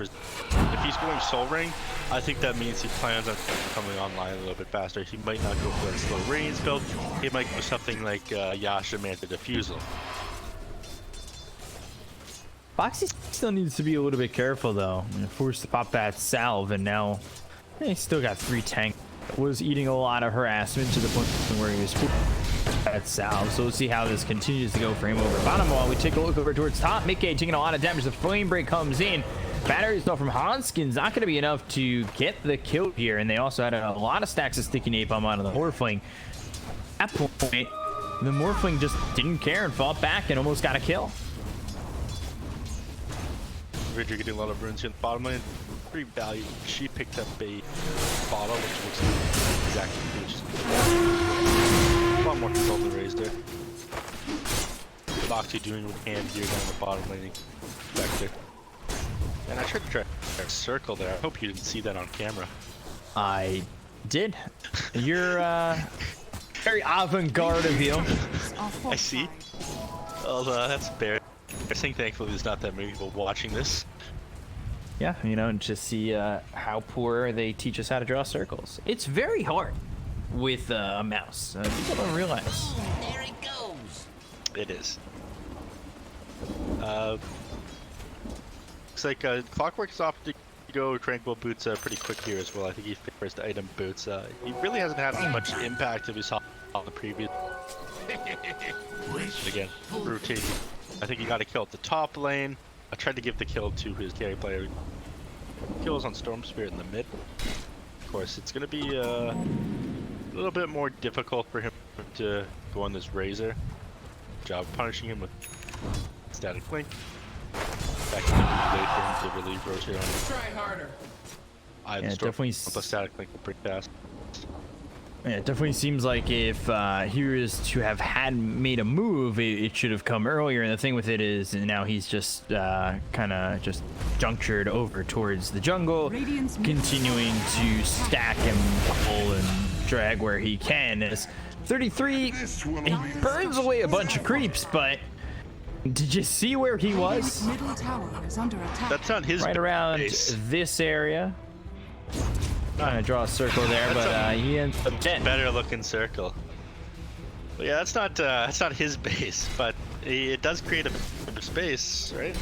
If he's going Soul Ring, I think that means he plans on coming online a little bit faster. He might not go for that slow range build. He might go something like Yasha Manta Diffusal. Boxy still needs to be a little bit careful though. Forced to pop that salve, and now he still got 3 tank. Was eating a lot of harassment to the point where he was that salve. So we'll see how this continues to go for him over bottom. While we take a look over towards top, Mickey taking a lot of damage. The flame break comes in. Batteries though from Hanskin's not going to be enough to get the kill here, and they also had a lot of stacks of sticky napalm out of the Horfling. At that point, the Morphling just didn't care and fought back and almost got a kill. Ridger getting a lot of runes here in the bottom lane. Pretty valuable. She picked up a bottle, which looks exactly boost. A lot more control than raised there. Boxy doing what he can here down the bottom lane vector. And I tried to try a circle there. I hope you didn't see that on camera. I did. You're very avant-garde of you. I see. Well, that's embarrassing. Thankfully, there's not that many people watching this. Yeah, you know, just see how poor they teach us how to draw circles. It's very hard with a mouse. People don't realize. There it goes. It is. Looks like Clockwork's off to go Tranquil Boots pretty quick here as well. I think he favors the item boots. He really hasn't had much impact if we saw on the previous. Again, rotating. I think he got a kill at the top lane. I tried to give the kill to his carry player. Kills on Storm Spirit in the mid. Of course, it's going to be a little bit more difficult for him to go on this Razor. Good job punishing him with Static Link. Back in the late for him to really rotate on him. Try harder. Yeah, definitely. The Static Link will pretty fast. Yeah, it definitely seems like if he was to have made a move, it should have come earlier. And the thing with it is now he's just kind of just junctured over towards the jungle, continuing to stack and pull and drag where he can. As 33, he burns away a bunch of creeps, but did you see where he was? That's not his right around base. This area. Trying to draw a circle there, but he ends up dead. Better looking circle. But yeah, that's not his base, but it does create a bit of space, right?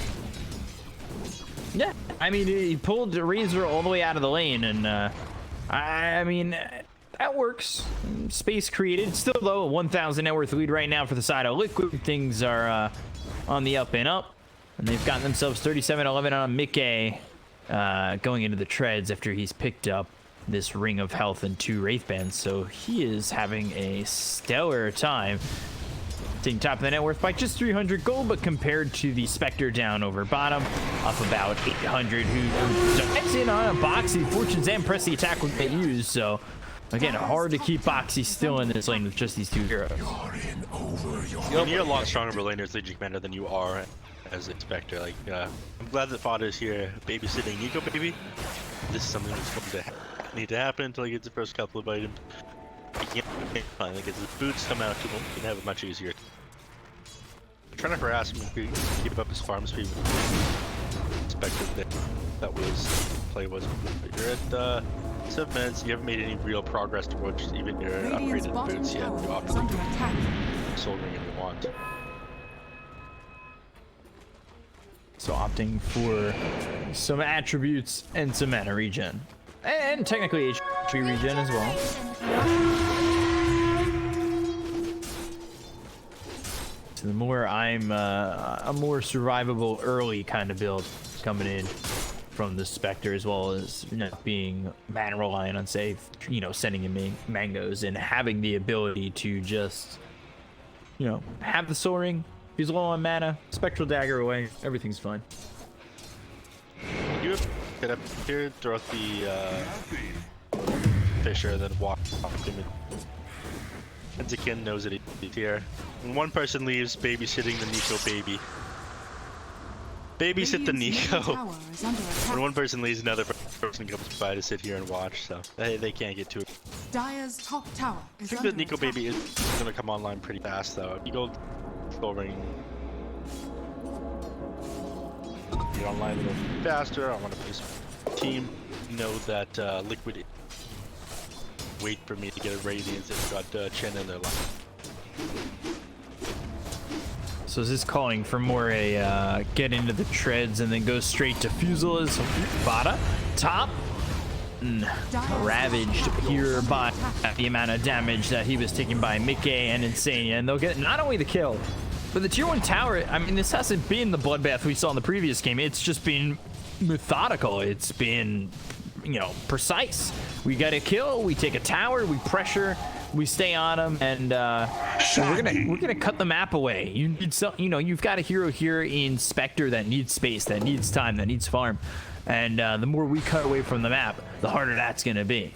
Yeah, I mean he pulled the Razor all the way out of the lane, and I mean that works. Space created. Still though, a 1,000 net worth lead right now for the side of Liquid. Things are on the up and up, and they've gotten themselves 37-11 on Mickey going into the treads after he's picked up this Ring of Health and 2 Wraith Bands, so he is having a stellar time. Taking top of the net worth by just 300 gold, but compared to the Spectre down over bottom, up about 800, who dives in on a Boxy. Fortunes and Press the attack will get used, so again, hard to keep Boxy still in this lane with just these 2 heroes. You're a lot stronger of a laner as Legion Commander than you are as a Spectre. Like, I'm glad that Fodder's here babysitting Nico Baby. This is something that's going to need to happen until he gets the first couple of items. He can't finally get his boots come out to him. He can have it much easier. I'm trying to harass him to keep up his farm speed with Spectre. That was play was. But you're at 7 minutes. You haven't made any real progress towards even your upgraded boots yet. You obviously Soul Ring if you want. So opting for some attributes and some mana regen. And technically HP regen as well. So the more I'm a more survivable early kind of build coming in from the Spectre, as well as not being mana reliant on, say, you know, sending in mangoes and having the ability to just, you know, have the Soul Ring. If he's low on mana, Spectral Dagger away, everything's fine. You get up here, throw out the Fisher, then walk off him. Enzikin knows that he's here. When one person leaves, babysitting the Nico baby. Babysit the Nico. When one person leaves, another person comes by to sit here and watch, so they can't get to it. Dire's top tower is I think that Nico baby is going to come online pretty fast, though. You go Soul Ring. get online a little faster. I want to play some team. Know that Liquid wait for me to get a Radiance. They've got Chen in their line. So is this calling for more a get into the treads and then go straight to Fusil's Vada? Top? Ravaged here by the amount of damage that he was taken by Mickey and Insania, and they'll get not only the kill, but the tier 1 tower. I mean, this hasn't been the bloodbath we saw in the previous game. It's just been methodical. It's been, you know, precise. We get a kill, we take a tower, we pressure, we stay on them, and we're gonna cut the map away. You need some, you know, you've got a hero here in Spectre that needs space, that needs time, that needs farm, and the more we cut away from the map, the harder that's gonna be.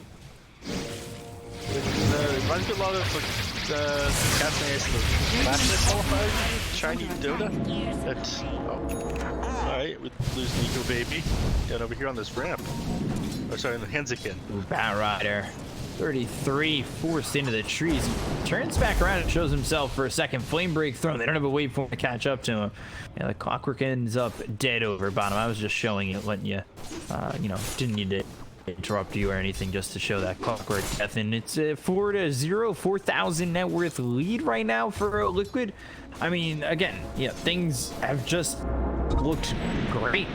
It reminds me a lot of like CASTER the last qualifier, Chinese Dota. That's alright. We lose Nico baby down over here on this ramp. Oh, sorry, the Hensikin. Bat Rider, 33, forced into the trees. Turns back around and shows himself for a second. Flame break thrown. They don't have a wait for him to catch up to him. Yeah, the Clockwork ends up dead over bottom. I was just showing it, letting you, you know, didn't need to interrupt you or anything, just to show that Clockwork death. And it's a 4-0, 4,000 net worth lead right now for Liquid. I mean, again, yeah, things have just looked great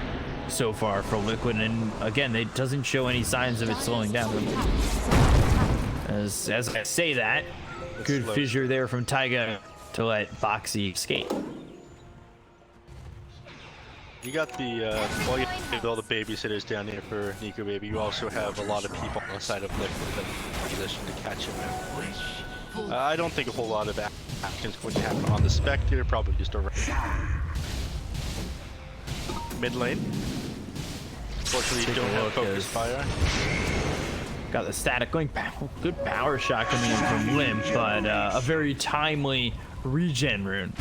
so far for Liquid, and again, it doesn't show any signs of it slowing down. As I say that, good fissure there from Taiga to let Boxy escape. You got the well, you have all the babysitters down there for Nico baby. You also have a lot of people on the side of Liquid that are in position to catch him out. I don't think a whole lot of action is going to happen on the Spectre. Probably just around mid lane. Fortunately, you don't have focus fire. Got the static going back. Good power shot coming in from Limp, but a very timely regen rune.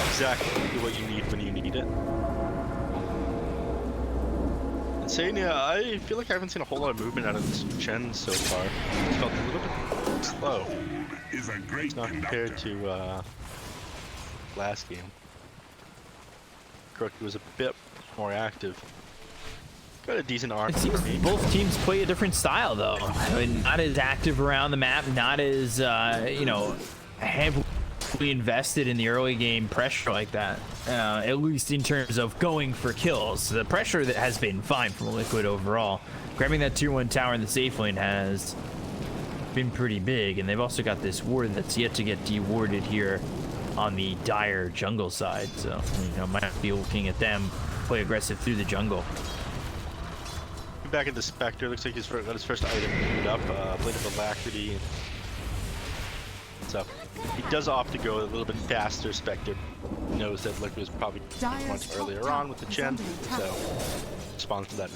Exactly what you need when you need it. Insania, I feel like I haven't seen a whole lot of movement out of this Chen so far. It's felt a little bit slow. It's not compared to last game. Crookie was a bit more active. Got a decent arc. It seems both teams play a different style, though. I mean, not as active around the map, not as you know, heavily invested in the early game pressure like that. At least in terms of going for kills. The pressure that has been fine from Liquid overall. Grabbing that tier 1 tower in the safe lane has been pretty big, and they've also got this ward that's yet to get dewarded here on the dire jungle side, so you know, might be looking at them play aggressive through the jungle. Back at the Spectre, looks like he's got his first item queued up, Blade of Alacrity. So he does opt to go a little bit faster. Spectre knows that Liquid was probably much earlier on with the Chen, so responds to that.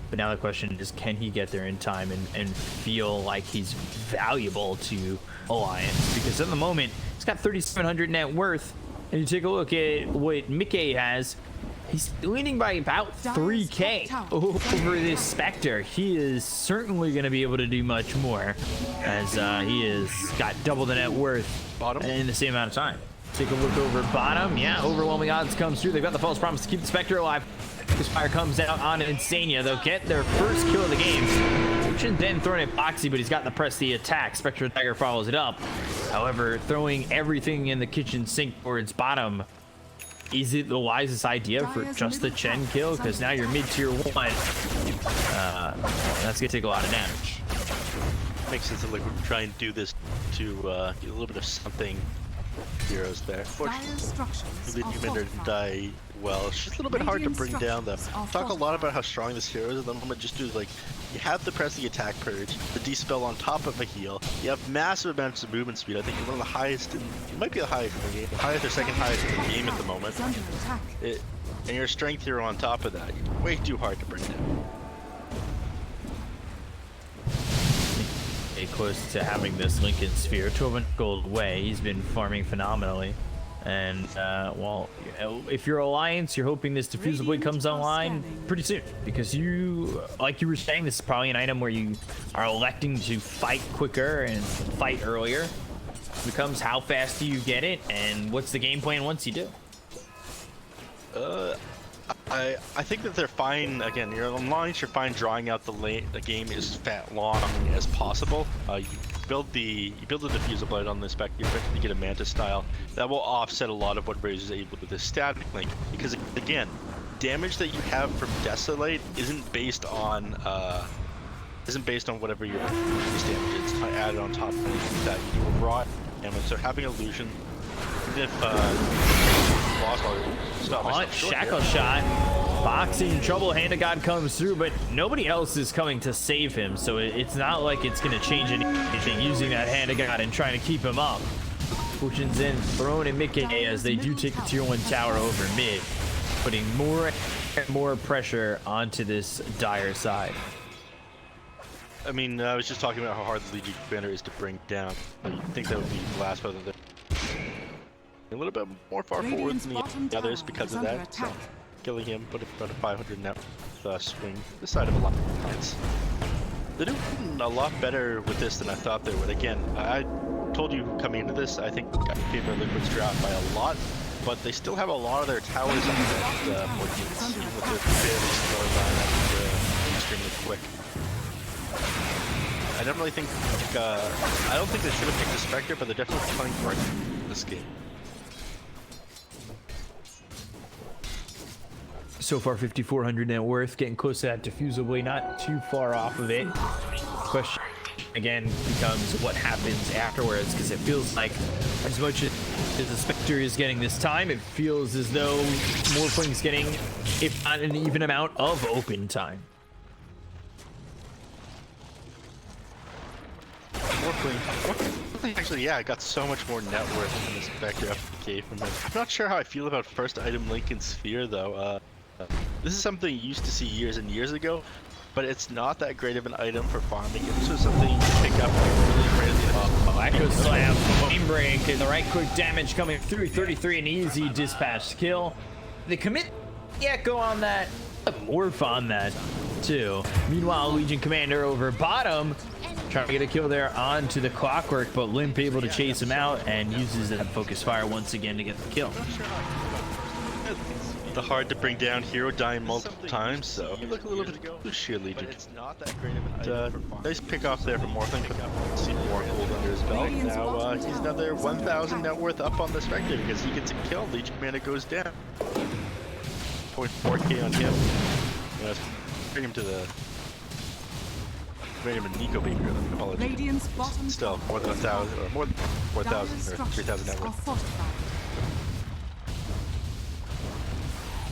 But now the question is, can he get there in time and feel like he's valuable to Alliance? Because at the moment, he's got 3,700 net worth. And you take a look at what Mickey has, he's leaning by about 3K over this Spectre. He is certainly going to be able to do much more, as he has got double the net worth in the same amount of time. Take a look over bottom. Yeah, overwhelming odds comes through. They've got the false promise to keep the Spectre alive. This fire comes out on Insania. They'll get their first kill of the game. Which is then thrown at Boxy, but he's got the press the attack. Spectre Dagger follows it up. However, throwing everything in the kitchen sink towards bottom, is it the wisest idea for just the Chen kill? Because now you're mid-tier 1. That's gonna take a lot of damage. Makes sense that Liquid try and do this to get a little bit of something heroes there. Fortunately, the Human didn't die well. It's just a little bit hard to bring down though. Talk a lot about how strong this hero is at the moment. Just do like, you have the press the attack purge, the dispel on top of a heal. You have massive amounts of movement speed. I think you're one of the highest in, you might be the highest in the game, the highest or second highest in the game at the moment. And your strength hero on top of that, you're way too hard to bring down. Close to having this Lincoln Sphere, 12 gold away. He's been farming phenomenally, and well, if you're Alliance, you're hoping this diffusal blade comes online pretty soon, because you, like you were saying, this is probably an item where you are electing to fight quicker and fight earlier. becomes how fast do you get it, and what's the game plan once you do? I think that they're fine. Again, you're online. You're fine drawing out the game as long as possible. You build the diffuser blade on the spec. You eventually get a mantis style that will offset a lot of what Razor is able to with the static link. Because again, damage that you have from Desolate isn't based on whatever your base damage is. It's added on top of anything that you were brought. And so having illusion, even if lost all your shackle shot. Boxing in trouble. Hand of God comes through, but nobody else is coming to save him, so it's not like it's going to change anything using that Hand of God and trying to keep him up. Fortune's in, thrown in mid as they do take the tier 1 tower over mid, putting more and more pressure onto this dire side. I mean, I was just talking about how hard the Legion Commander is to bring down. You'd think that would be last, but they're a little bit more far forward than the others because of that. So killing him, put about a 500 net swing this side of a lot of lines. They're doing a lot better with this than I thought they would. Again, I told you coming into this, I think I favored Liquid's draft by a lot, but they still have a lot of their towers on that 14s, even with their fairly slow line and extremely quick. I don't really think, I don't think they should have picked the Spectre, but they're definitely playing for this game. So far, 5,400 net worth, getting close to that diffusibly, not too far off of it. Question again becomes what happens afterwards, because it feels like as much as the Spectre is getting this time, it feels as though Morphling's getting, if not an even amount of open time. Morphling actually, yeah, I got so much more net worth than the Spectre FK from him. I'm not sure how I feel about first item link in Sphere though. This is something you used to see years and years ago, but it's not that great of an item for farming. It's just something you can pick up really greatly. Echo Slam, Flame Break, and the right quick damage coming through. 33, an easy dispatch kill. They commit the Echo on that, Morph on that too. Meanwhile, Legion Commander over bottom, trying to get a kill there onto the Clockwork, but Limp able to chase him out and uses that focus fire once again to get the kill. The hard to bring down hero dying multiple times, so you look a little bit loose here, Legion. It's not that great of an nice pick off there from Morphling. See more gold under his belt. Now he's another 1,000 net worth up on the Spectre because he gets a kill. Legion Commander goes down. 0.4k on him. Bring him to the. Bring him a Nico Baker. Apologies. Still more than 1,000 or more than 4,000 or 3,000 net worth.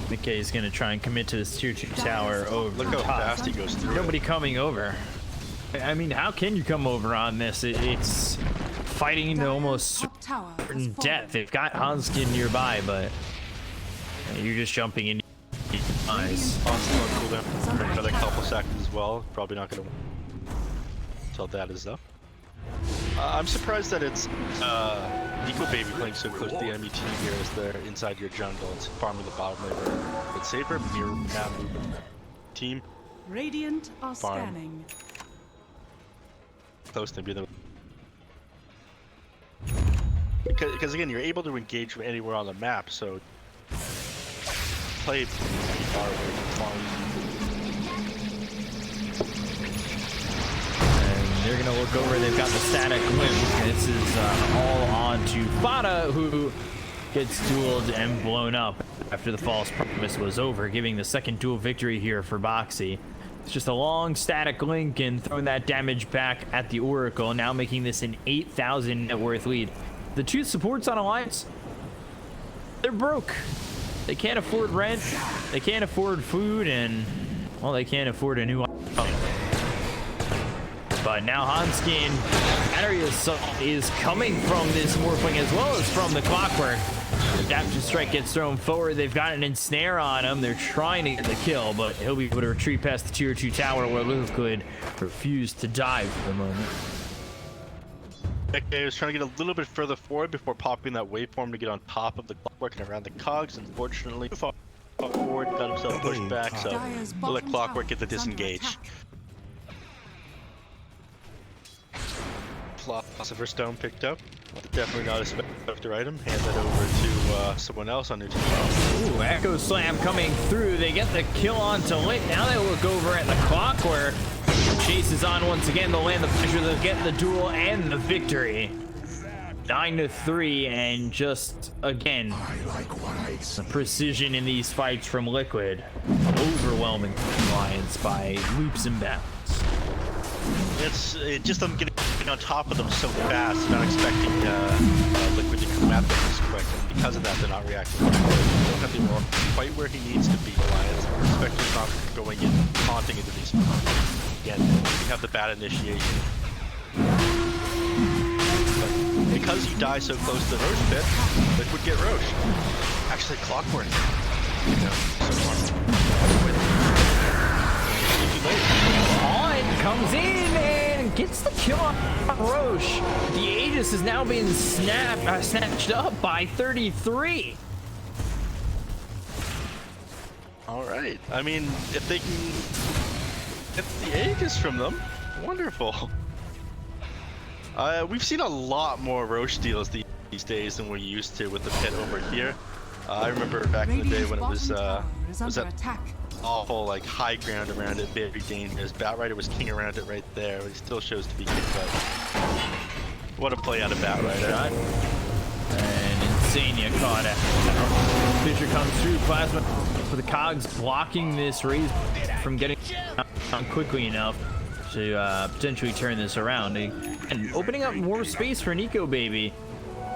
McKay is going to try and commit to this tier 2 tower over. Look how fast he goes through. Nobody coming over. I mean, how can you come over on this? It's fighting to almost certain death. They've got Hanskin nearby, but you're just jumping in. Nice. Hanskin will cool down for another couple seconds as well. Probably not going to until that is up. I'm surprised that it's Nico Baby playing so close to the enemy team here as they're inside your jungle. It's farming the bottom lane. It's safer. Mirror now moving team. Radiant are Farm. scanning. Close to be the. Because again, you're able to engage from anywhere on the map, so play far away from farm. They're going to look over. They've got the static limp. This is all on to Fada, who gets dueled and blown up after the false promise was over, giving the second duel victory here for Boxy. It's just a long static link and throwing that damage back at the Oracle, now making this an 8,000 net worth lead. The two supports on Alliance, they're broke. They can't afford rent, they can't afford food, and, well, they can't afford a new iPhone. But now Hanskin battery assault is coming from this Morphling as well as from the Clockwork. Adaptive strike gets thrown forward. They've got an ensnare on him. They're trying to get the kill, but he'll be able to retreat past the tier 2 tower where Liquid refused to dive for the moment. Okay, was trying to get a little bit further forward before popping that waveform to get on top of the Clockwork and around the cogs. Unfortunately, far forward, got himself pushed back, so we'll let Clockwork get the disengage. Philosopher's Stone picked up. Definitely not a Spectre item. Hand that over to someone else on their team. Ooh, Echo Slam coming through. They get the kill onto Lit. Now they look over at the clock where Chase is on once again. They'll land the pressure. They'll get the duel and the victory. 9-3, and just again, the precision in these fights from Liquid, overwhelming Lions by leaps and bounds. It's just them getting on top of them so fast, not expecting Liquid to come at them this quick, and because of that, they're not reacting. They don't have the Aurora quite where he needs to be. Lions, especially not going in, taunting into these. Again, we have the bad initiation. Because you die so close to the Roche pit, Liquid get Roche. Actually, Clockwork. You know, so far. On comes in and gets the kill on Roche. The Aegis is now being snatched up by 33. All right. I mean, if they can get the Aegis from them, wonderful. We've seen a lot more Roche deals these days than we're used to with the pit over here. I remember back in the day when it was that awful like high ground around it, very dangerous. Batrider was king around it right there. He still shows to be king, but what a play out of Batrider. And Insania caught it. Fisher comes through, Plasma for the cogs blocking this raise from getting down quickly enough to potentially turn this around and opening up more space for Nico Baby.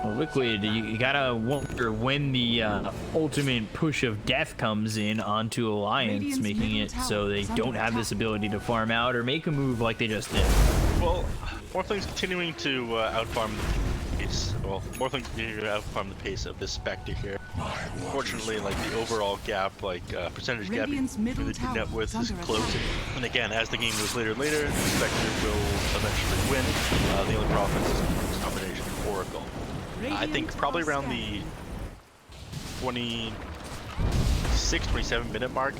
Well, Liquid, you gotta wonder when the ultimate push of death comes in onto Alliance, making it so they don't have this ability to farm out or make a move like they just did. Well, Morthling's continuing to outfarm the pace. Well, Morthling's continuing to outfarm the pace of this Spectre here. Fortunately, like the overall gap, like percentage gap between the two net widths is closing. And again, as the game goes later, the Spectre will eventually win. The only problem is this combination of Oracle. I think probably around the 26-27 minute mark,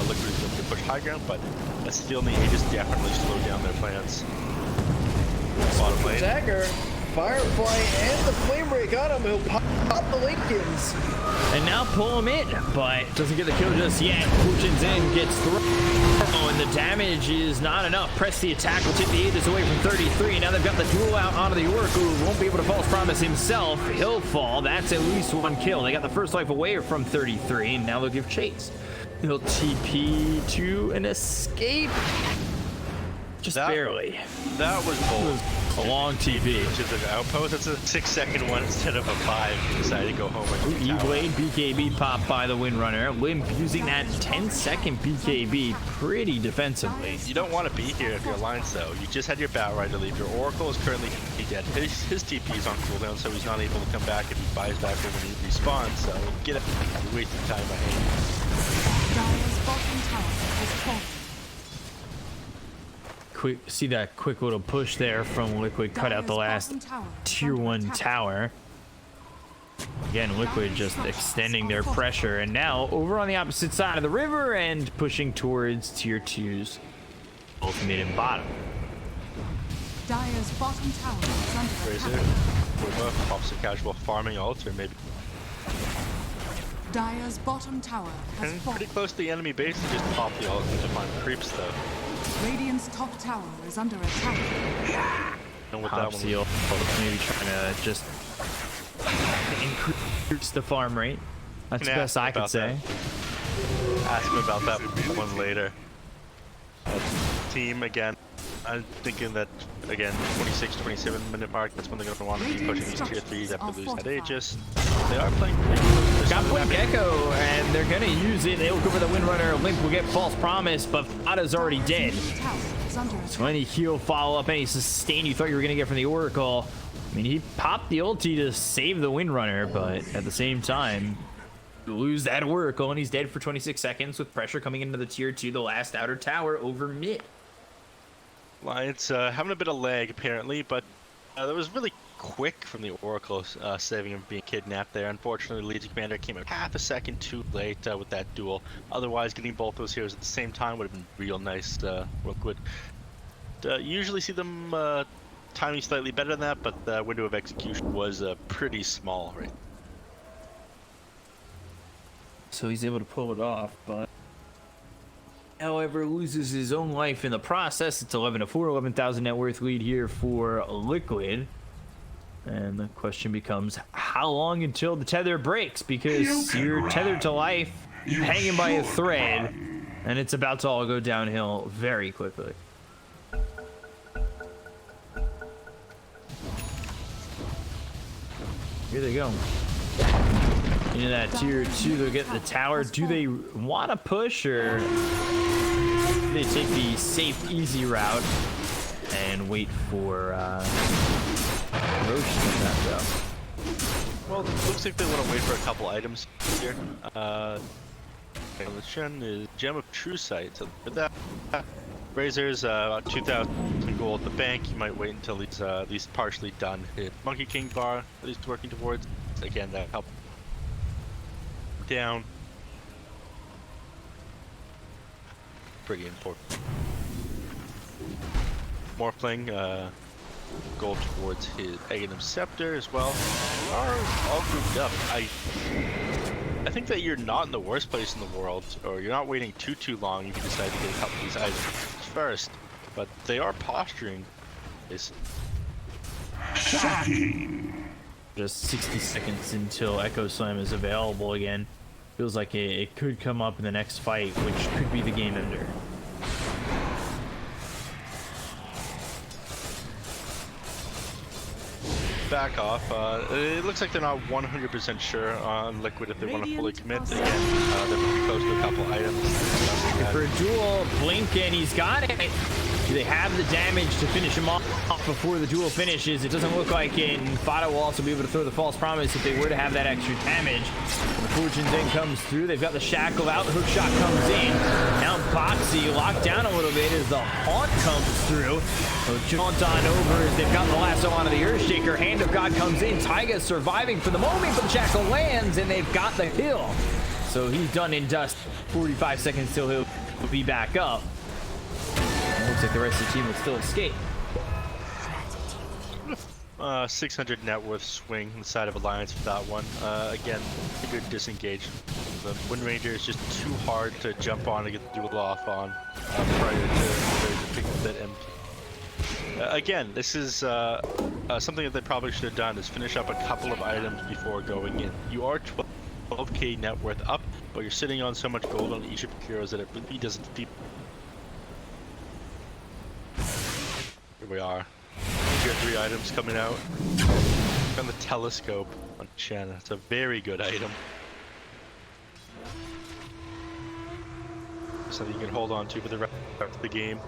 Liquid is going to push high ground, but that's still in the Aegis definitely slowed down their plans. Bottom lane. Dagger, Firefly, and the Flame Break on him. He'll pop the Lincolns. And now pull him in, but doesn't get the kill just yet. Puchin's in, gets through. Oh, and the damage is not enough. Press the attack will take the Aegis away from 33. Now they've got the duel out onto the Oracle, who won't be able to false promise himself. He'll fall. That's at least one kill. They got the first life away from 33, and now they'll give chase. He'll TP to an escape. Just barely. That was bold. A long TP. To the outpost, that's a 6-second one instead of a 5. He decided to go home. E-Blade BKB popped by the Windrunner. Limp using that 10-second BKB pretty defensively. You don't want to be here if you're Alliance though. You just had your Batrider leave. Your Oracle is currently dead. His TP is on cooldown, so he's not able to come back if he buys back when he respawns. So get it. You're wasting time by hand. Dire's bottom tower has fallen. See that quick little push there from Liquid, cut out the last tier 1 tower. Again, Liquid just extending their pressure, and now over on the opposite side of the river and pushing towards tier 2s, both mid and bottom. Dire's bottom tower is under Razor, attack. pops a casual farming ult, or maybe Dire's bottom tower has pretty fallen. close to the enemy base to just pop the ult to find creeps though. Radiant's top tower is under attack. And with Top that seal, maybe trying to just increase the farm rate. That's the best I could say. Ask him about that one later. Team again. I'm thinking that again, 26-27 minute mark. That's when they're going to want to be pushing these tier 3s after losing that Aegis. They are playing pretty close. Got Blink Echo, and they're gonna use it. They'll go for the Windrunner. Link will get false promise, but Ada's already dead. So any heal follow up, any sustain you thought you were gonna get from the Oracle. I mean, he popped the ulti to save the Windrunner, but at the same time, lose that Oracle, and he's dead for 26 seconds with pressure coming into the tier 2, the last outer tower over mid. Lions having a bit of lag apparently, but that was really quick from the Oracle saving him being kidnapped there. Unfortunately, Legion Commander came out half a second too late with that duel. Otherwise, getting both those heroes at the same time would have been real nice. Real good. Usually see them timing slightly better than that, but the window of execution was pretty small, right? So he's able to pull it off, but however loses his own life in the process. It's 11-4, 11,000 net worth lead here for Liquid. And the question becomes, how long until the tether breaks? Because you're tethered to life, hanging by a thread, and it's about to all go downhill very quickly. Here they go. Into that tier 2, they'll get the tower. Do they want to push, or do they take the safe, easy route and wait for Roche to get that though? Well, it looks like they want to wait for a couple items here. The Shen is Gem of True Sight. So for that, Razor's about 2,000 gold at the bank. You might wait until he's partially done. Hit Monkey King bar that he's working towards. Again, that help down. Pretty important. Morphling, go towards his Aghanim Scepter as well. Are all grouped up. I think that you're not in the worst place in the world, or you're not waiting too long if you decide to get a couple of these items first. But they are posturing. Just 60 seconds until Echo Slam is available again. Feels like it could come up in the next fight, which could be the game ender. Back off. It looks like they're not 100% sure on Liquid if they want to fully commit. Again, they're pretty close to a couple items. For a duel, blink and he's got it. Do they have the damage to finish him off before the duel finishes? It doesn't look like it, and Fada will also be able to throw the false promise if they were to have that extra damage. The Fortune then comes through. They've got the shackle out. The hook shot comes in. Now Boxy locked down a little bit as the haunt comes through. So jaunt on over as they've got the lasso onto the Earthshaker. Hand of God comes in. Taiga surviving for the moment, but the shackle lands, and they've got the kill. So he's done in dust. 45 seconds till he'll be back up. Looks like the rest of the team will still escape. 600 net worth swing on the side of Alliance for that one. Again, a good disengage. The Wind Ranger is just too hard to jump on to get the duel off on prior to picking that MP. Again, this is something that they probably should have done, is finish up a couple of items before going in. You are 12k net worth up, but you're sitting on so much gold on each of your heroes that it really doesn't feel. Here we are. Tier 3 items coming out. On the telescope on Shen. It's a very good item. Something you can hold on to for the rest of the game.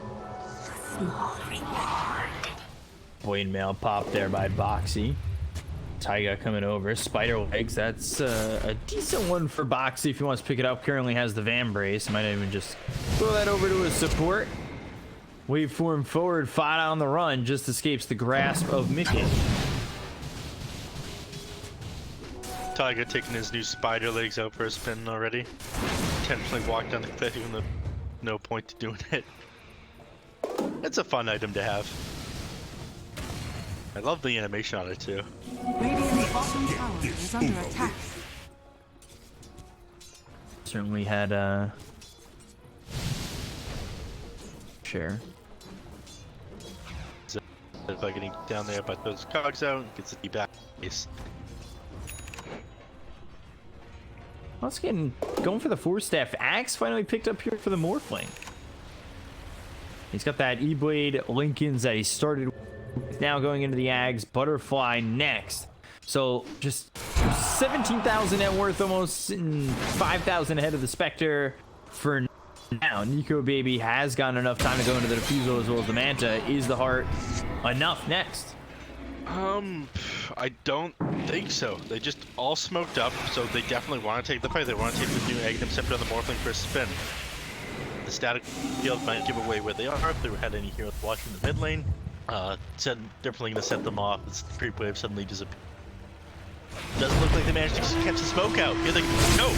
Void Mail pop there by Boxy. Taiga coming over. Spider Legs. That's a decent one for Boxy if he wants to pick it up. Currently has the Van Brace. Might even just throw that over to his support. Waveform forward, Fada on the run, just escapes the grasp of Mickey. Taiga taking his new spider legs out for a spin already. Intentionally walked down the cliff even though no point to doing it. It's a fun item to have. I love the animation on it too. Radiant's bottom tower is under attack. Certainly had share. By getting down there, but those cogs out, gets the back. Yes. Let's get going for the 4-staff. Axe finally picked up here for the Morphling. He's got that E-Blade Lincolns that he started with. Now going into the Ags. Butterfly next. So just 17,000 net worth, almost 5,000 ahead of the Spectre for now. Nico Baby has gotten enough time to go into the Diffusal as well as the Manta. Is the Heart enough next? I don't think so. They just all smoked up, so they definitely want to take the fight. They want to take the new Aghanim Scepter on the Morphling for a spin. The static field might give away where they are if they had any heroes watching the mid lane. Definitely going to set them off as the creep wave suddenly disappears. Doesn't look like they managed to catch the smoke out. Here they go.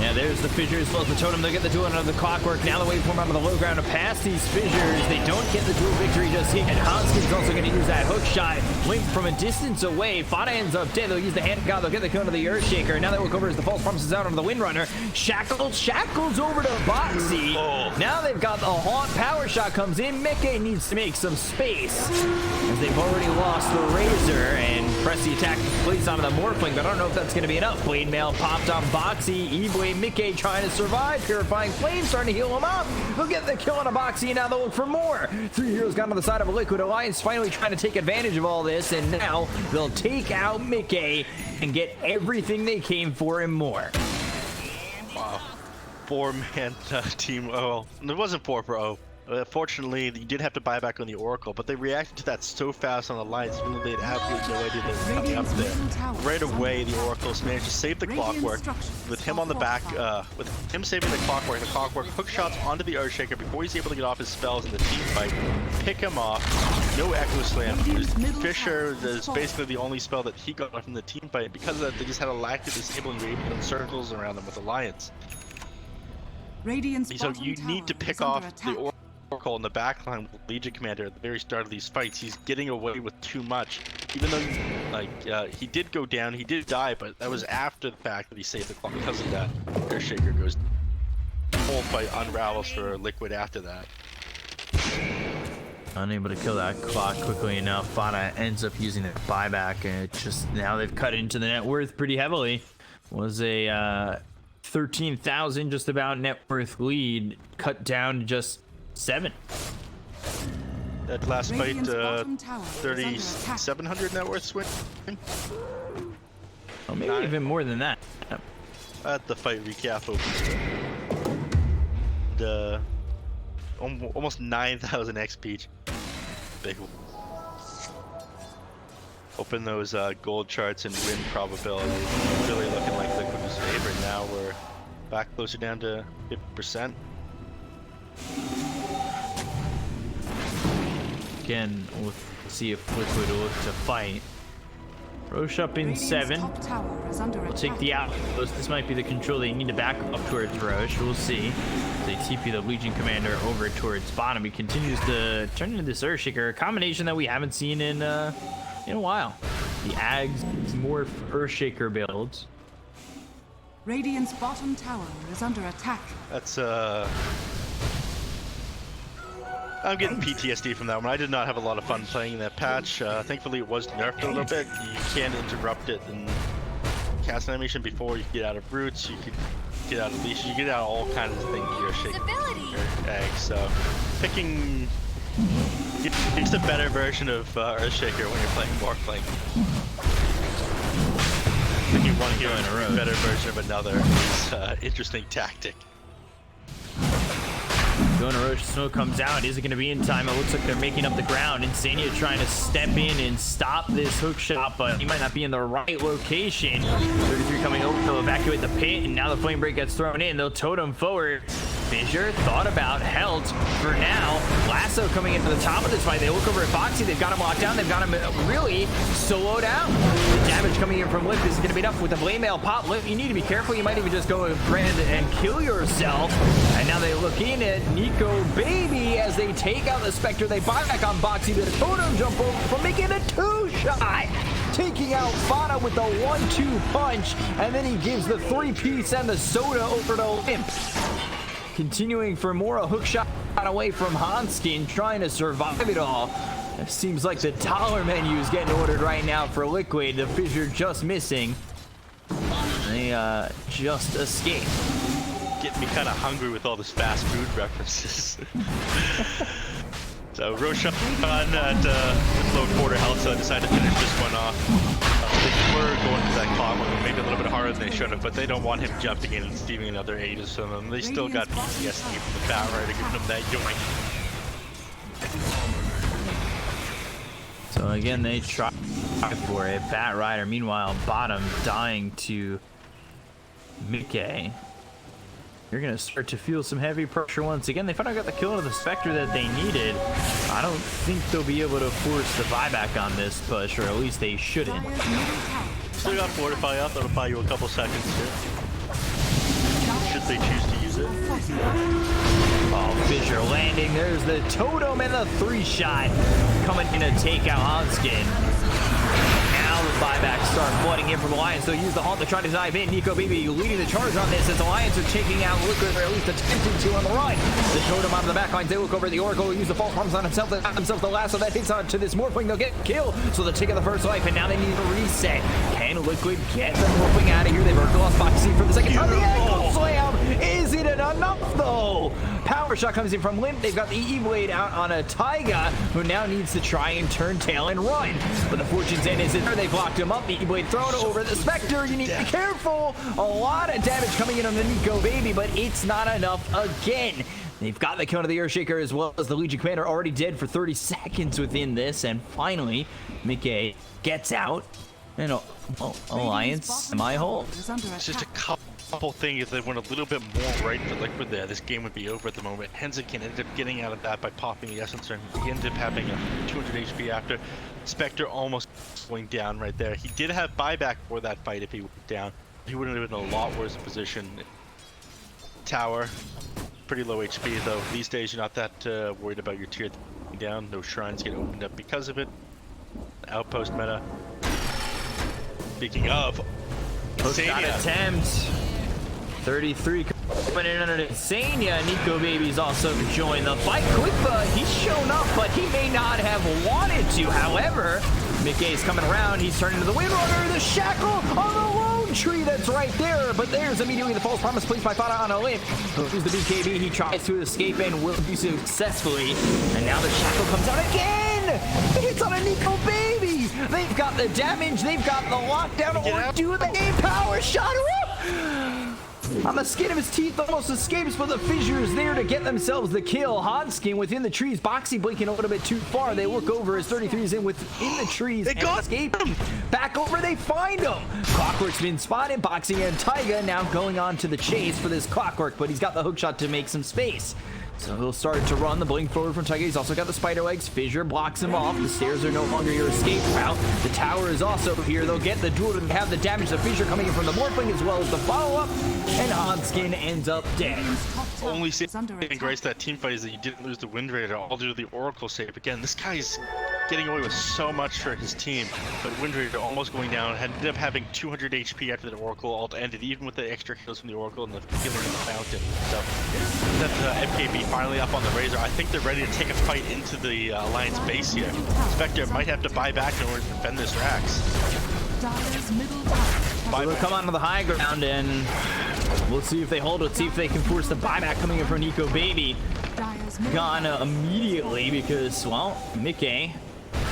Yeah, Yeah, there's the fissures, plus the totem. They'll get the duel under the clockwork. Now the waveform out of the low ground to pass these fissures. They don't get the duel victory just yet. Hanskin's also going to use that hook shot. Link from a distance away. Fada ends up dead. They'll use the hand of God. They'll get the kill to the Earthshaker. Now they look over as the false promises out onto the Windrunner. Shackles over to Boxy. Oh. Now they've got the Haunt power shot comes in. Mickey needs to make some space as they've already lost the Razor and press the attack place onto the Morphling, but I don't know if that's going to be enough. Blade Mail popped on Boxy. Ebway Mickey trying to survive. Purifying Flame starting to heal him up. They'll get the kill on a Boxy, and now they'll look for more. 3 heroes got on the side of a Liquid Alliance, finally trying to take advantage of all this, and now they'll take out Mickey and get everything they came for and more. Wow. 4-man team. Oh, it wasn't 4 for O. Fortunately, you did have to buy back on the Oracle, but they reacted to that so fast on the Alliance, even though they had absolutely no idea they were coming up there. Right away, the Oracles managed to save the Clockwork. With him on the back, with him saving the Clockwork hook shots onto the Earthshaker before he's able to get off his spells in the team fight, pick him off, no Echo Slam. Fisher is basically the only spell that he got from the team fight. Because of that, they just had a lack to disable and able to run circles around them with Alliance. So you need to pick off the Oracle in the backline with Legion Commander at the very start of these fights. He's getting away with too much. Even though, he did go down, he did die, but that was after the fact that he saved the clock. Because of that, Earthshaker goes. The whole fight unravels for Liquid after that. Unable to kill that clock quickly enough. Fada ends up using it buyback, and it just now they've cut into the net worth pretty heavily. Was a 13,000 just about net worth lead, cut down to just 7. That last fight, 3,700 net worth swing. Oh, maybe even more than that. At the fight recap opened almost 9,000 XP. Big. Open those gold charts and win probability. Really looking like Liquid was favored. Now we're back closer down to 50%. Again, we'll see if Liquid will look to fight. Roche up in 7. We'll take the outpost. This might be the control they need to back up towards Roche. We'll see. They TP the Legion Commander over towards bottom. He continues to turn into this Earthshaker, a combination that we haven't seen in a while. The Ags morph Earthshaker builds. Radiant's bottom tower is under attack. That's I'm getting PTSD from that one. I did not have a lot of fun playing that patch. Thankfully, it was nerfed a little bit. You can interrupt it and cast animation before you get out of roots. You could get out of leash. You get out all kinds of things. Your eggs. So picking it's a better version of Earthshaker when you're playing Morphling. Picking one hero in a row, better version of another is interesting tactic. Going to Roche, smoke comes out. Is it going to be in time? It looks like they're making up the ground. Insania trying to step in and stop this hook shot, but he might not be in the right location. 33 coming over to evacuate the pit, and now the flame break gets thrown in. They'll totem forward. Fissure thought about Helt for now. Lasso coming into the top of this fight. They look over at Boxy. They've got him locked down. They've got him really soloed out. The damage coming in from Lip is going to be enough with the blade mail pop. Lip, you need to be careful. You might even just go grand and kill yourself. And now they look in at Nico Baby as they take out the Spectre. They buy back on Boxy. The totem jump over from making a 2-shot. Taking out Fada with the 1-2 punch. And then he gives the 3-piece and the soda over to Limp. Continuing for more, a hook shot away from Hanskin, trying to survive it all. It seems like the dollar menu is getting ordered right now for Liquid. The Fissure just missing. They just escaped. Getting me kind of hungry with all this fast food references. So Roche on at low quarter health, so I decided to finish this one off. They were going to that clock, maybe a little bit harder than they should have, but they don't want him jumping in and stealing another Aegis from them. They still got PTSD from the Bat Rider giving them that yoink. So again, they try for it. Bat Rider, meanwhile, bottom dying to Mickey. You're going to start to feel some heavy pressure once again. They finally got the kill of the Spectre that they needed. I don't think they'll be able to force the buyback on this push, or at least they shouldn't. Still got Fortify up. That'll buy you a couple seconds here. Oh, Fissure landing. There's the totem and the 3-shot coming in to take out Hanskin. Now the buybacks start flooding in from Alliance. They'll use the Haunt to try to dive in. Nico Baby leading the charge on this as Alliance are taking out Liquid, or at least attempting to on the run. The totem out of the back lines. They look over at the Oracle. Will use the false promise on himself. They have themselves the last of that hits on to this Morphling. They'll get killed. So they're taking the first life, and now they need to reset. Can Liquid get the Morphling out of here? They've heard Lost Boxy for the second time. The ankle slam! Is it enough though? Power shot comes in from Limp. They've got the E-Blade out on a Taiga, who now needs to try and turn tail and run. But the Fortune's End is in there. They blocked him up. The E-Blade thrown over the Spectre. You need to be careful. A lot of damage coming in on the Nico Baby, but it's not enough again. They've got the count of the Earthshaker as well as the Legion Commander already dead for 30 seconds within this. And finally, Mickey gets out. And Alliance semi-hold. It's just a couple things. If they went a little bit more right for Liquid there, this game would be over at the moment. Hensikin ended up getting out of that by popping the Essence Ring. He ended up having a 200 HP after. Spectre almost going down right there. He did have buyback for that fight if he went down. He would have been in a lot worse position. Tower, pretty low HP though. These days you're not that worried about your tier down. No shrines get opened up because of it. Outpost meta. Speaking of, Shot attempt. 33 coming in under Insania. Nico Baby's also joined the fight. Quickba, he's shown up, but he may not have wanted to. However, Mickey's coming around. He's turning to the Windrunner. The shackle on the lone tree that's right there. But there's immediately the false promise placed by Fada on a limb. Here's the BKB. He tries to escape and will do so successfully. And now the shackle comes out again. It's on a Nico Baby. They've got the damage. They've got the lockdown. Or do they power shot her up? On the skin of his teeth, almost escapes, but the Fissure is there to get themselves the kill. Hanskin within the trees. Boxy blinking a little bit too far. They look over as 33 is in within the trees. They got escaping. Back over, they find him. Clockwork's been spotted. Boxy and Taiga now going on to the chase for this Clockwork, but he's got the hookshot to make some space. So he'll start to run the blink forward from Taiga. He's also got the spider legs. Fissure blocks him off. The stairs are no longer your escape route. The tower is also here. They'll get the duel to have the damage. The Fissure coming in from the Morphling as well as the follow-up. And Hanskin ends up dead. Only saving grace that team fight is that you didn't lose the Wind Raider, all due to the Oracle save. Again, this guy's getting away with so much for his team, but Wind Raider almost going down. Ended up having 200 HP after the Oracle ult ended, even with the extra kills from the Oracle and the healing in the fountain. So that's MKB finally up on the Razor. I think they're ready to take a fight into the Alliance base here. Spectre might have to buy back in order to defend this Rax. So they'll come onto the high ground and we'll see if they hold it, see if they can force the buyback coming in from Nico Baby. Gone immediately because, well, Mickey,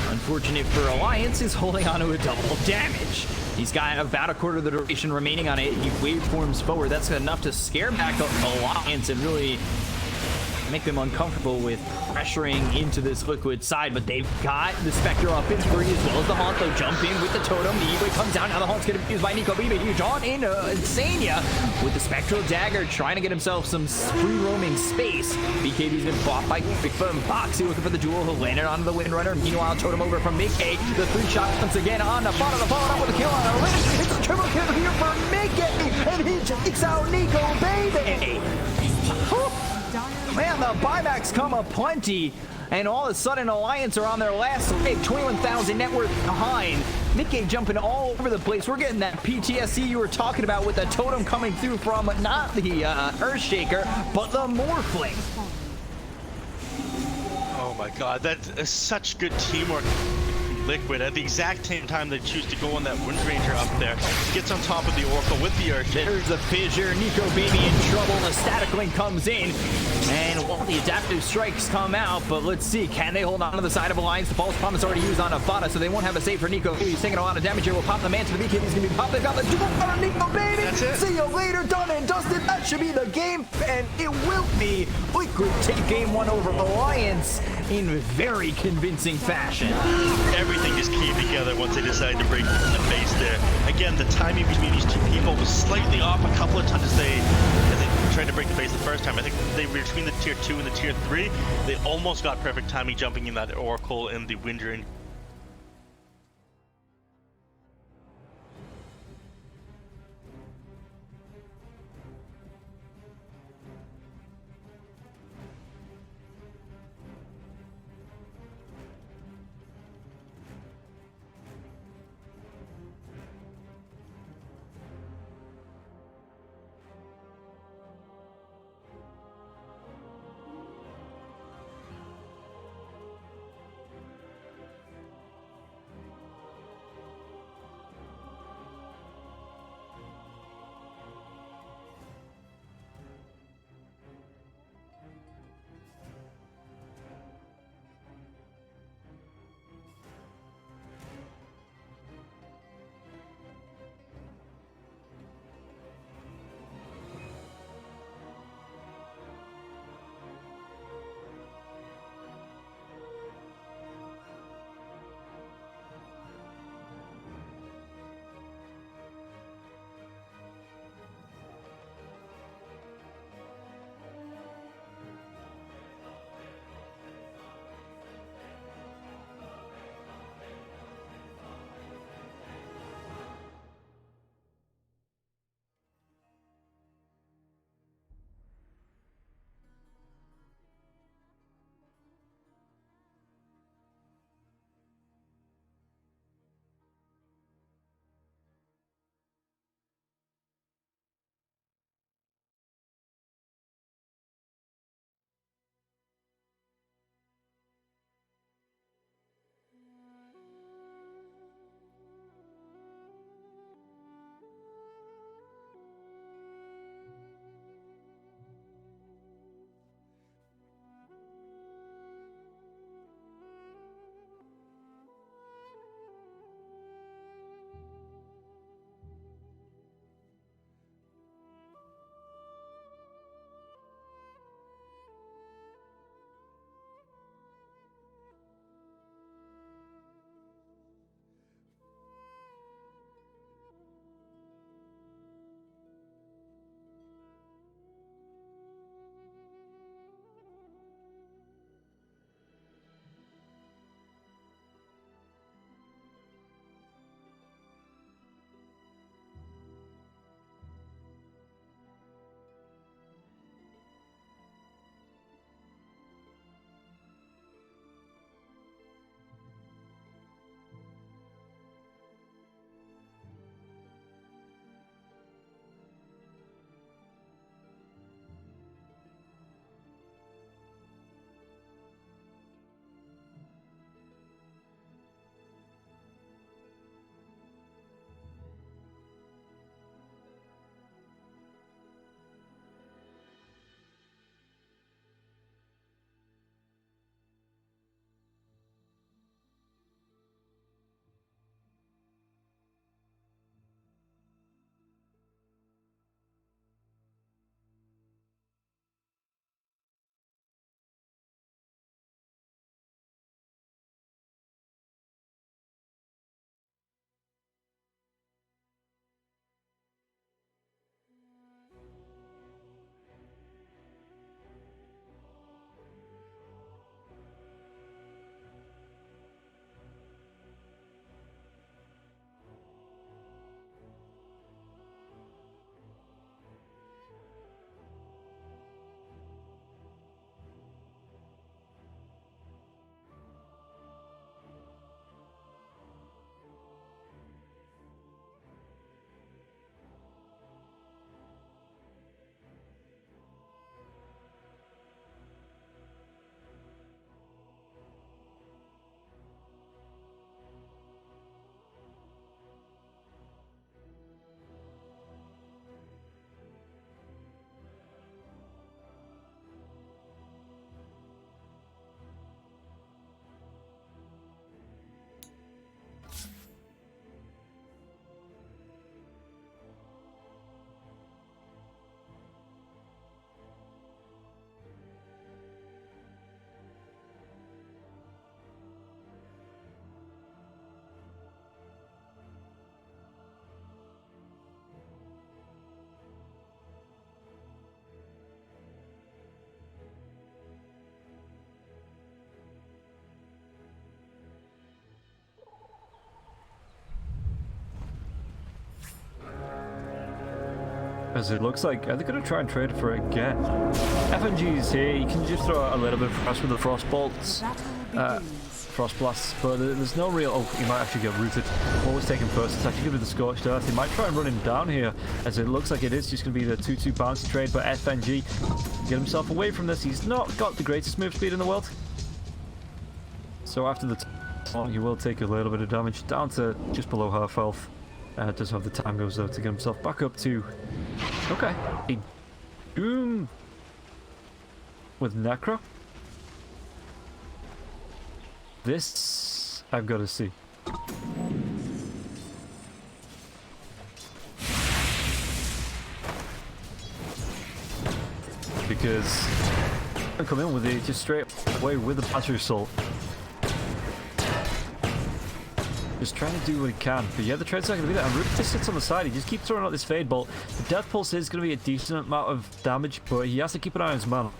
unfortunate for Alliance, is holding on to a double damage. He's got about a quarter of the duration remaining on it. He waveforms forward. That's enough to scare back Alliance and really make them uncomfortable with pressuring into this Liquid side, but they've got the Spectre up in free as well as the Haunt. They'll jump in with the Totem. The E-Blade comes down. Now the Haunt's going to be used by Nico Baby. Huge on in Insania with the Spectral Dagger, trying to get himself some free roaming space. BKB's been bought by Quickba and Boxy, looking for the duel. He'll land it onto the Windrunner. Meanwhile, Totem over from Mickey. The 3-shot once again on the bottom. Followed up with a kill on a limb. It's a triple kill here for Mickey, and he takes out Nico Baby. Man, the buybacks come aplenty, and all of a sudden Alliance are on their last leg, 21,000 net worth behind. Mickey jumping all over the place. We're getting that PTSD you were talking about with the Totem coming through from not the Earthshaker, but the Morphling. Oh my god, that's such good teamwork. Liquid at the exact same time they choose to go on that Wind Ranger up there. Gets on top of the Oracle with the Earthshaker. There's the Fissure. Nico Baby in trouble. The Static Link comes in. And well, the adaptive strikes come out, but let's see. Can they hold on to the side of Alliance? The false promise already used on Avada, so they won't have a save for Nico Baby. He's taking a lot of damage here. We'll pop the man to the BKB. He's going to be popped. They've got the duel on Nico Baby. That's it. See you later. Done and dusted. That should be the game, and it will be. Liquid take game one over Alliance in very convincing fashion. Everything just came together once they decided to break the base there. Again, the timing between these two people was slightly off a couple of times as they tried to break the base the first time. I think they were between the tier 2 and the tier 3. They almost got perfect timing jumping in that Oracle and the Wind Ranger. as it looks like they're going to try and trade for it again. FNG is here. You can just throw out a little bit of frost with the frost bolts, frost blasts, but there's no real. Oh, he might actually get rooted. What was taken first? It's actually going to be the scorched earth. He might try and run him down here, as it looks like it is just going to be the 2-2 bounce trade. But FNG get himself away from this. He's not got the greatest move speed in the world, so after the he will take a little bit of damage, down to just below half health. Does have the time goes though to get himself back up to a Doom with Necro. This I've got to see. Because I come in with it just straight away with the battery assault. Just trying to do what he can. But yeah, the trade's not going to be there. And Root just sits on the side. He just keeps throwing out this Fade Bolt. The Death Pulse is going to be a decent amount of damage, but he has to keep an eye on his mana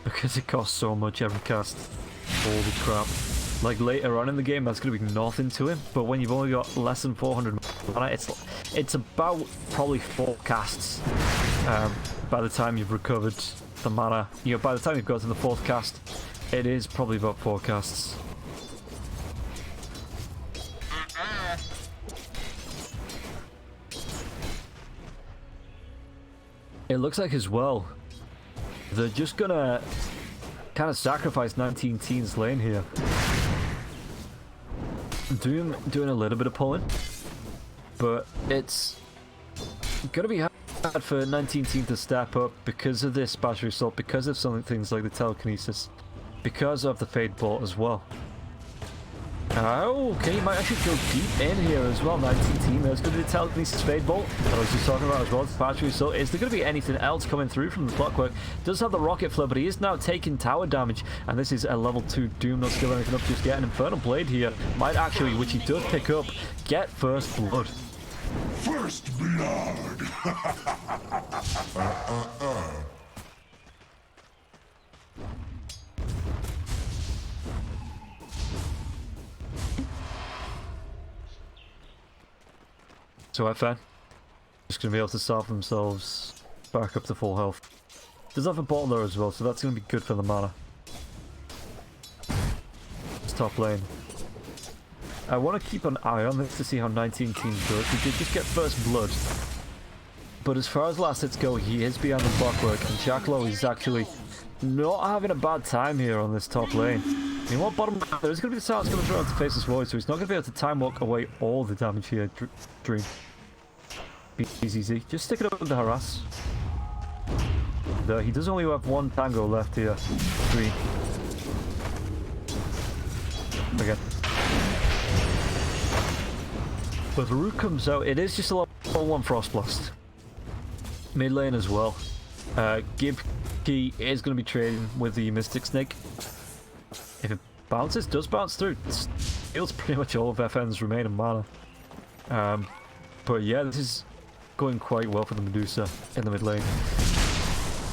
because it costs so much every cast. Holy crap. Like later on in the game, that's going to be nothing to him. But when you've only got less than 400 mana, it's about probably 4 casts by the time you've recovered the mana. You know, by the time you've got to the 4th cast, it is probably about 4 casts. It looks like as well, they're just gonna kind of sacrifice 19 Teens lane here. Doing a little bit of pulling, but it's gonna be hard for 19 Teen to step up because of this battery assault, because of things like the telekinesis, because of the Fade Bolt as well. Oh, okay, he might actually go deep in here as well. 19 Team, there's going to be the telekinesis Fade Bolt that I was just talking about as well. The battery assault. Is there going to be anything else coming through from the Clockwork? Does have the rocket flow, but he is now taking tower damage, and this is a level 2 Doom, not skill anything up just yet. An Infernal Blade here might actually, which he does pick up, get First Blood. First Blood! So FN just going to be able to salve themselves back up to full health. Does have a bottle there as well, so that's going to be good for the mana. It's top lane. I want to keep an eye on this to see how 19 Teams does. He did just get First Blood, but as far as last hits go, he is behind the Clockwork, and Jackalow is actually not having a bad time here on this top lane. I mean, what bottom? There's going to be the Silence coming through to Faceless Void, so he's not going to be able to time walk away all the damage here. Dream. Easy. Just stick it up with the harass. There, he does only have 1 tango left here. 3. Again. But the root comes out. It is just a level 1 Frost Blast. Mid lane as well. Gib Key is going to be trading with the Mystic Snake. If it bounces, does bounce through. It steals pretty much all of FN's remaining mana. But yeah, this is going quite well for the Medusa in the mid lane.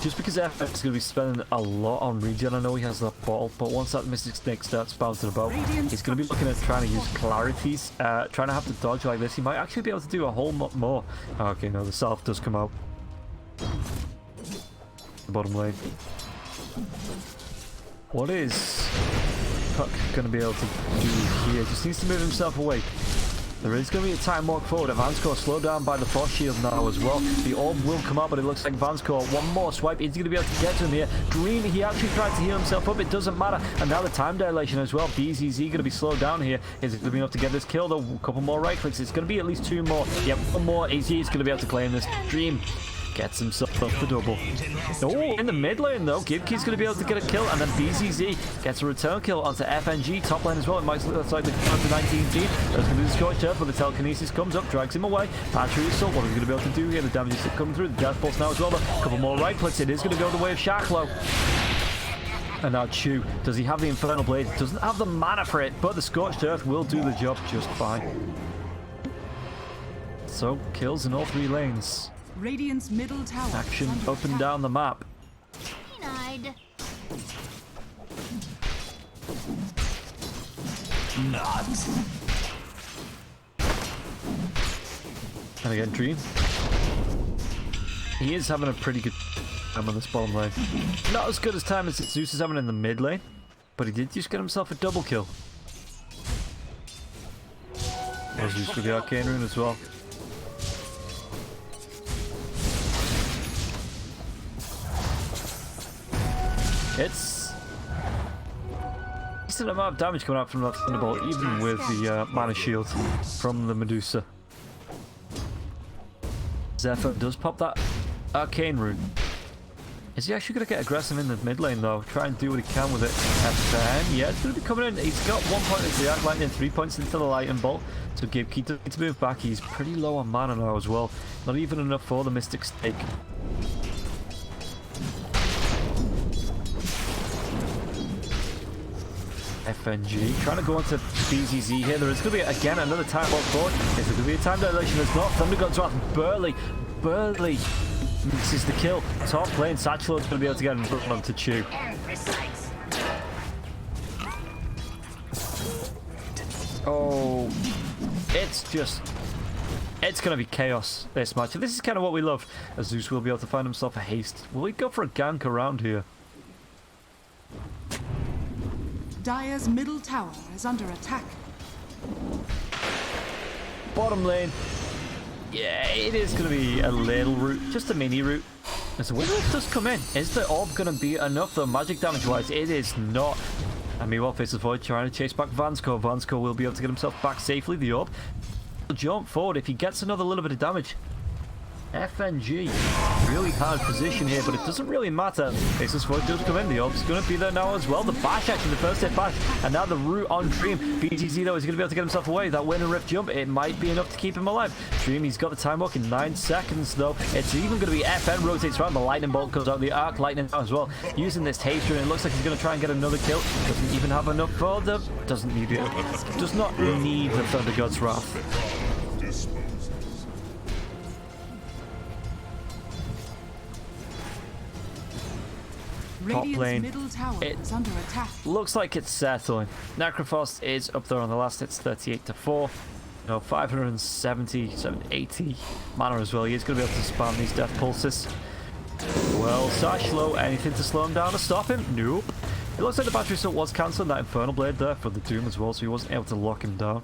Just because FN is going to be spending a lot on regen. I know he has that bottle, but once that Mystic Snake starts bouncing about, he's going to be looking at trying to use clarities, trying to have to dodge like this. He might actually be able to do a whole lot more. Okay, no, the Salve does come out. The bottom lane. What is Puck going to be able to do here? Just needs to move himself away. There is going to be a time walk forward. Vanscore slowed down by the Frost Shield now as well. The orb will come out, but it looks like Vanscore, one more swipe, he's going to be able to get to him here. Dream, he actually tried to heal himself up, it doesn't matter. And now the time dilation as well. BZZ going to be slowed down here. Is it going to be enough to get this kill though? A couple more right clicks. It's going to be at least 2 more. Yep, 1 more. He's going to be able to claim this. Dream gets himself up the double. Oh, in the mid lane though, Gibkey's going to be able to get a kill, and then BZZ gets a return kill onto FNG. Top lane as well, it might look like the 19 team. There's going to be the Scorched Earth, but the telekinesis comes up, drags him away. Battery Assault, what are we going to be able to do here? The damage is coming through, the Death Pulse now as well, but a couple more right clicks. It is going to go the way of Shacklow. And now Chew, does he have the Infernal Blade? Doesn't have the mana for it, but the Scorched Earth will do the job just fine. So, kills in all 3 lanes. Radiant's middle tower. Action up and down the map. Denied. Not. And again, Dream. He is having a pretty good time on this bottom lane. Not as good as time as Zeus is having in the mid lane, but he did just get himself a double kill. There's Zeus with the arcane rune as well. It's decent amount of damage coming out from that Thunderbolt, even with the mana shield from the Medusa. Zephyr does pop that arcane rune. Is he actually going to get aggressive in the mid lane though? Try and do what he can with it. FN, yeah, it's going to be coming in. He's got 1 point into the Arc Lightning, 3 points into the Lightning Bolt. So Gibkey does need to move back. He's pretty low on mana now as well. Not even enough for the Mystic Stake. FNG trying to go onto BZZ here. There is going to be again another time walk forward. Is there going to be a time dilation? There's not. Thunder God's Wrath. Burley misses the kill. Top lane. Satchel is going to be able to get in front onto Chew. Oh, it's going to be chaos this match. This is kind of what we love. As Zeus will be able to find himself a haste. Will he go for a gank around here? Dire's middle tower is under attack. Bottom lane. Yeah, it is going to be a little route, just a mini route. As the Wizard does come in, is the orb going to be enough though, magic damage wise? It is not. And meanwhile, Faceless Void trying to chase back Vansco. Vansco will be able to get himself back safely. The orb will jump forward if he gets another little bit of damage. FNG, really hard position here, but it doesn't really matter. Faceless Void does come in, the orb's going to be there now as well. The bash, actually, the first hit bash, and now the root on Dream. BTZ though is going to be able to get himself away. That win and rift jump, it might be enough to keep him alive. Dream, he's got the time walk in 9 seconds though. It's even going to be FN rotates around, the lightning bolt goes out, the arc lightning as well. Using this haste rune, it looks like he's going to try and get another kill. Doesn't even have enough for the, doesn't need it. Does not need the Thunder God's Wrath. Top lane, middle tower is under attack. Looks like it's settling. Necrophos is up there on the last hits, 38-4. You know, 570, 780 mana as well. He is going to be able to spam these death pulses. Well, Sashlo, anything to slow him down or stop him? Nope. It looks like the battery assault was cancelled, that Infernal Blade there for the Doom as well, so he wasn't able to lock him down.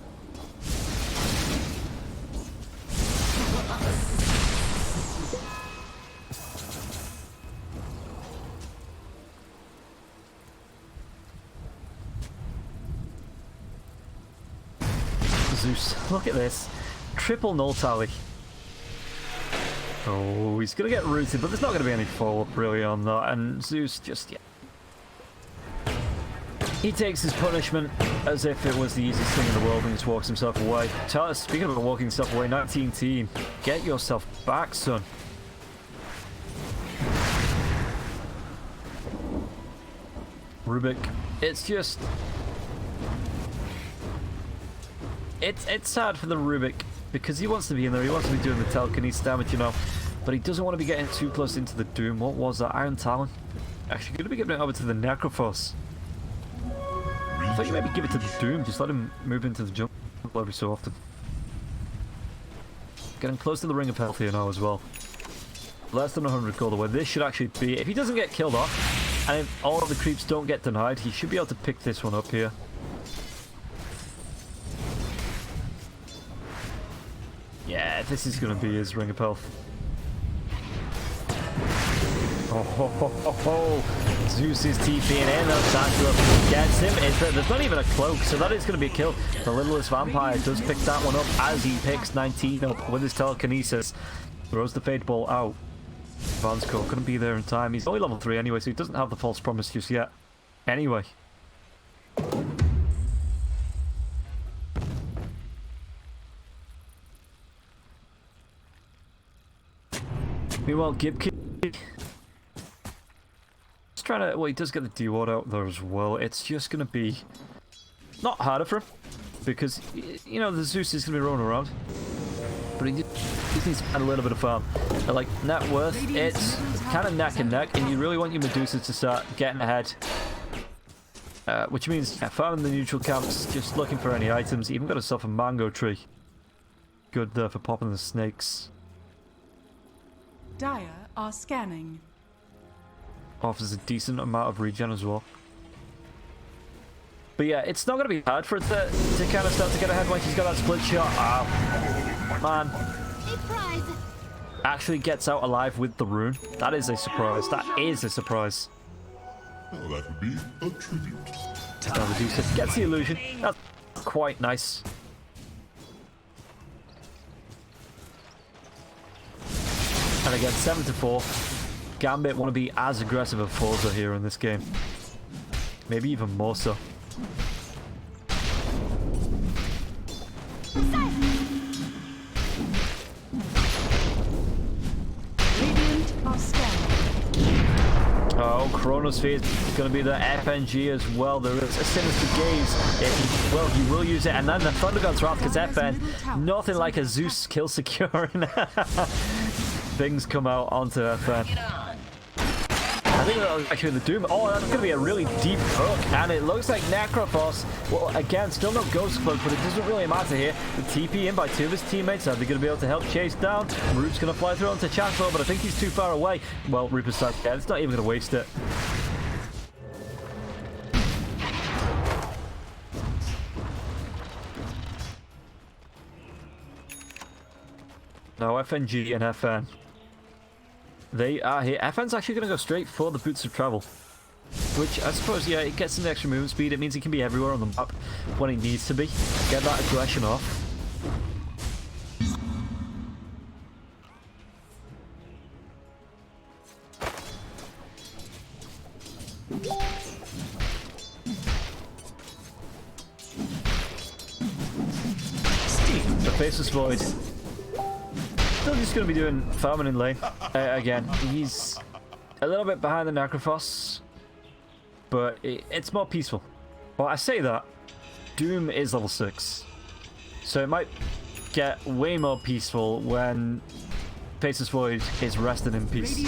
Zeus, look at this. Triple null tally. Oh, he's going to get rooted, but there's not going to be any follow-up really on that. And Zeus just, yeah. He takes his punishment as if it was the easiest thing in the world and just walks himself away. Speaking of walking himself away, 19 team. Get yourself back, son. Rubik, it's just... It's sad for the Rubik, because he wants to be in there, he wants to be doing the telekinesis damage, you know, but he doesn't want to be getting too close into the Doom. What was that? Iron Talon? Actually, going to be giving it over to the Necrophos. I thought you maybe give it to the Doom, just let him move into the jungle every so often. Getting close to the Ring of Health here now as well. Less than 100 gold away. This should actually be, if he doesn't get killed off, and if all of the creeps don't get denied, he should be able to pick this one up here. Yeah, this is going to be his Ring of Health. Oh, ho, ho, ho, ho. Zeus is TPing in. Satchel gets him. There's not even a cloak, so that is going to be a kill. The Littlest Vampire does pick that one up as he picks 19 up with his telekinesis. Throws the Fade Ball out. Vansco couldn't be there in time. He's only level 3 anyway, so he doesn't have the False Promise just yet. Anyway. Meanwhile, Gibkey just trying to, well, he does get the D-Ward out there as well. It's just going to be not harder for him because, you know, the Zeus is going to be rolling around, but he just needs to find a little bit of farm. And like net worth, it's kind of neck and neck, and you really want your Medusa to start getting ahead. Which means farming the neutral camps, just looking for any items. Even got yourself a mango tree. Good there for popping the snakes. Dire are scanning. Offers a decent amount of regen as well. But yeah, it's not going to be hard for it to kind of start to get ahead when she's got that split shot. Ah, man. Actually gets out alive with the rune. That is a surprise. That is a surprise. Well, that would be a tribute. Now Medusa gets the illusion. That's quite nice. And again, 7-4. Gambit want to be as aggressive as Forza here in this game. Maybe even more so. Radiant are scanning. Oh, Chronosphere is going to be the FNG as well. There is a Sinister Gaze. Well, he will use it. And then the Thunder God's Wrath, because FN, nothing like a Zeus kill securing. Things come out onto FN. I think that was actually the Doom. Oh, that's going to be a really deep hook. And it looks like Necrophos, well, again, still no Ghost Cloak, but it doesn't really matter here. The TP in by two of his teammates. Are they going to be able to help chase down? Root's going to fly through onto Chancellor, but I think he's too far away. Well, Reaper's Sight, yeah, it's not even going to waste it. Now, FNG and FN. They are here. FN's actually going to go straight for the Boots of Travel. Which, I suppose, yeah, it gets him the extra movement speed. It means he can be everywhere on the map when he needs to be. Get that aggression off. The Faceless Void. Still just going to be doing farming in lane. Again, he's a little bit behind the Necrophos, but it's more peaceful. Well, I say that. Doom is level 6. So it might get way more peaceful when Faceless Void is resting in peace.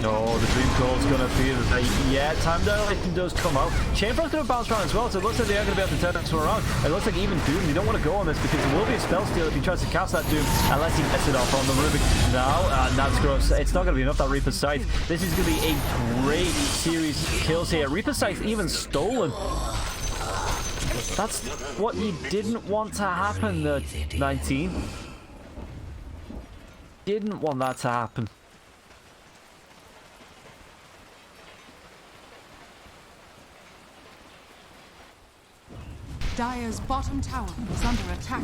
No, the Dream Call's gonna be the yeah, time dilation does come out. Chainfrost's gonna bounce around as well, so it looks like they are gonna be able to turn this one around. It looks like even Doom, you don't want to go on this because there will be a spell steal if he tries to cast that Doom unless he gets it off on the Rubik. Now, that's gross. It's not gonna be enough, that Reaper's Scythe. This is gonna be a great series of kills here. Reaper's Scythe even stolen. That's what you didn't want to happen, the 19. Didn't want that to happen. Dire's bottom tower is under attack.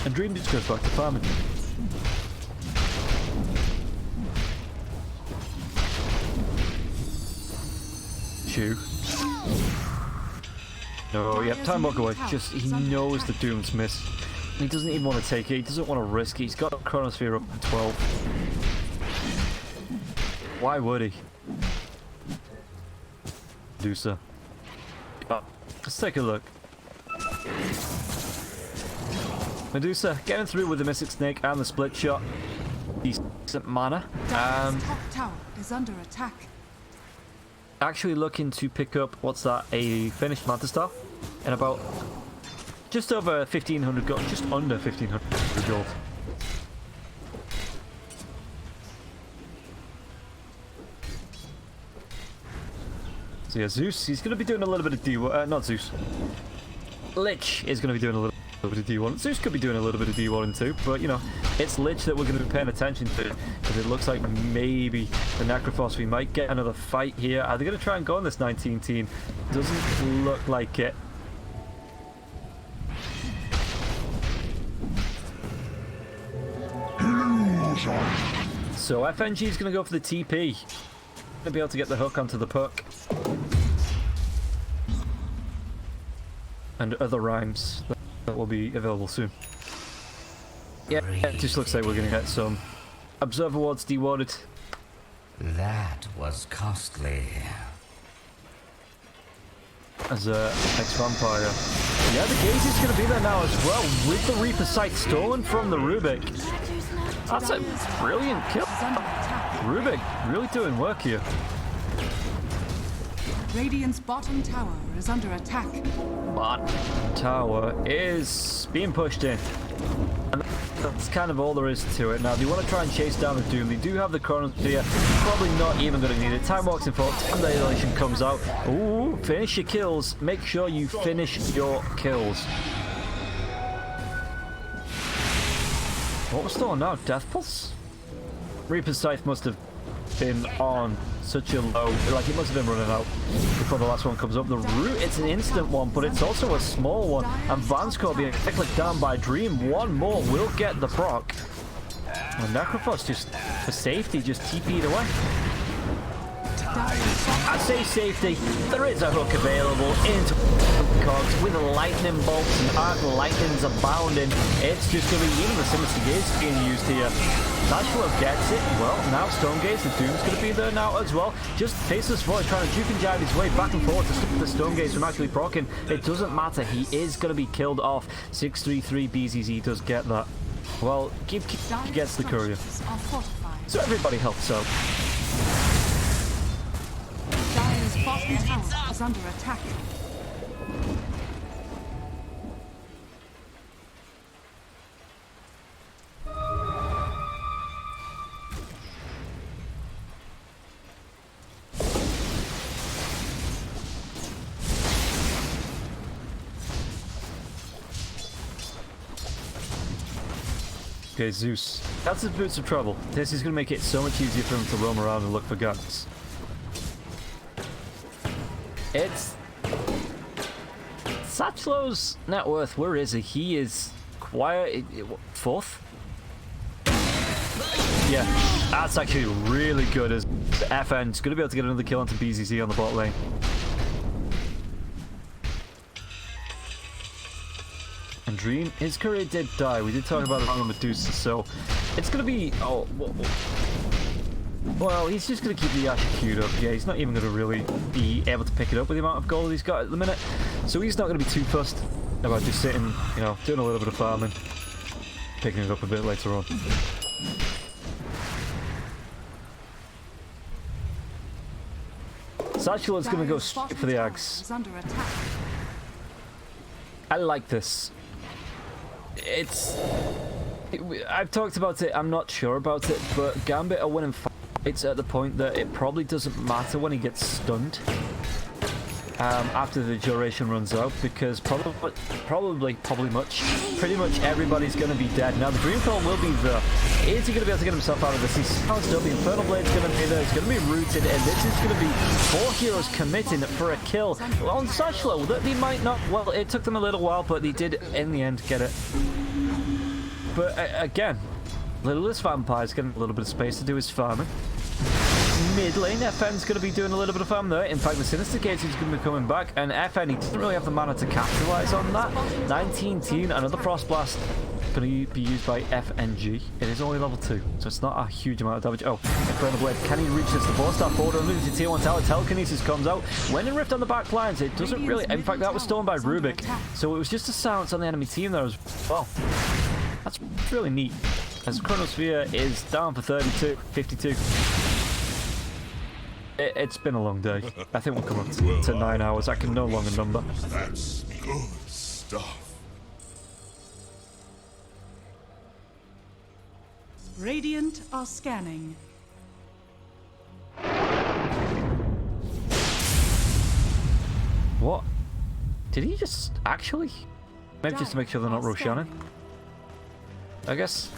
And Dream just goes back to farming. Chew. No, yep, time walk away. Just, he knows the Doom's missed. He doesn't even want to take it. He doesn't want to risk it. He's got Chronosphere up to 12. Why would he? Medusa. Let's take a look. Medusa getting through with the Mystic Snake and the Split Shot. Decent mana. Dire's top tower is under attack. Actually looking to pick up, what's that, a finished Manta Star in about just over 1,500 gold, just under 1,500 gold. So yeah, Zeus, he's going to be doing a little bit of D1, not Zeus. Lich is going to be doing a little bit of D1. Zeus could be doing a little bit of D1 too, but you know, it's Lich that we're going to be paying attention to, because it looks like maybe the Necrophos, we might get another fight here. Are they going to try and go on this 19 team? Doesn't look like it. So FNG is going to go for the TP. Going to be able to get the hook onto the puck. And other rhymes that will be available soon. Yeah, it just looks like we're going to get some Observer Wards dewarded. That was costly. As a ex-vampire. Yeah, the gaze is going to be there now as well, with the Reaper Sight stolen from the Rubik. That's a brilliant kill. Rubik really doing work here. Radiant's bottom tower is under attack. But tower is being pushed in. And That's kind of all there is to it. Now, they want to try and chase down the Doom. They do have the Chronosphere. Probably not even going to need it. Time walks in front. Annihilation comes out. Ooh, finish your kills. Make sure you finish your kills. What was still on now? Death Pulse? Reaper's Scythe must have been on such a low, like it must have been running out before the last one comes up. The Root, it's an instant one, but it's also a small one, and Vanscore being clicked down by Dream. One more will get the proc. And Necrophos just, for safety, just TP'd away. I say safety, there is a hook available into Cogs with lightning bolts and arc lightnings abounding. It's just going to be even the Sinister Gates being used here. Nashville gets it. Well, now Stonegates, the Doom's going to be there now as well. Just Faceless Void trying to juke and jive his way back and forth to stop the Stonegates from actually proccing. It doesn't matter, he is going to be killed off. 633 BZZ does get that. Well, Keep gets the courier. So everybody helps out. Dire's bottom tower is under attack. Okay, Zeus. That's his boots of trouble. This is going to make it so much easier for him to roam around and look for guns. It's... Satchlow's net worth, where is he? He is quiet. Fourth? Yeah, that's actually really good as FN's going to be able to get another kill onto BZZ on the bot lane. And Dream, his courier did die. We did talk about it on Medusa, so it's going to be... Oh, well, he's just going to keep the Asher queued up. Yeah, he's not even going to really be able to pick it up with the amount of gold he's got at the minute. So he's not going to be too fussed about just sitting, you know, doing a little bit of farming, picking it up a bit later on. Satchel is going to go straight for the Axe. I like this. I've talked about it, I'm not sure about it, but Gambit are winning fights at the point that it probably doesn't matter when he gets stunned after the duration runs out, because pretty much everybody's going to be dead. Now the Dreamfall will be there. Is he going to be able to get himself out of this? He's sounds up. The Infernal Blade's going to be there. He's going to be rooted, and this is going to be 4 heroes committing for a kill on Satchel. That they might not. Well, it took them a little while, but they did in the end get it. But again, Littlest Vampire's getting a little bit of space to do his farming. Mid lane, FN's going to be doing a little bit of farm there. In fact, the Sinister Gates is going to be coming back, and FN, he doesn't really have the mana to capitalize on that. 19-teen, another Frost Blast going to be used by FNG. It is only level 2, so it's not a huge amount of damage. Oh, Infernal Blade, can he reach this? The 4-star forward underneath the tier 1 tower. Telekinesis comes out. When in Rift on the back lines, it doesn't really... In fact, that was stolen by Rubik, so it was just a silence on the enemy team there as well. That's really neat. As Chronosphere is down for 52. It's been a long day. I think we'll come up to 9 hours. I can no longer number. That's good stuff. Radiant are scanning. What? Did he just actually? Maybe just to make sure they're not Roshannon. I guess.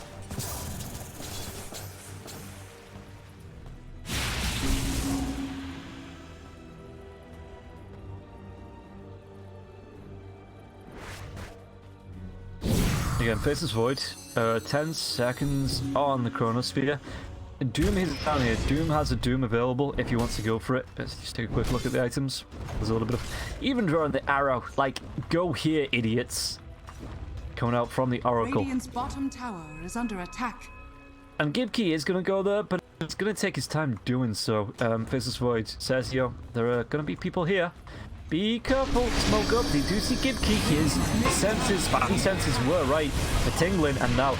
Again, Faceless Void, 10 seconds on the Chronosphere. Doom is down here. Doom has a Doom available if he wants to go for it. Let's just take a quick look at the items. There's a little bit of... Even drawing the arrow. Like, go here, idiots. Coming out from the Oracle. Radiant's bottom tower is under attack. And Gibkey is going to go there, but it's going to take his time doing so. Faceless Void says, yo, there are going to be people here. Be careful, smoke up. They do see Gibkey. His senses, spotty senses were right. The tingling, and now,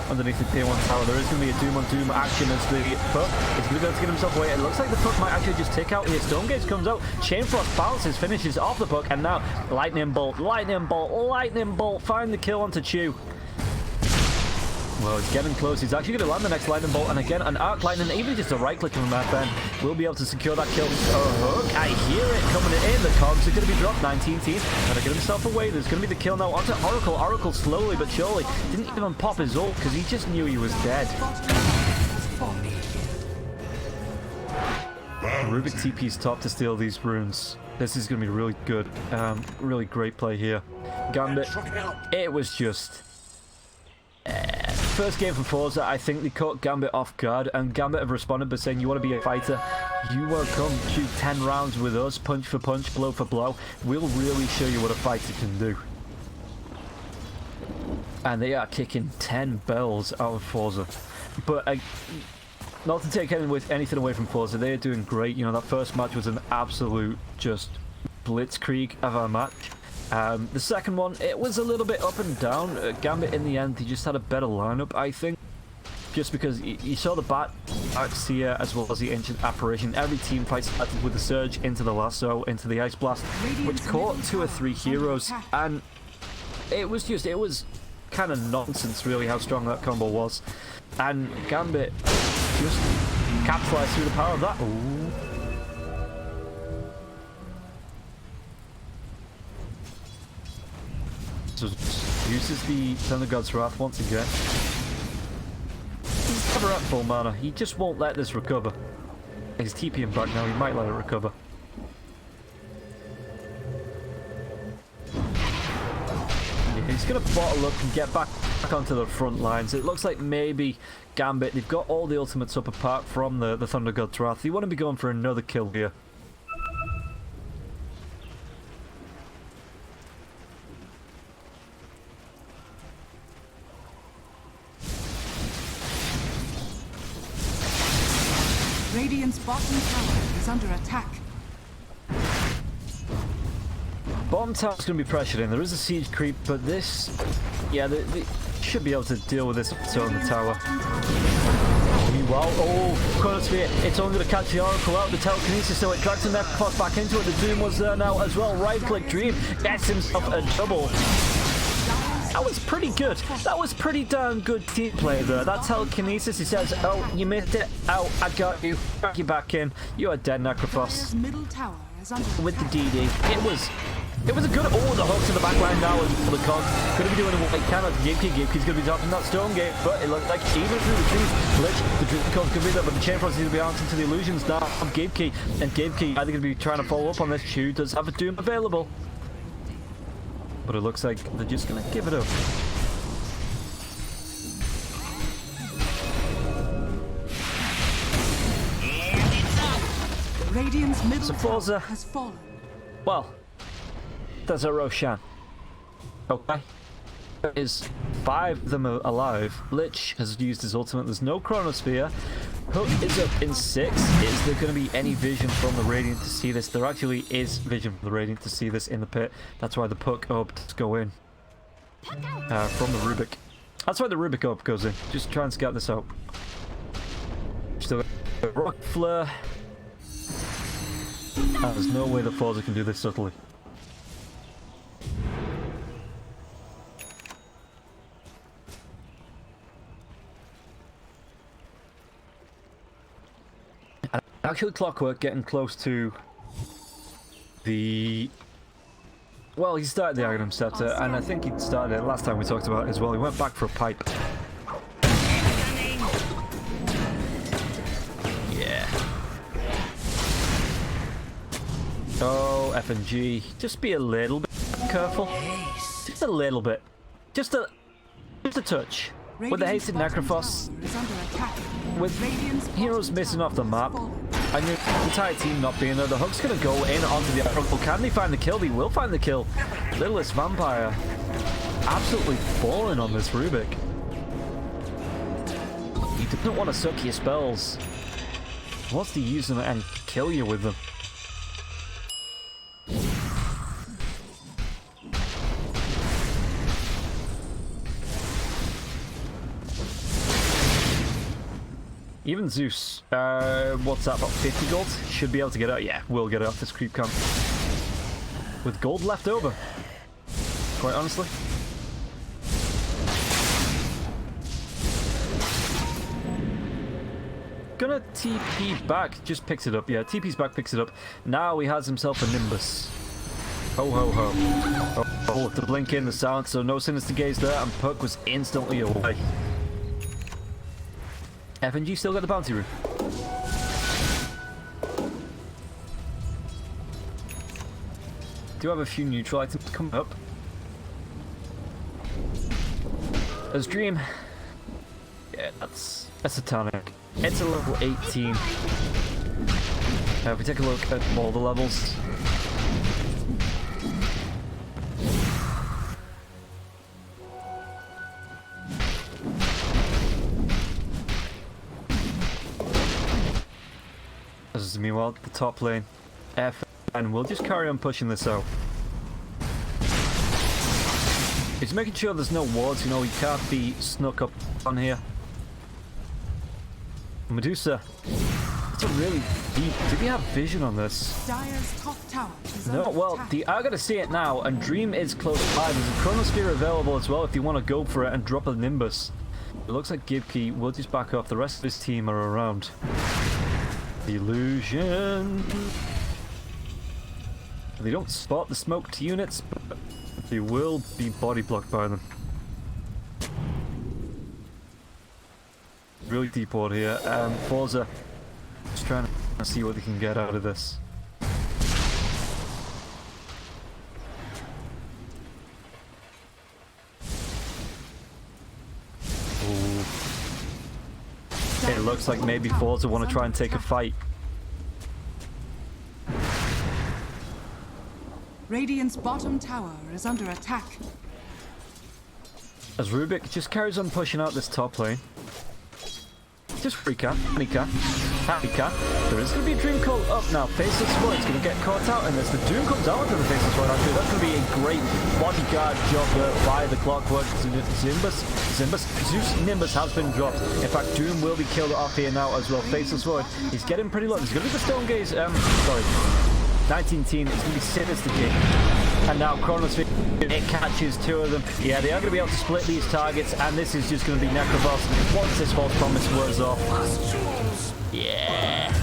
underneath the tier 1 tower, there is going to be a Doom on Doom action as the Puck is going to be able to get himself away. It looks like the Puck might actually just take out here. Stonegates comes out. Chainfrost bounces, finishes off the Puck, and now Lightning Bolt, Lightning Bolt, Lightning Bolt. Find the kill onto Chew. Well, he's getting close. He's actually going to land the next lightning bolt, and again, an arc lightning, even just a right click from that then will be able to secure that kill. Oh, hook! I hear it coming in. The cogs are going to be dropped. 19 team, trying to get himself away. There's going to be the kill now onto Oracle. Oracle slowly but surely didn't even pop his ult because he just knew he was dead. Rubik TP's top to steal these runes. This is going to be really good. Really great play here. Gambit, it was just... first game for Forza, I think they caught Gambit off guard, and Gambit have responded by saying, you want to be a fighter, you want to come shoot 10 rounds with us, punch for punch, blow for blow. We'll really show you what a fighter can do. And they are kicking 10 bells out of Forza. But not to take anything away from Forza, they are doing great. You know, that first match was an absolute just blitzkrieg of a match. The second one, it was a little bit up and down. Gambit in the end, he just had a better lineup, I think. Just because you saw the Bat, Arxia, as well as the Ancient Apparition. Every team fight started with the Surge into the Lasso, into the Ice Blast, which caught 2 or 3 heroes. And it was kind of nonsense, really, how strong that combo was. And Gambit just capitalized through the power of that. Ooh. So uses the Thunder God's Wrath once again. He's never at full mana. He just won't let this recover. He's TPing back now. He might let it recover. Yeah, he's going to bottle up and get back onto the front lines. It looks like maybe Gambit, they've got all the ultimates up apart from the Thunder God's Wrath. They want to be going for another kill here. Radiant's bottom tower is under attack. Bottom tower's going to be pressured in. There is a siege creep, but this... yeah, they should be able to deal with this on the tower. Meanwhile, oh, Chronosphere, it's only going to catch the Oracle out. The telekinesis, so it drags the Necrophos back into it. The Doom was there now as well. Right-click Dream gets himself a double. That was pretty good. That was pretty darn good team play there. That telekinesis, he says, oh, you missed it. Oh, I got you. Back you back in. You are dead, Necrophos. With the DD. It was a good... oh, the hooks in the back line now for the cog. Going to be doing what he can at Gapekey. Gapekey's going to be dropping that Stone Gate, but it looks like even through the trees, Glitch, the Dream Cog's going to be there, but the Chain Frost is going to be answering to the illusions now of Gapekey. And Gapekey either going to be trying to follow up on this. Chew does have a Doom available. But it looks like they're just going to give it up. Radiant's middle Forza tower has fallen. Well, there's a Roshan. Okay. There is 5 of them alive. Lich has used his ultimate. There's no Chronosphere. Hook is up in 6. Is there going to be any vision from the Radiant to see this? There actually is vision from the Radiant to see this in the pit. That's why the Puck Orb go in. From the Rubik. That's why the Rubik Orb goes in. Just try and scout this out. Still got Rock Flare. There's no way that Forza can do this subtly. Actually, Clockwork getting close to the... well, he started the Aghanim Scepter, and I think he started it last time we talked about it as well. He went back for a pipe. Yeah. Oh, FNG. Just be a little bit careful. Just a little bit. Just a touch. With the hated Necrophos, with heroes missing off the map, and the entire team not being there, the Hook's going to go in onto the Oracle. Can they find the kill? They will find the kill. Littlest Vampire absolutely falling on this Rubik. He doesn't want to suck your spells. He wants to use them and kill you with them. Even Zeus, what's that, about 50 gold? Should be able to get out. Yeah, we'll get out this creep camp. With gold left over. Quite honestly. gonna TP back. Just picks it up. Yeah, TP's back, picks it up. Now he has himself a Nimbus. Ho, ho, ho. Oh, the blink in, the sound, so no Sinister Gaze there, and Puck was instantly away. FNG still got the bounty room. Do have a few neutral items coming up. There's Dream. Yeah, that's a tonic. It's a level 18. If we take a look at all the levels. This is meanwhile the top lane. F, and we'll just carry on pushing this out. It's making sure there's no wards, you know, he can't be snuck up on here. Medusa. It's a really deep. Did he have vision on this? Dire's top tower is No, under well, attack. I gotta see it now, and Dream is close by. There's a Chronosphere available as well if you want to go for it and drop a Nimbus. It looks like Gibkey will just back off. The rest of his team are around. Illusion. They don't spot the smoked units, but they will be body blocked by them. Really deep ward here. Forza just trying to see what they can get out of this. Ooh. It looks like maybe Forza want to try and take a fight. Radiant's bottom tower is under attack. As Rubik just carries on pushing out this top lane. Just free cap, any cap, happy cap. There is going to be a Dream call up now. Faceless Void's going to get caught out in this. The Doom comes out into the Faceless Void actually. That's going to be a great bodyguard job by the Clockwork Zeus Nimbus has been dropped. In fact, Doom will be killed off here now as well. Faceless Void, he's getting pretty low. There's going to be the Stone Gaze, sorry. 19 team, it's going to be Sinister Gaze. And now Chronosphere, it catches two of them. Yeah, they are going to be able to split these targets, and this is just going to be Necroboss once this false promise wears off. Yeah.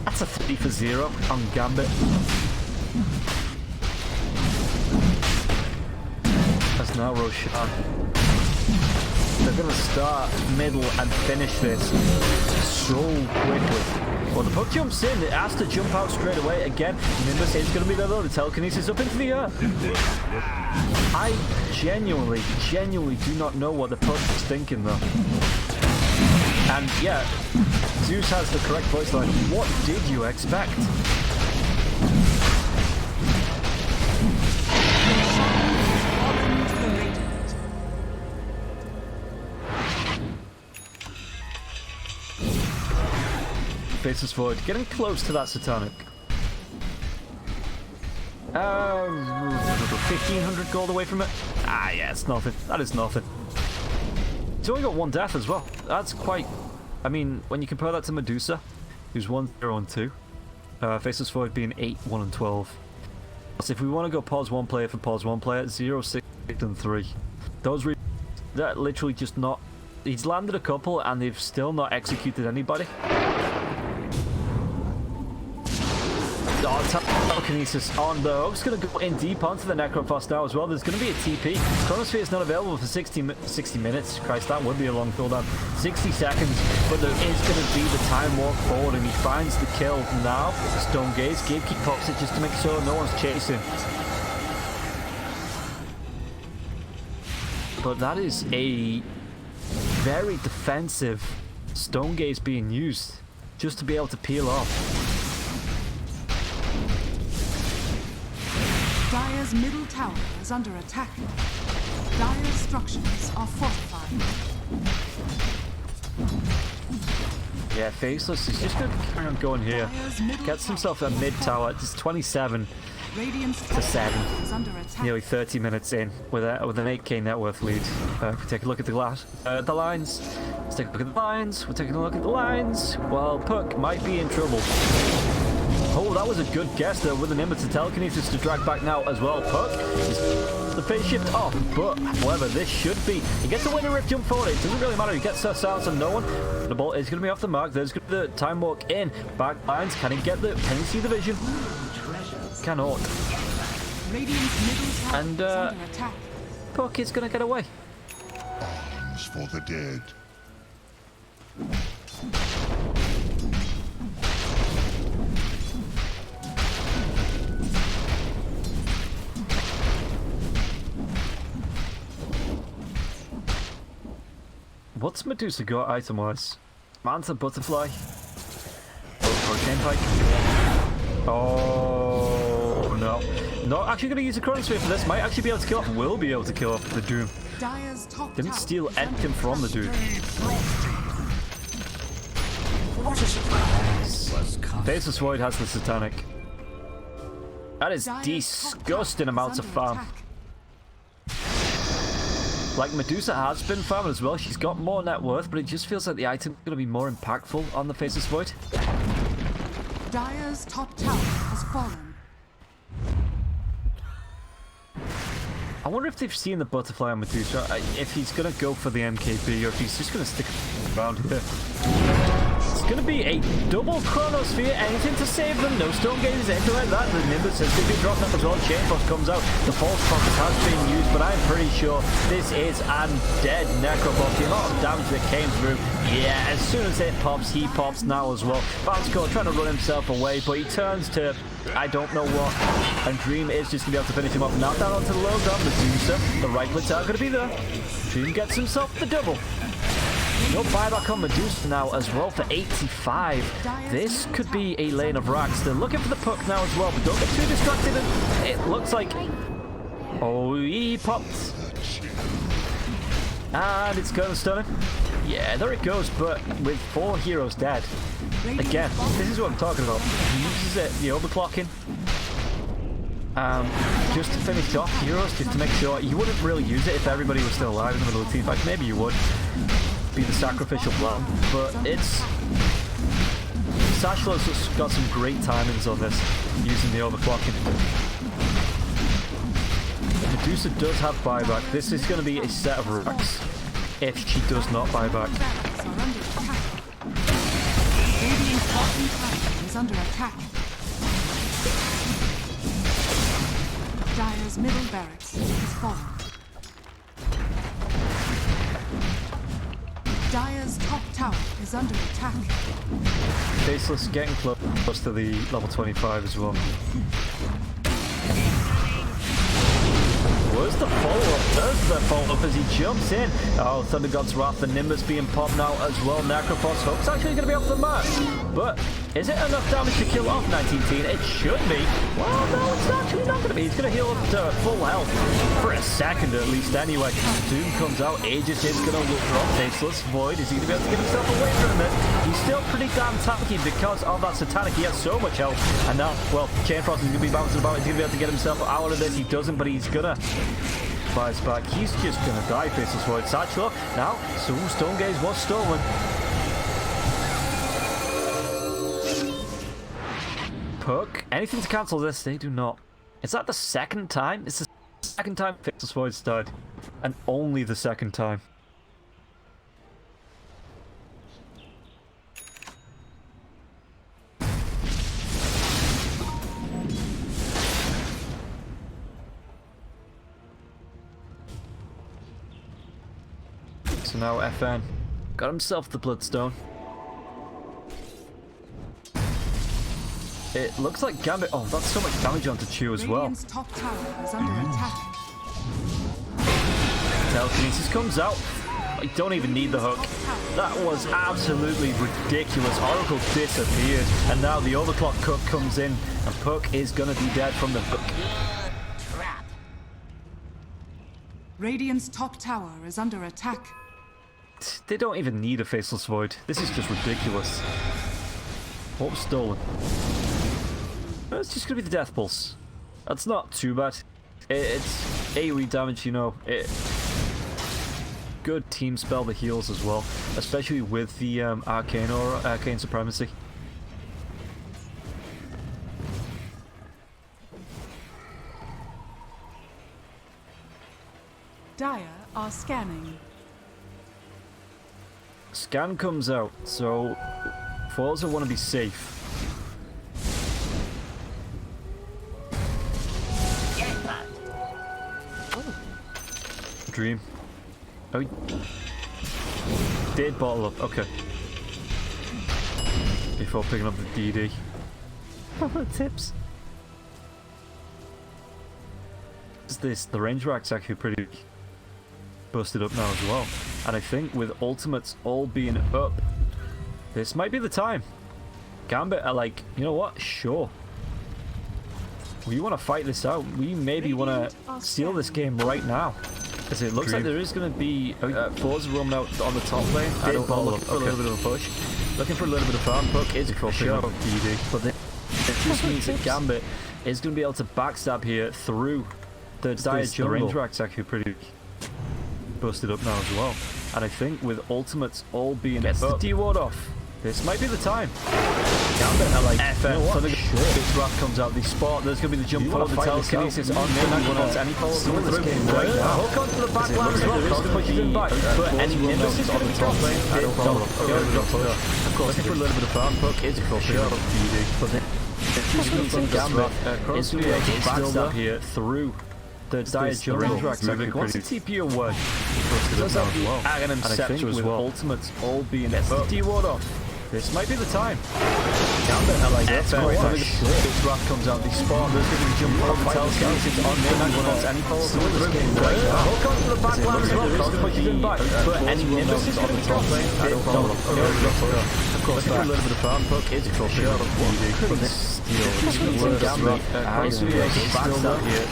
That's a 3 for 0 on Gambit. That's now Roshan. They're going to start, middle, and finish this so quickly. Well, the puck jumps in. It has to jump out straight away. Again, Nimbus is going to be there, though. The telekinesis up into the air. I genuinely do not know what the puck is thinking, though. And, yeah, Zeus has the correct voice line. What did you expect? Faceless Void, getting close to that Satanic. 1500 gold away from it. Ah, yeah, it's nothing. That is nothing. It's only got one death as well. That's quite. I mean, when you compare that to Medusa, who's 1-0 and 2, Faceless Void being 8-1 and 12. So if we want to go pause one player for pause one player, 0-6 and 3. Those that literally just not. He's landed a couple and they've still not executed anybody. Telekinesis on the Hook's going to go in deep onto the Necrophos now as well. There's going to be a TP. Chronosphere is not available for 60 minutes. Christ, that would be a long cooldown. 60 seconds, but there is going to be the time walk forward, and he finds the kill now. Stone Gaze, Gatekeep pops it just to make sure no one's chasing. But that is a very defensive Stone Gaze being used just to be able to peel off. Dire's middle tower is under attack. Dire's structures are fortified. Yeah, Faceless is just going to carry on going here. Gets himself a mid tower. It's 27 to 7. Is under attack. Nearly 30 minutes in with an 8k net worth lead. If we take a look at the lines. Let's take a look at the lines. We're taking a look at the lines. Well, Puck might be in trouble. Oh, that was a good guess there with an Imba to telekinesis to drag back now as well. Puck is the phase shift off, but however, this should be. He gets a winning rift jump forward. It doesn't really matter. He gets us out on no one. The ball is going to be off the mark. There's going to be the time walk in. Back lines. Can he get the? Can he see the vision? Cannot. And Puck is going to get away. Arms for the dead. What's Medusa got item-wise? Manta Butterfly. Hurricane Pike. Oh, no. Not actually going to use a Chronosphere for this. Might actually be able to kill off. Will be able to kill off the Doom. Didn't steal anything from the dude. What a surprise. Faceless Void has the Satanic. That is disgusting amounts of farm. Like, Medusa has been farming as well. She's got more net worth, but it just feels like the item's going to be more impactful on the Faceless Void. Dire's top tower has fallen. I wonder if they've seen the butterfly on Medusa, if he's going to go for the MKB, or if he's just going to stick around here. It's going to be a double Chronosphere, anything to save them, no Storm Gauges, anything like that. The Nimbus has been dropped up as well, Chain Frost comes out, the False Prophet has been used, but I'm pretty sure this is undead Necroboss. The amount of damage that came through, yeah, as soon as it pops, he pops now as well. Bouncecore trying to run himself away, but he turns to I don't know what, and Dream is just going to be able to finish him off. Now down onto the low down, Medusa, the right clicks are going to be there. Dream gets himself the double. No buyback on Medusa now as well for 85. This could be a lane of racks. They're looking for the puck now as well, but don't get too distracted. It looks like... Oh, he popped. And it's going to stun him. Yeah, there it goes, but with 4 heroes dead. Again, this is what I'm talking about. He uses it, the overclocking. Just to finish off heroes, just to make sure. You wouldn't really use it if everybody was still alive in the middle of the team fight. Maybe you would. Be the sacrificial plan, but it's... Sashlo's got some great timings on this, using the overclocking. Medusa does have buyback. This is going to be a set of racks if she does not buy back. Is under attack. Dire's middle barracks is fallen. Dire's top tower is under attack. Faceless getting close to the level 25 as well. Where's the follow-up? There's the follow-up as he jumps in. Oh, Thunder God's Wrath, the Nimbus being popped now as well. Necrophos Hook's actually going to be off the mark. But is it enough damage to kill off 19? It should be. Well, no, it's actually not going to be. He's going to heal up to full health for a second at least anyway. Doom comes out. Aegis is going to look drop. Faceless Void. Is he going to be able to get himself away from it? He's still pretty damn tanky because of that Satanic. He has so much health. And now, well, Chain Frost is going to be bouncing about. He's going to be able to get himself out of this. He doesn't, but he's going to... Fires back. He's just going to die, Faceless Void. Satchel now. So Stone Gaze was stolen. Puck. Anything to cancel this? They do not. Is that the second time? It's the second time Faceless Void's died. And only the second time. So now FN got himself the Bloodstone. It looks like Gambit. Oh, that's so much damage onto Chew as well. Radiant's top tower is under attack. Telekinesis comes out. I don't even need the hook. That was absolutely ridiculous. Oracle disappeared, and now the overclock cook comes in, and Puck is gonna be dead from the hook. Radiant's top tower is under attack. They don't even need a Faceless Void. This is just ridiculous. What was stolen? It's just gonna be the Death Pulse. That's not too bad. It's AoE damage, you know. Good team spell that heals as well, especially with the Arcane Aura, Arcane Supremacy. Dire are scanning. Scan comes out, so Forza want to be safe. Dream. Oh, did bottle up. Okay. Before picking up the DD. Tips. What's this? The range rack's actually pretty busted up now as well. And I think with ultimates all being up, this might be the time. Gambit are like, you know what? Sure. We want to fight this out. We maybe want to steal this game right now. Because it looks like there is going to be Forza roaming out on the top lane. I don't know, looking for a little bit of a push. Looking for a little bit of farm. Puck is for sure. But it just means that Gambit is going to be able to backstab here through the dire jungle. The range rack's actually pretty busted up now as well. And I think with ultimates all being up, the D-ward off. This might be the time. Gambit are like, you know what? This wrath comes out, the spot, there's going to be the jump forward, the telekinesis on mid, and wants any follow through this game right now. Hook onto the back line as well, Cross pushes him back, but any Nimbus is going to be dropped. Of course, looking for a little bit of farm, Puck is for sure. But then, just means that Gambit is going to be able to backstab here through the dire jungle. Range rack's actually wants the TP away. Does have the Aghanim Scepter as well. Ultimates all being up. D-ward off. This might be the time. Gambit are like, this wrath comes out, the spot, there's going to be jump over, telekinesis on mid, and wants any follow through this game right now. Hook onto the back line as well, Cross pushes him back, but any Nimbus is going to be dropped. Of course, a little bit of farm, Puck is for sure. This means that Gambit is going to be backed out here.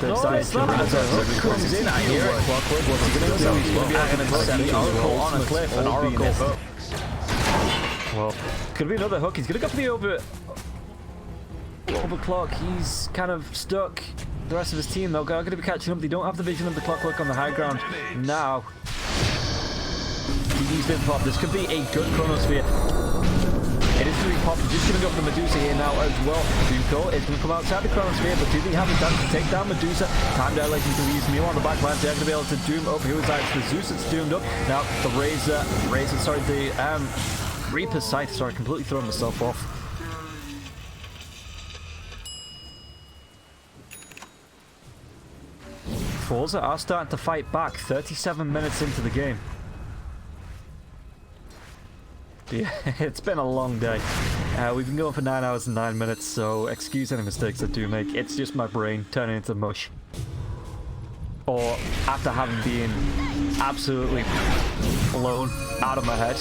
No, it's not. As a hook comes in, I hear it. What's he going to do? He's going to be able to set the Oracle on a cliff, an Oracle hook. Well, could be another hook. He's going to go for the overclock. He's kind of stuck. The rest of his team, though, are going to be catching up. They don't have the vision of the clock look on the high ground now. He's been popped. This could be a good chronosphere. It is going to be popped. Just going to go for the Medusa here now as well. Zuko is going to come outside the chronosphere, but do they have the time to take down Medusa? Time dilation to use Mew on the back line. They're going to be able to doom up. Who is actually Zeus that's doomed up? Now, the Reaper's Scythe, sorry, completely throwing myself off. Forza are starting to fight back 37 minutes into the game. Yeah, it's been a long day. We've been going for 9 hours and 9 minutes, so excuse any mistakes I do make. It's just my brain turning into mush. Or after having been absolutely blown out of my head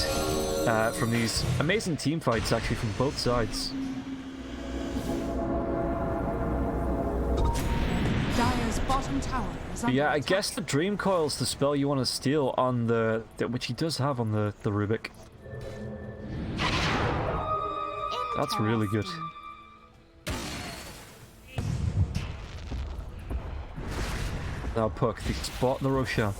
from these amazing team fights, actually, from both sides. Dire's bottom tower is under Yeah, I attack. guess the Dream Coil's the spell you want to steal on the which he does have on the Rubik. That's really good. Now Puck, the spot in the Roshan.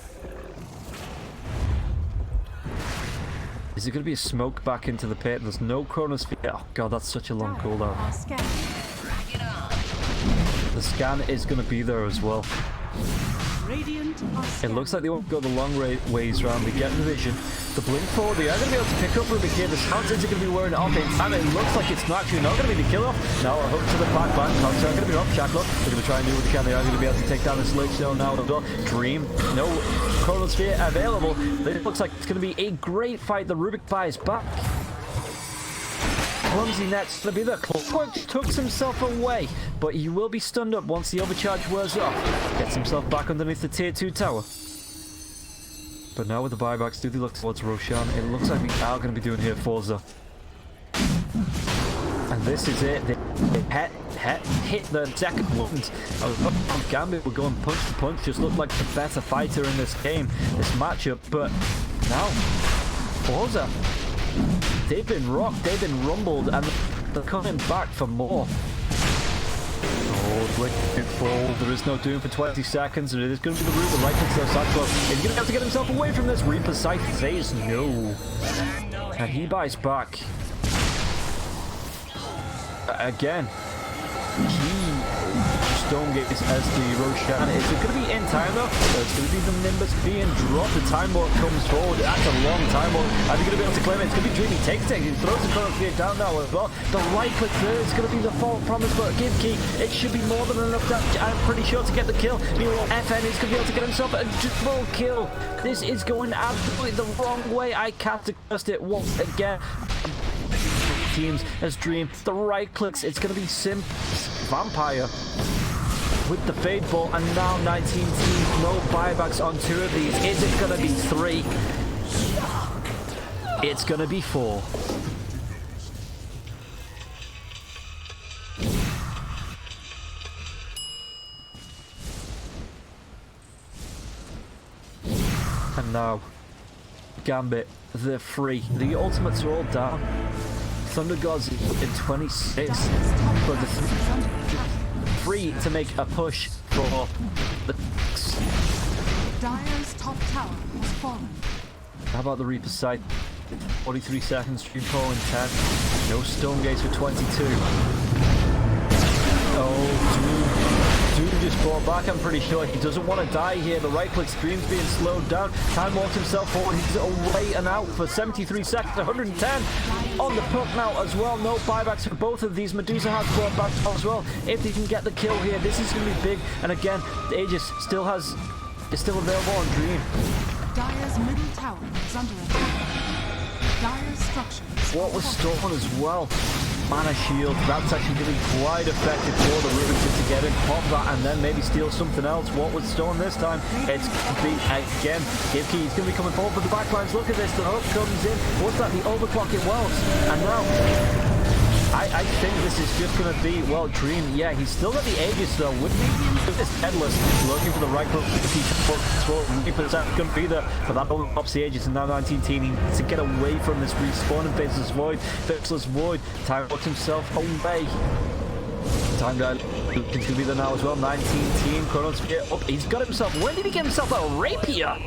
Is it going to be a smoke back into the pit? There's no chronosphere. Oh god, that's such a long cooldown. The scan is going to be there as well. It looks like they won't go the long ways round. They get the vision. The blink forward, they are going to be able to pick up Rubik here. The Hounds are going to be wearing it off in time. It looks like it's actually not going to be the kill-off. Now a hook to the back line. Hounds are going to be off. Shackle. They're going to try and do what they can. They are going to be able to take down the Sludge Stone now as well. Dream. No chronosphere available. It looks like it's going to be a great fight. The Rubik buys back. Clumsy Net's going to be there. Clockwork tucks himself away, but he will be stunned up once the overcharge wears off. Gets himself back underneath the tier 2 tower. But now with the buybacks, do they look towards Roshan? It looks like we are going to be doing here Forza. And this is it. They hit the second wound. Gambit were going punch to punch. Just looked like the better fighter in this game, this matchup. But now, Forza. They've been rocked, they've been rumbled, and they're coming back for more. Oh, Blink fall. There is no doom for 20 seconds, and it is going to be the Reaper right into their side. He's going to have to get himself away from this. Reaper's Scythe says no. And he buys back. Again. He just stone gates as the Roshan. It's going to be in time though. It's going to be the Nimbus being dropped. The time warp comes forward. That's a long time warp. Are they going to be able to claim it? It's going to be Dreamy. Takes it. He throws the Chronos Gate down now as well. The right click there is going to be the fault promise, but give key. It should be more than enough damage, I'm pretty sure, to get the kill. Meanwhile, FN is going to be able to get himself a triple kill. This is going absolutely the wrong way. I can't adjust it once again. Teams as Dream. The right clicks. It's going to be Sim Vampire with the Fade Ball, and now 19 teams. No buybacks on 2 of these. Is it going to be 3? It's going to be 4. And now, Gambit, they're free. The ultimates are all down. Thunder Gods in 26, but the free to make a push for the. Dire's top tower has fallen. How about the Reaper's Sight? 43 seconds, Stream 4 and 10. No Stone Gates for 22. Oh, Doom just fought back. I'm pretty sure he doesn't want to die here. The right click Stream's being slowed down. Time walks himself forward. He's away and out for 73 seconds. 110 on the puck now as well. No buybacks for both of these. Medusa has brought back as well. If they can get the kill here, this is going to be big. And again, the Aegis is still available on Dream. Dire's middle tower is under attack. Dire's structures. What was stolen as well? Mana Shield, that's actually going to be quite effective for the Rubik's to get in, pop that, and then maybe steal something else. What was stolen this time? It's going to be, again, Gibkey is going to be coming forward for the backlines. Look at this, the hook comes in. What's that? The overclock it was. And now, I think this is just going to be, well, Dream. Yeah, he's still got the Aegis though. With this Headless looking for the right hook. Reaper's going to be there, but that only pops the Aegis, and now 19 team needs to get away from this respawning Faceless Void. Faceless Void, Time walks himself away. Time guy going to be there now as well. 19 team, Chronos Sphere up. He's got himself, when did he get himself a Rapier?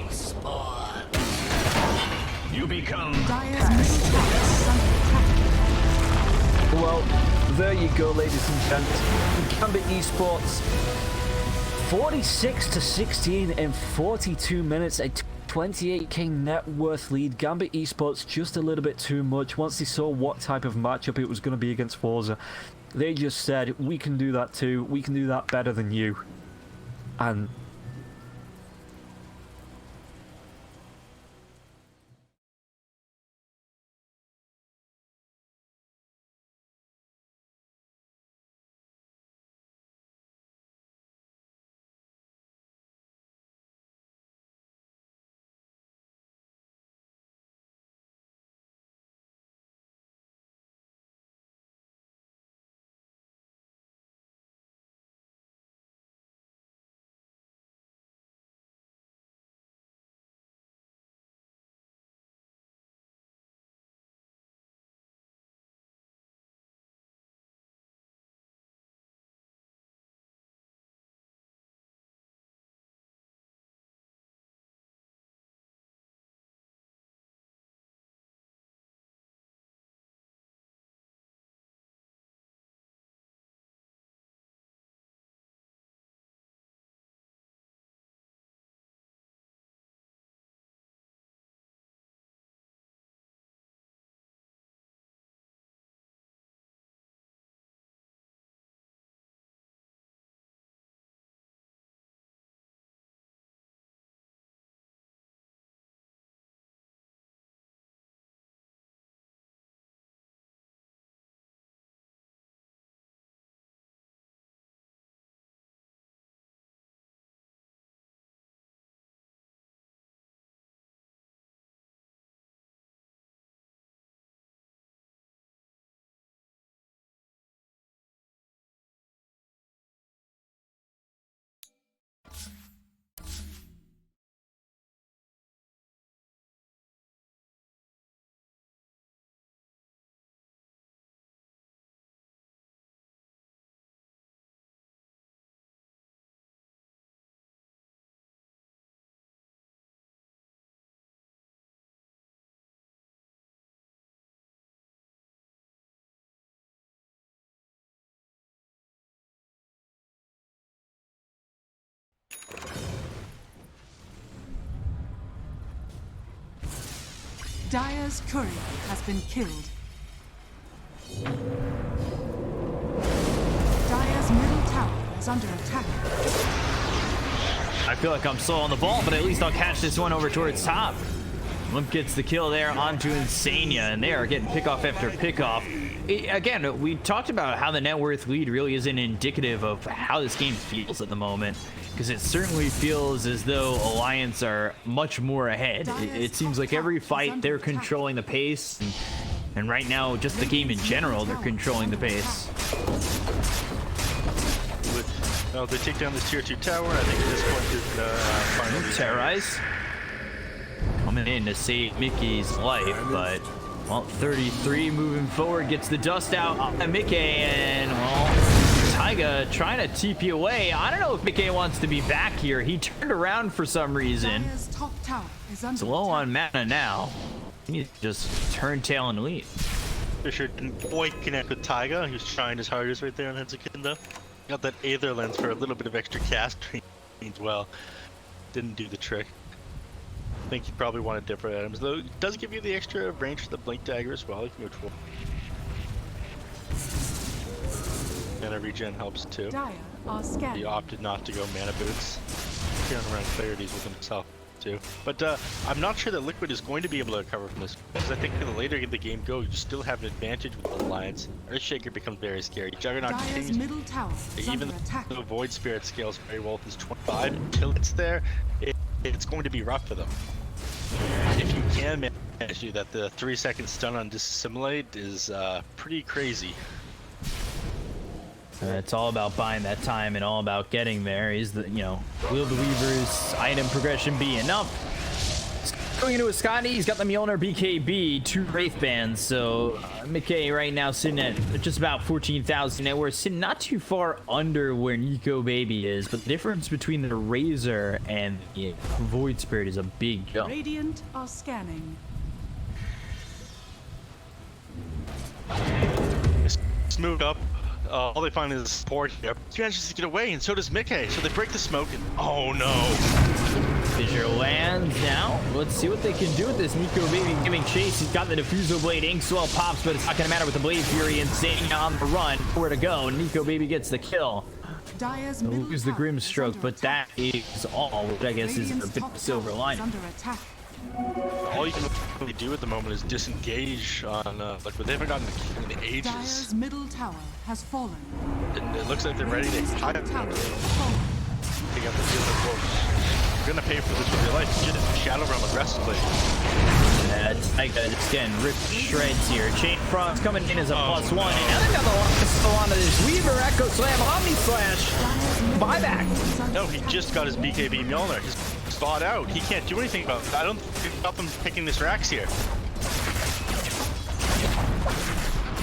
You become Dire's middle tower is under attack. Well, there you go, ladies and gents. Gambit Esports, 46-16 in 42 minutes. A 28k net worth lead. Gambit Esports just a little bit too much. Once they saw what type of matchup it was going to be against Forza, they just said, we can do that too. We can do that better than you. And Dire's courier has been killed. Dire's middle tower is under attack. I feel like I'm slow on the ball, but at least I'll catch this one over towards top. Limp gets the kill there onto Insania, and they are getting pickoff after pickoff. Again, we talked about how the net worth lead really isn't indicative of how this game feels at the moment, because it certainly feels as though Alliance are much more ahead. It seems like every fight they're controlling the pace, and right now, just the game in general, they're controlling the pace. Well, they take down this tier 2 tower. I think at this point is finally Terrorize. Coming in to save Mickey's life, but well, 33 moving forward gets the dust out on Mickey, and well, Taiga trying to TP away. I don't know if Mickey wants to be back here. He turned around for some reason. Dire's top tower is under It's low attack. on mana now. He needs to just turn tail and leave. Fisher didn't quite connect with Taiga. He was trying his hardest right there on Hezekinda. Got that Aether lens for a little bit of extra cast range. Well, didn't do the trick. I think you probably wanted different items, though it does give you the extra range for the blink dagger as well. You can go 12. Mana regen helps too. Dire are scanning. He opted not to go mana boots. Carrying around clarities with himself too. But I'm not sure that Liquid is going to be able to recover from this, because I think the later the game goes, you still have an advantage with the Alliance. Earthshaker becomes very scary. Juggernaut Dire's continues. middle tower is Even under attack. though Void Spirit scales very well with his 25, until it's there, it's going to be rough for them. If you can manage to, that the 3-second stun on Disassimilate is pretty crazy. It's all about buying that time and all about getting there. Is the, will the Weaver's item progression be enough? Going into a Scotty, he's got the Mjolnir BKB, 2 Wraith Bands, so Mickey right now sitting at just about 14,000 net worth, sitting not too far under where Nico Baby is, but the difference between the Razor and the Void Spirit is a big jump. Radiant are scanning. Smooth up. All they find is support here. He manages to get away, and so does Mickey. So they break the smoke, and oh no! Fissure lands now. Let's see what they can do with this. Nico Baby giving chase. He's got the Diffuso Blade. Inkswell pops, but it's not going to matter with the Blade Fury and Insania on the run. Where to go? Nico Baby gets the kill. Dire's They'll middle lose the tower Grim is Stroke, under but attack. that is all, which I guess is a Radiant's bit top silver tower is lining. under attack. All you can really do at the moment is disengage on like, they haven't gotten the kill in ages. Dire's middle tower has fallen. And it looks like they're ready to Radiant's hide top it. tower has fallen. They got the field of force. You're gonna pay for this with your life. You did Shadow Realm aggressively. Taiga just getting ripped to shreds here. Chain Frost coming in as a +1, and now they've got the longest go onto this Weaver, Echo Slam, Omni Slash, buyback. No, he just got his BKB Mjolnir. He's thawed out. He can't do anything about it. I don't think about them picking this Rax here.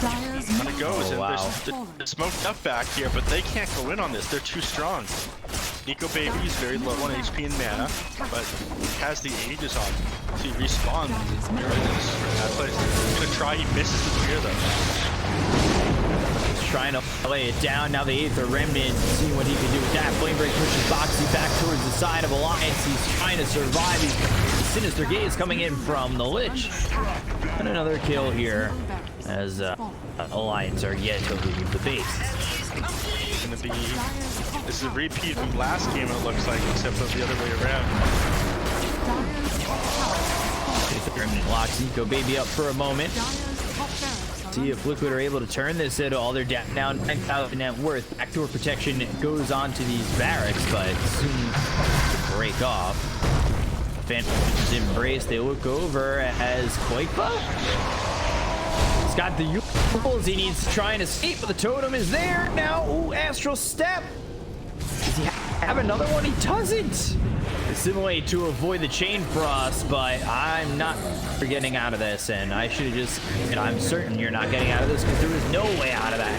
Dire's It middle goes, and wow. there's smoked up back here, but they can't go in on this. They're too strong. Nico Baby is very low on HP and mana, but has the Aegis on. So he respawns. You're in that place. He's gonna try. He misses the spear though. He's trying to lay it down. Now the Aether Remnant, seeing what he can do with that. Flame Break pushes Boxy back towards the side of Alliance. He's trying to survive. The Sinister Gaze coming in from the Lich. And another kill here as Alliance are yet to leave the base. It's gonna be. This is a repeat from last game. It looks like, except for the other way around. Dire's top tower has Aether Remnant locks Nico Baby up for a moment. fallen. Dire's top barracks are See under if Liquid are able to turn this at all. They're down 9,000 net worth. Backdoor protection goes on to these barracks, but soon to break off. Phantom is embraced. They look over as Quakepa. He's got the Euls. He needs to try and escape, but the totem is there. Now, ooh, Astral Step. Does he have another one? He doesn't. Assimilate to avoid the Chain Frost, but I'm not getting out of this, and I should have just, I'm certain you're not getting out of this because there is no way out of that.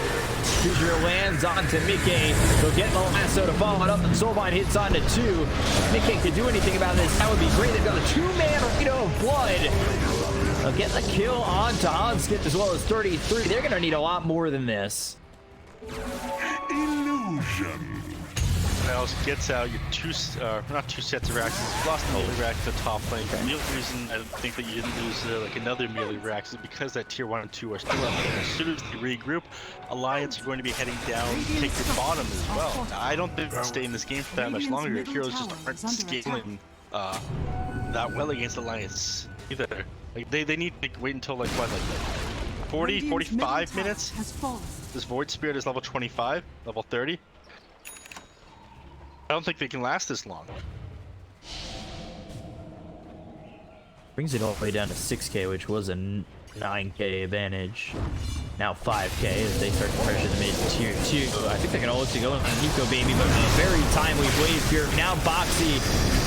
Fissure lands onto Mickey. They'll get the lasso to follow it up, and Soulbind hits onto 2. Mickey could do anything about this. That would be great. They've got a 2-man Rito of Blood. They'll get the kill onto Hanskip as well as 33. They're going to need a lot more than this. Illusion. else gets out your not two sets of racks. You lost the melee rack to top lane. The only reason I think that you didn't lose like another melee rack is because that tier 1 and 2 are still up there. As soon as they regroup, Alliance are going to be heading down, take your bottom as well. Now, I don't think they'll stay in this game for that much longer. Your heroes just aren't scaling that well against Alliance either. Like they need to wait until like what, like 40, 45 minutes? This Void Spirit is level 25, level 30. I don't think they can last this long. Brings it all the way down to 6k, which was a 9k advantage. Now 5k as they start to pressure the mid tier 2. I think they can all look to go on Nico Baby, but a very timely wave here. Now Boxy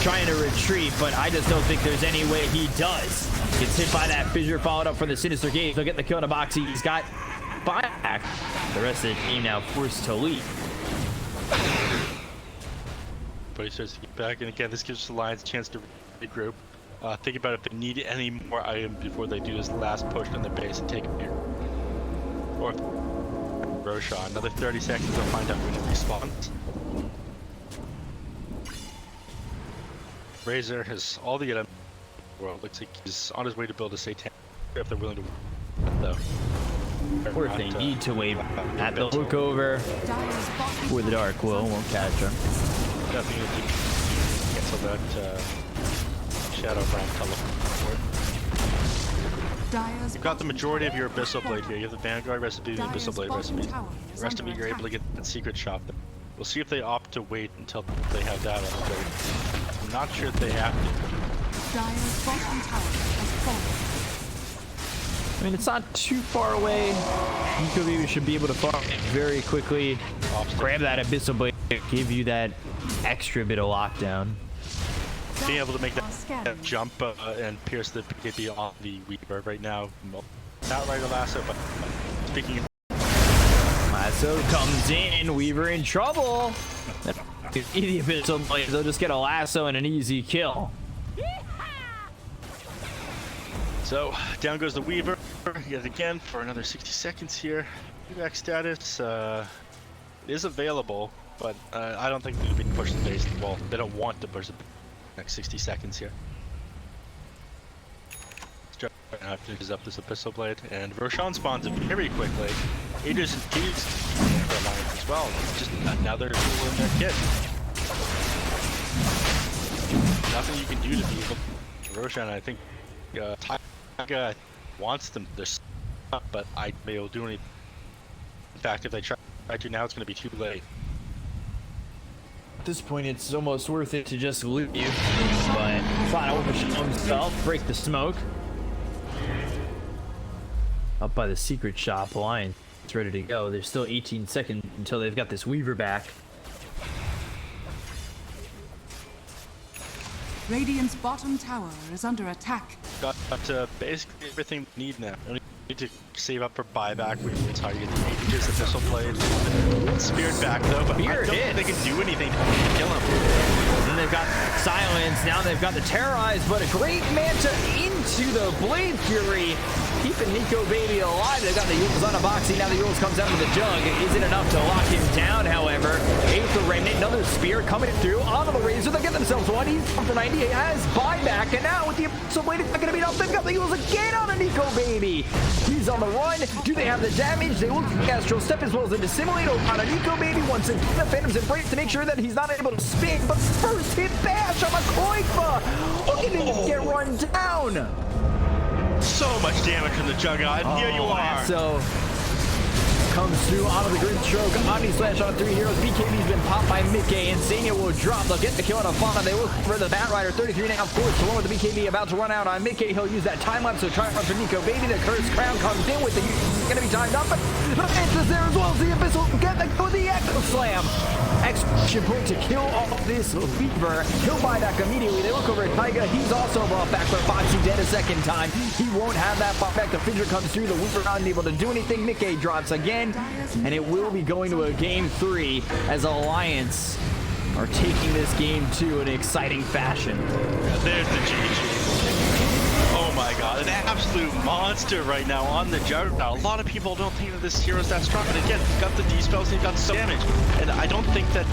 trying to retreat, but I just don't think there's any way he does. Gets hit by that fissure, followed up from the Sinister Gaze. They'll get the kill on Boxy. He's got back. The rest of the team now forced to leave. But he starts to get back, and again, this gives the Lions a chance to regroup. Think about if they need any more items before they do this last push on their base and take it here. Or Roshan, another 30 seconds, they'll find out when it respawns. Razor has all the items in the world. Looks like he's on his way to build a Satan if they're willing to win, though. Or if they need to wave at the look over for the Dark Will, won't catch him. Nothing to cancel that Shadow Brand teleport. You've got the majority of your Abyssal Blade here. You have the Vanguard recipe and the Abyssal Blade recipe. The rest of it, you're able to get that secret shop. We'll see if they opt to wait until they have that on the blade. I'm not sure if they have to. Dire's bottom tower has fallen. I mean, it's not too far away. Nico Baby should be able to farm it very quickly. Grab that Abyssal Blade, give you that extra bit of lockdown. Being able to make that jump and pierce the PKB on the Weaver right now. Not right to lasso, but speaking of... Lasso comes in, Weaver in trouble. The Abyssal Blade, they'll just get a lasso and an easy kill. So, down goes the Weaver yet again for another 60 seconds here. Evac status is available, but I don't think they'll be pushing the base. Well, they don't want to push the next 60 seconds here. Finishes up this Abyssal Blade, and Roshan spawns it very quickly. Aegis is engaged for Alliance as well. It's just another tool in their kit. Nothing you can do to be able to Roshan. I think Taiga wants them to stop, but I may will do anything. In fact, if they try to now, it's going to be too late. At this point, it's almost worth it to just loot you, but flat over himself, break the smoke. Up by the secret shop, Alliance it's ready to go. There's still 18 seconds until they've got this Weaver back. Radiant's bottom tower is under attack. Got basically everything we need now. We need to save up for buyback, which is how you get the Aegis, Abyssal Blade. Spirit back though, but I don't think they can do anything to kill him. Then they've got Silence, now they've got the Terrorize, but a great Manta into the Blade Fury. Keeping Nico Baby alive. They've got the Yules on a Boxy. Now the Yules comes out with the Jug. It isn't enough to lock him down, however. Aether Remnant, another Spear coming through onto the Razor. They get themselves one. He's up for 98 as buyback. And now with the Abyssal Blade, it's not going to beat off. They've got the Yules again on a Nico Baby. He's on the run. Do they have the damage? They look at Astral Step as well as the Dissimulate on a Nico Baby. Once in the Phantom's Embrace to make sure that he's not able to spin. But first hit bash on a Koifa. Look at him get run down. So much damage from the Juggernaut. Here you are. So comes through onto the Grim Stroke. Omni Slash on 3 heroes. BKB's been popped by Mickey. Insania will drop. They'll get the kill on a Fauna. They look for the Batrider. 33 now, of course. The one with the BKB about to run out on Mickey. He'll use that time lapse. So try to run for Nico Baby. The Cursed Crown comes in with the. It's going to be timed up. But the Mantis there as well as the Abyssal. Get the go the Echo Slam. Execution point to kill off this Weaver. He'll buy back immediately. They look over at Taiga. He's also brought back for Foxy dead a second time. He won't have that bought back. The Fissure comes through. The Weaver not able to do anything. Mickey drops again. And it will be going to a game 3 as Alliance are taking this game 2 in an exciting fashion. There's the GG. Oh my my god, an absolute monster right now on the Juggernaut. A lot of people don't think that this hero is that strong, but again, he's got the D-spells and he's got so damage. And I don't think that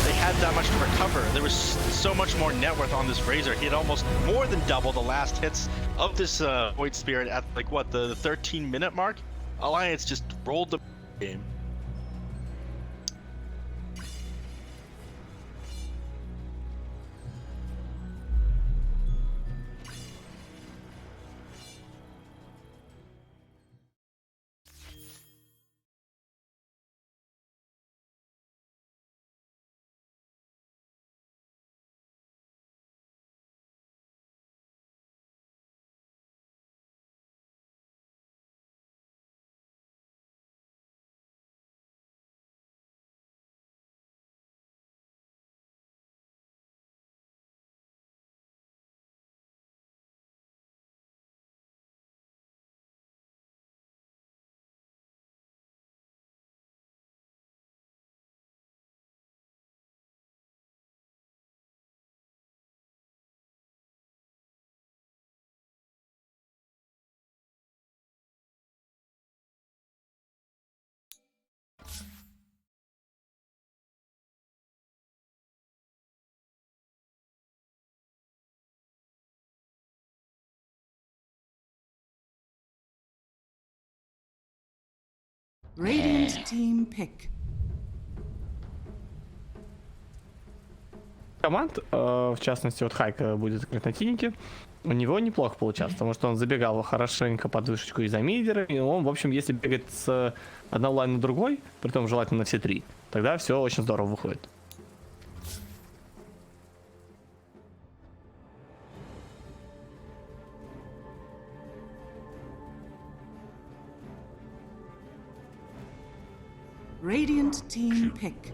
they had that much to recover. There was so much more net worth on this Razor. He had almost more than double the last hits of this Void Spirit at like what, the 13-minute mark? Alliance just rolled the game. Radiant team pick. Команд, в частности, вот Хайка будет играть на тинике, у него неплохо получалось, потому что он забегал хорошенько под вышечку из-за мидера, и он, в общем, если бегать с одного лайна на другой, притом желательно на все три, тогда все очень здорово выходит. Radiant team pick.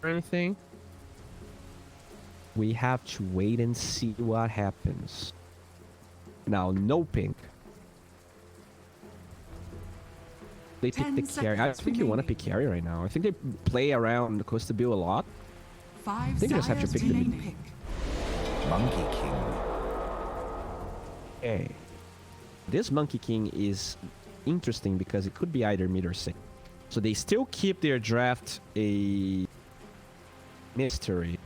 Or anything. We have to wait and see what happens. Now, no pink. They pick the carry. I think you want to pick carry right now. I think they play around the Costa Bill a lot. I think you just have to pick the mid. pick. Monkey King. Okay. This Monkey King is interesting because it could be either mid or safe. So they still keep their draft a mystery.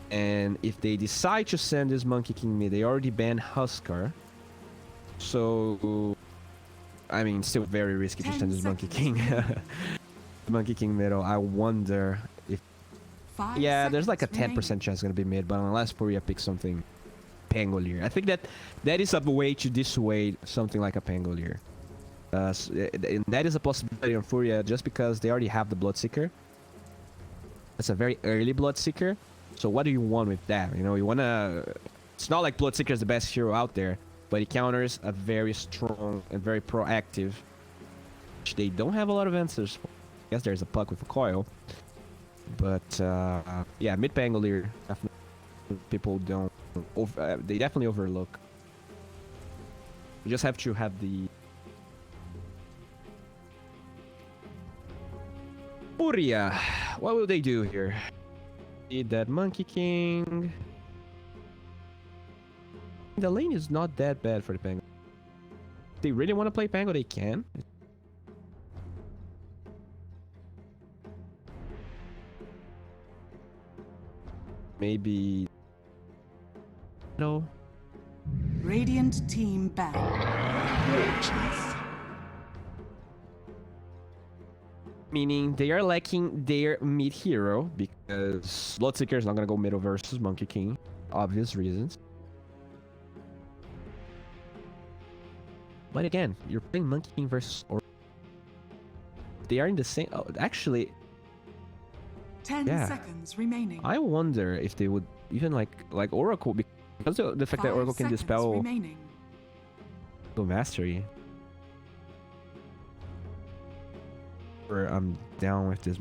And if they decide to send this Monkey King mid, they already banned Huskar. So, I mean, still very risky to send this Monkey King. Monkey King middle. I wonder if... Yeah, there's like a 10% chance it's going to be mid, but unless Furia picks something Pangolier. I think that is a way to dissuade something like a Pangolier. That is a possibility on Furia just because they already have the Bloodseeker. It's a very early Bloodseeker. So what do you want with that? You know, you want to... It's not like Bloodseeker is the best hero out there, but he counters a very strong and very proactive, which they don't have a lot of answers for. I guess there's a puck with a coil. But, yeah, mid Pangolier, people don't... they definitely overlook. You just have to have the... Furia. What will they do here? Need that Monkey King. The lane is not that bad for the Pango. If they really want to play Pango, they can. Maybe... No. Radiant team back. Meaning they are lacking their mid hero because Bloodseeker is not gonna go middle versus Monkey King, obvious reasons. But again, you're playing Monkey King versus Oracle. They are in the same. Oh, actually, 10 yeah. seconds remaining. I wonder if they would even like Oracle because of the fact that 5 Oracle can seconds dispel remaining. the mastery. I'm down with this.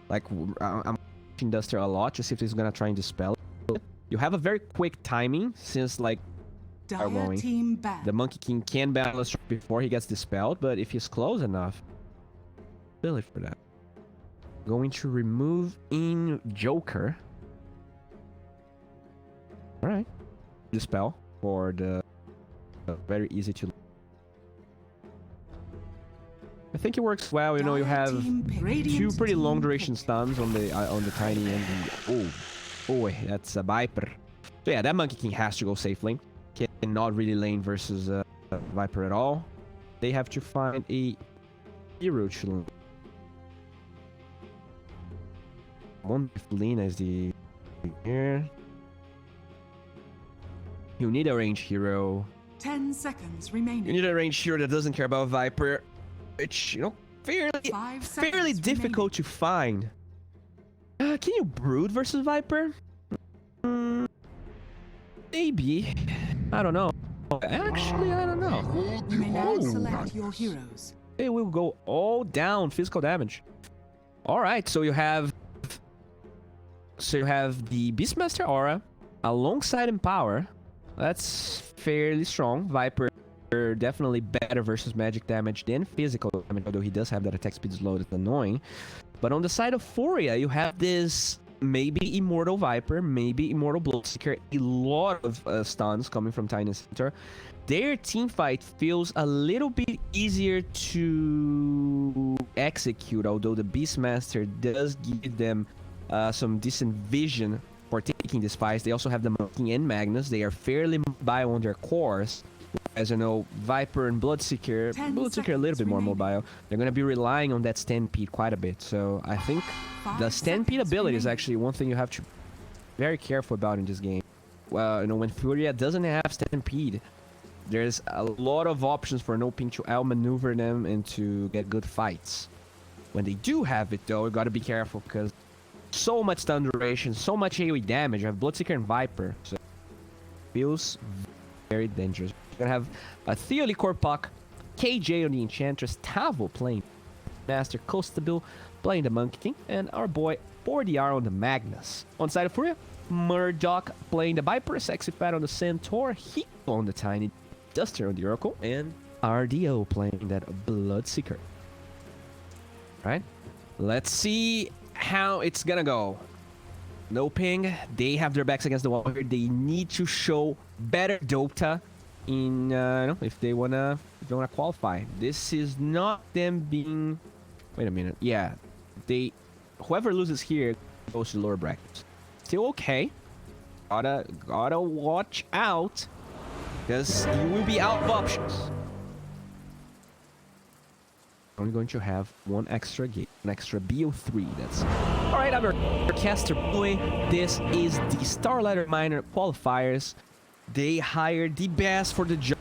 Like, I'm watching Duster a lot to see if he's gonna try and dispel it. You have a very quick timing since, like, Dire going. team banned. The Monkey King can balance before he gets dispelled, but if he's close enough, really for that. Going to remove in Joker. All right, dispel for the very easy to. I think it works well. You know, you have two pretty long duration stuns on the tiny and the, oh, that's a Viper. So yeah, that Monkey King has to go safe lane. Cannot really lane versus Viper at all. They have to find a hero to lane. One if Lina is the here. You need a range hero. 10 seconds remaining. You need a range hero that doesn't care about Viper, which, you know, fairly difficult to find. Can you brood versus Viper? Maybe. I don't know. Actually, I don't know. You may now select your heroes. They will go all down physical damage. All right, so you have the Beastmaster aura alongside Empower. That's fairly strong. Viper definitely better versus magic damage than physical damage, although he does have that attack speed slow that's annoying. But on the side of Furia, you have this maybe Immortal Viper, maybe Immortal Bloodseeker, a lot of stuns coming from Tiny Center. Their team fight feels a little bit easier to execute, although the Beastmaster does give them some decent vision for taking this fight. They also have the Monkey and Magnus. They are fairly mobile on their cores. As you know, Viper and Bloodseeker a little bit more mobile. They're going to be relying on that Stampede quite a bit. So I think the Stampede ability is actually one thing you have to be very careful about in this game. Well, you know, when Furia doesn't have Stampede, there's a lot of options for no ping to outmaneuver them and to get good fights. When they do have it, though, you got to be careful because so much stun duration, so much AoE damage. You have Bloodseeker and Viper, so it feels very dangerous. You're gonna have a Theo Corpac, KJ on the Enchantress, Tavo playing Master, Costabil playing the Monkey King, and our boy 4DR on the Magnus. On side of Furia, Murdoch playing the Viper, Sexy Fat on the Centaur, Hiko on the Tiny, Duster on the Oracle, and RDO playing that Bloodseeker. Right? Let's see how it's gonna go. No ping. They have their backs against the wall here. They need to show better Dota in if they wanna qualify. This is not them being. Wait a minute. Yeah, whoever loses here goes to lower brackets. Still okay. Gotta watch out because you will be out of options. Only going to have one extra gate, an extra BO3. That's all right. I'm your caster boy. This is the StarLadder minor qualifiers. They hired the best for the job.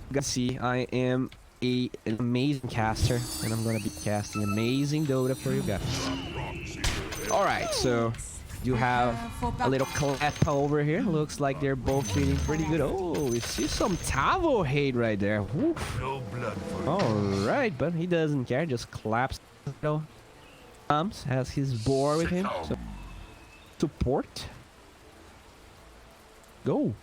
You can see I am an amazing caster, and I'm gonna be casting amazing Dota for you guys. All right, so you have a little clap over here. Looks like they're both feeling pretty good. Oh, we see some Tavo hate right there. Woof. No blood for All right, but he doesn't care. Just claps. Has his boar with him. So, support. Go.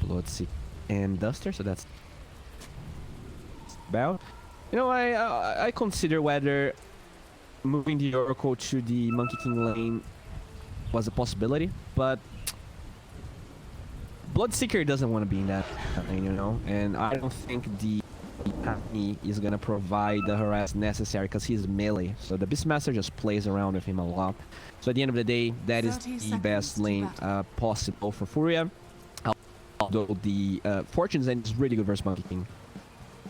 Bloodseeker and Duster. So that's about. You know, I consider whether moving the Oracle to the Monkey King lane was a possibility, but Bloodseeker doesn't want to be in that lane, you know, and I don't think the Tiny is gonna provide the harass necessary because he's melee. So the Beastmaster just plays around with him a lot. So at the end of the day, that is the best lane possible for Furia. Although the Fortune's End is really good versus Monkey King.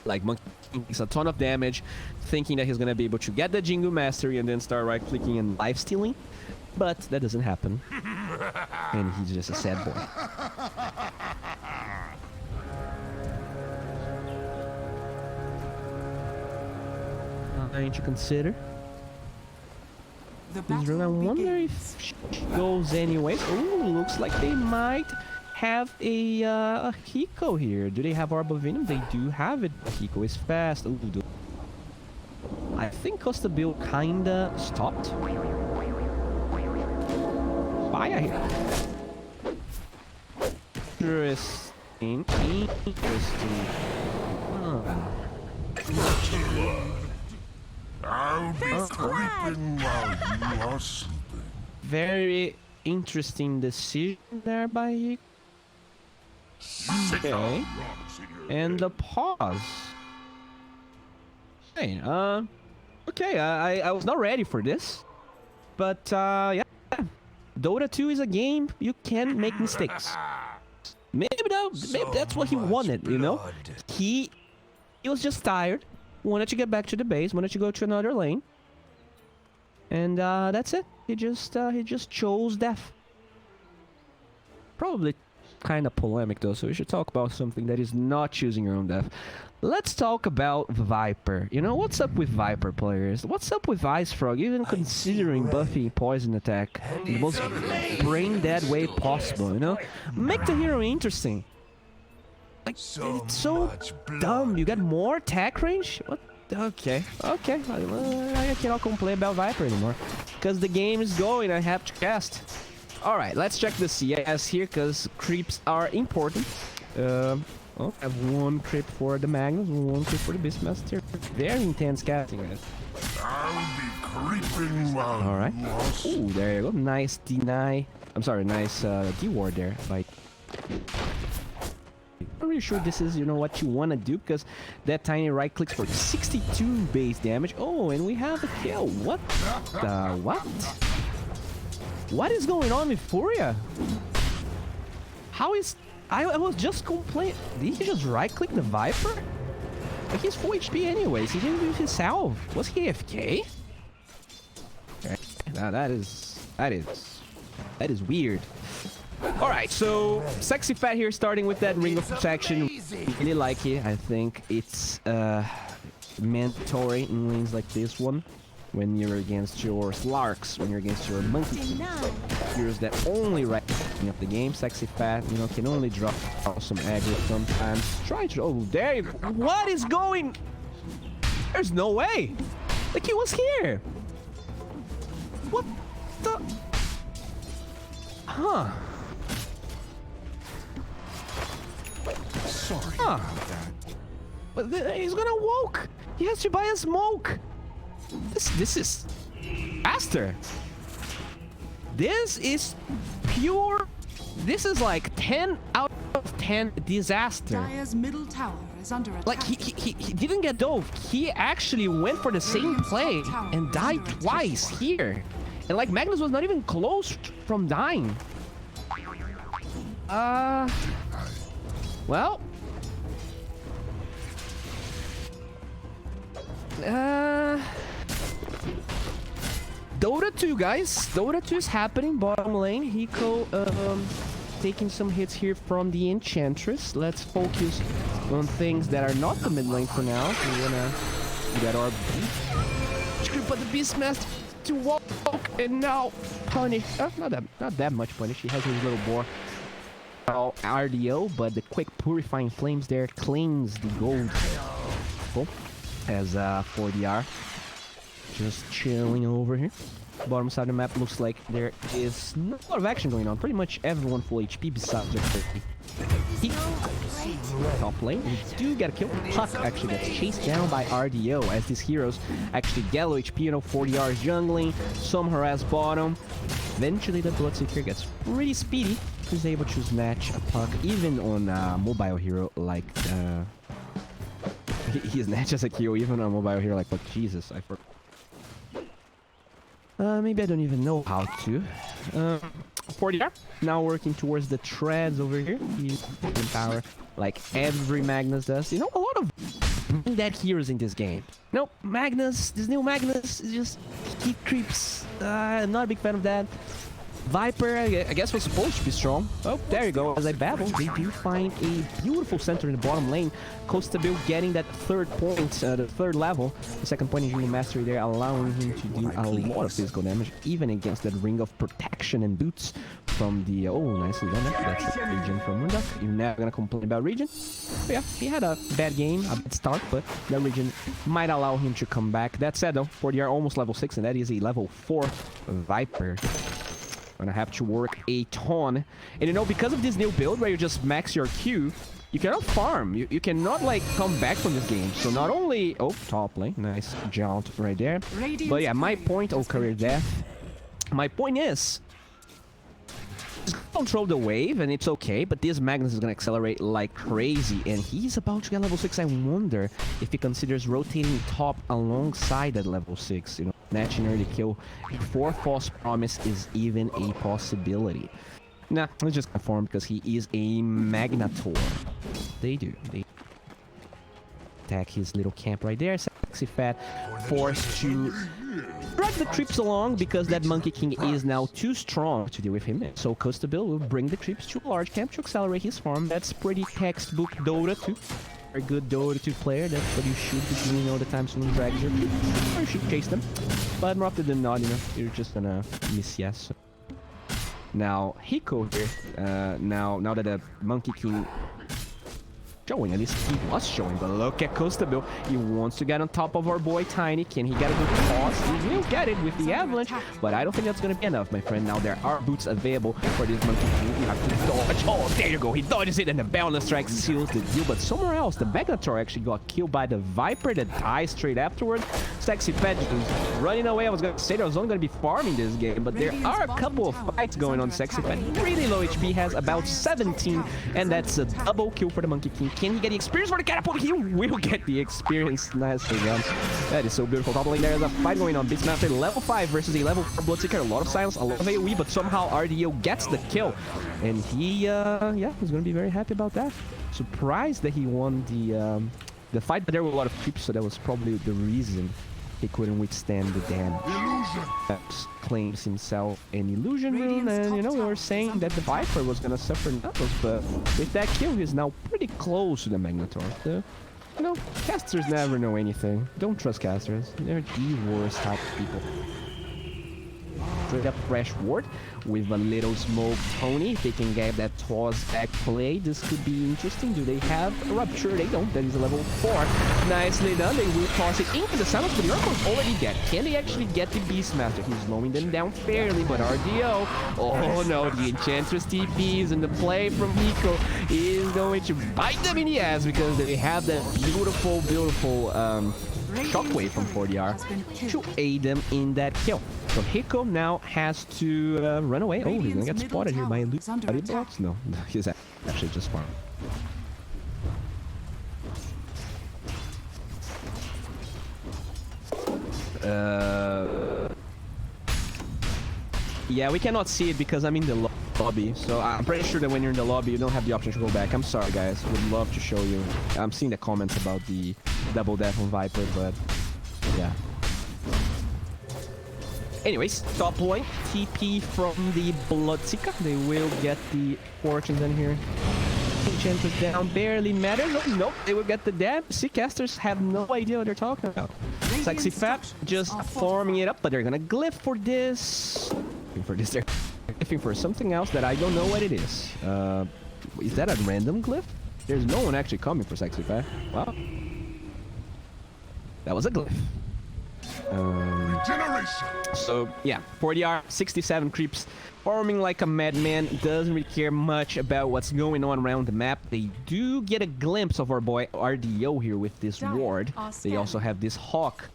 Like, Monkey King takes a ton of damage, thinking that he's gonna be able to get the Jingu Mastery and then start right-clicking and life-stealing. But that doesn't happen. And he's just a sad boy. Nothing to consider. I wonder if she goes anyways. Oh, looks like they might have a Hiko here. Do they have Orb of Venom? They do have it. Hiko is fast. Ooh, I think Costa Bill kinda stopped. fire here. Interesting. Interesting. I'll be creeping while you are sleeping. Very interesting decision there by you. Okay. And the pause. Hey, okay, I was not ready for this. But, yeah. Dota 2 is a game you can make mistakes. Maybe that's what he wanted, you know? He was just tired. Wanted to get back to the base, wanted to go to another lane. And, that's it. He just chose death. Probably kind of polemic though, so we should talk about something that is not choosing your own death. Let's talk about Viper. You know, what's up with Viper players? What's up with Ice Frog, even considering buffing poison attack in the most brain dead way possible, you know? Make the hero interesting. Like, it's so dumb. You got more attack range? What? Okay. I cannot complain about Viper anymore. Because the game is going, I have to cast. Alright, let's check the CIS here, because creeps are important. Oh, I have one creep for the Magnus, one creep for the Beastmaster. Very intense casting, guys. I'll be creeping while Alright. you are sleeping. Ooh, there you go. Nice deny. I'm sorry, nice D-ward there. Like, I'm really sure this is, you know, what you want to do, because that tiny right clicks for 62 base damage. Oh, and we have a kill. What the what? What is going on with Furia? How is... I was just complaining. Did he just right-click the Viper? Like, he's full HP anyways. He didn't do his salve. Was he AFK? Okay. Now that is weird. Alright, so Sexy Fat here starting with that Ring of Protection. Really like it. I think it's mandatory in lanes like this one. When you're against your Slarks, when you're against your Monkey heroes that only right up the game. Sexy Fat, you know, can only drop some aggro sometimes. Try to... Oh, there you go. What is going... There's no way. Like, he was here. What the... Huh. Sorry Huh. about that. But he's gonna woke. He has to buy a smoke. This is CASTER. This is pure. This is like 10 out of 10 disaster. Dire's middle tower is under attack. Like he didn't get dove. He actually went for the same play and died twice here. And like Magnus was not even close from dying. Well. Dota 2, guys. Dota 2 is happening. Bottom lane. Hiko taking some hits here from the Enchantress. Let's focus on things that are not the mid lane for now. We wanna get our but the Beastmaster to walk and now punish. Not that much punish. He has his little boar. RDO, but the quick purifying flames there claims the gold. Cool. As 4DR. Just chilling over here. Bottom side of the map looks like there is not a lot of action going on. Pretty much everyone full HP besides just 30. Top lane. We do get a kill. Puck actually gets chased down by RDO as these heroes actually get low HP, you know, 40R jungling, some harass bottom. Eventually the Bloodseeker gets pretty speedy. He's able to snatch a puck even on a mobile hero like he snatches a kill even on a mobile hero like what? Jesus, I forgot. Maybe I don't even know how to. 40R now working towards the treads over here. He's in power like every Magnus does. You know, a lot of dead heroes in this game. Nope, Magnus, this new Magnus is just he creeps. Not a big fan of that. Viper, I guess, was supposed to be strong. Oh, there you go. As I babble, they do find a beautiful center in the bottom lane. Costabil getting that third point, the third level. The second point is really mastery there, allowing him to do a lot of physical damage, even against that ring of protection and boots from the... Oh, nicely done. That's the Regen from Mundak. You're never going to complain about Regen. But yeah, he had a bad game, a bad start, but that Regen might allow him to come back. That said, though, 40R almost level 6, and that is a level 4 Viper. Gonna have to work a ton. And you know, because of this new build where you just max your Q, you cannot farm. You cannot like come back from this game. So not only top lane, nice jaunt right there. But yeah, my point, career death. My point is, just control the wave and it's okay, but this Magnus is gonna accelerate like crazy, and he's about to get level 6. I wonder if he considers rotating top alongside that level 6, you know, snatching early kill before false promise is even a possibility. Nah, let's just conform because he is a Magnator. They attack his little camp right there. Sexy Fat forced to drag the creeps along because that Monkey King is now too strong to deal with him. So CASTER will bring the creeps to a large camp to accelerate his farm. That's pretty textbook Dota 2. Very good Dota 2 player. That's what you should be doing all the time. Someone drags your creeps, or you should chase them. But more often than not, you know, you're just gonna miss yes. Now Hiko here. Now that the Monkey King showing, at least he was showing, but look at CASTER. He wants to get on top of our boy Tiny. Can he get a good toss? He will get it with the avalanche, but I don't think that's gonna be enough, my friend. Now there are boots available for this Monkey King. You have to dodge. Oh, there you go. He dodges it, and the boundless strike seals the deal. But somewhere else, the Magnator actually got killed by the Viper that dies straight afterwards. Sexy Fed is running away. I was gonna say there was only gonna be farming this game, but there are a couple of fights going on. Sexy Fed really low HP, has about 17, and that's a double kill for the Monkey King. Can he get the experience for the catapult? He will get the experience. Nicely done. That is so beautiful. Top lane, there is a fight going on. Beastmaster level 5 versus a level 4 Bloodseeker. A lot of silence, a lot of AoE, but somehow RDO gets the kill. And he, yeah, he's gonna be very happy about that. Surprised that he won the fight, but there were a lot of creeps, so that was probably the reason he couldn't withstand the damage. Claims himself an illusion rune, and you know, we were saying that the Viper was gonna suffer knuckles, but with that kill, he's now pretty close to the Magnator. So, you know, casters never know anything. Don't trust casters. They're the worst type of people. Straight up fresh ward with a little smoke Tony. If they can get that toss back play, this could be interesting. Do they have a rupture? They don't. That is a level 4. Nicely done. They will toss it into the silence, but the Oracle's already dead. Can they actually get the Beastmaster? He's slowing them down fairly, but RDO. Oh no, the Enchantress TPs, and the play from Nico is going to bite them in the ass because they have that beautiful, beautiful shockwave from 4DR to aid them in that kill. So Hiko now has to run away. Oh, he's gonna get spotted here by Luke. No, he's actually just farming. Yeah, we cannot see it because I'm in the lobby. So I'm pretty sure that when you're in the lobby, you don't have the option to go back. I'm sorry, guys. Would love to show you. I'm seeing the comments about the double death on Viper, but yeah. Anyways, top lane, TP from the Bloodseeker. They will get the fortunes in here. Enchantress down, barely matters. Oh, nope, they will get the dab. See, casters have no idea what they're talking about. Sexy Fat just farming it up, but they're gonna glyph for this. They're glyphing for something else that I don't know what it is. Is that a random glyph? There's no one actually coming for Sexy Fat. Wow. That was a glyph. So yeah, 4DR, 67 creeps, farming like a madman, doesn't really care much about what's going on around the map. They do get a glimpse of our boy RDO here with this ward. They also have this hawk.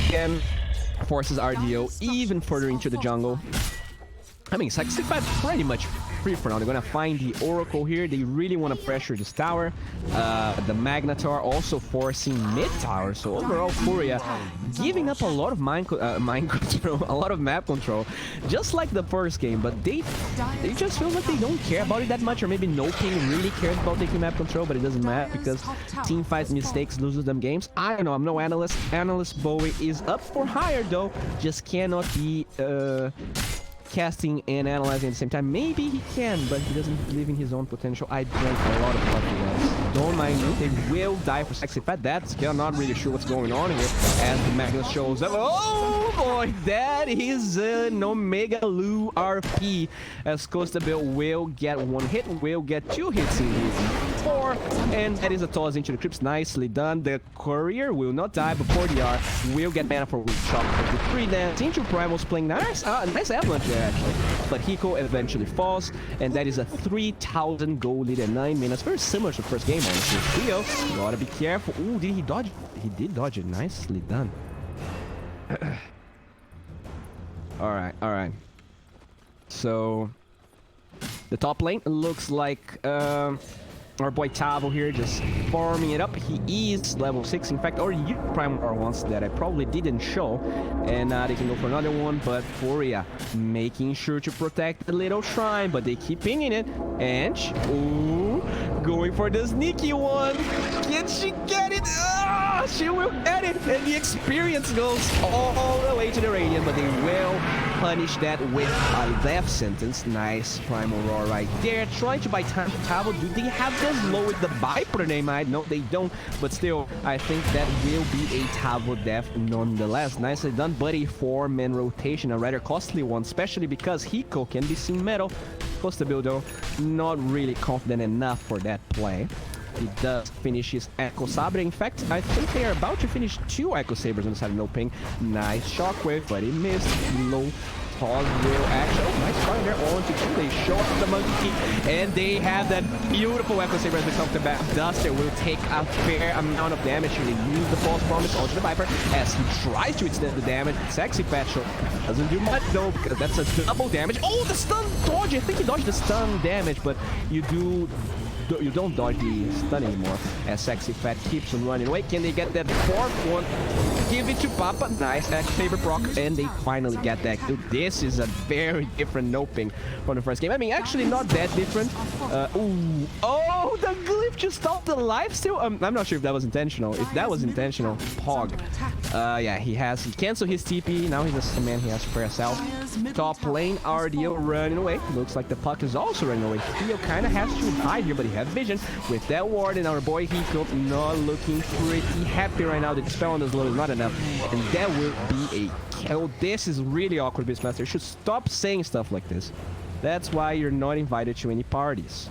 Again, forces RDO even further into the jungle. I mean, Sexy Fat pretty much free for now. They're gonna find the Oracle here. They really want to pressure this tower. The Magnator also forcing mid tower. So overall, Furia giving up a lot of mind control, a lot of map control, just like the first game. But they just feel like they don't care about it that much, or maybe No King really cares about taking map control, but it doesn't matter because team fights mistakes loses them games. I don't know. I'm no analyst. Analyst Bowie is up for hire though. Just cannot be casting and analyzing at the same time. Maybe he can, but he doesn't believe in his own potential. I drank a lot of coffee, guys. Don't mind me. They will die for sexy fat. That's I'm not really sure what's going on here as the Magnus shows up. Oh boy, that is an Omega Lu RP as Costa Bill will get one hit, will get 2 hits in his 4, and that is a toss into the crypts. Nicely done. The courier will not die, but 4DR will get mana for weak shock. The 3 then into Primal's playing nice avalanche there actually, but Hiko eventually falls, and that is a 3,000 gold lead at 9 minutes. Very similar to the first game, honestly. Theo, gotta be careful. Ooh, did he dodge? He did dodge it. Nicely done. All right. So the top lane looks like our boy Tavo here just farming it up. He is level 6, in fact, or you Primal are ones that I probably didn't show, and they can go for another one. But Furia making sure to protect the little shrine, but they keep pinging it. And ooh, going for the sneaky one. Can she get it? Ah, she will get it, and the experience goes all the way to the Radiant, but they will punish that with a death sentence. Nice Primal Roar right there. Trying to buy time for Tavo. Do they have this low with the Viper? They might. No, they don't. But still, I think that will be a Tavo death nonetheless. Nicely done, but a 4-man rotation, a rather costly one, especially because Hiko can be seen metal. Costa Buildo, not really confident enough for that play. He does finish his Echo Sabre. In fact, I think they are about to finish 2 Echo Sabres on the side of no ping. Nice shockwave, but he missed. Low pause will action. Oh, nice try there. On to 2. They show up the Monkey King, and they have that beautiful Echo Sabre as they come to back. Duster will take a fair amount of damage here. They use the false promise onto the Viper as he tries to extend the damage. Sexy Petrol doesn't do much though, because that's a double damage. Oh, the stun dodge. I think he dodged the stun damage, but you don't dodge the stun anymore as Sexy Fat keeps on running away. Can they get that 4th one? Give it to Papa. Nice X-Saber proc, and they finally get that. Dude, this is a very different noping from the first game. I mean, actually not that different. Ooh. Oh, the glyph just stopped the lifesteal. I'm not sure if that was intentional. If that was intentional, Pog. Yeah, he canceled his TP. Now he's a man. He has to press out. Top lane, RDO running away. Looks like the puck is also running away. Theo kind of has to hide here, but he has vision with that ward, and our boy Hiko not looking pretty happy right now. The spell on this low is not enough, and that will be a kill. This is really awkward, Beastmaster. You should stop saying stuff like this. That's why you're not invited to any parties.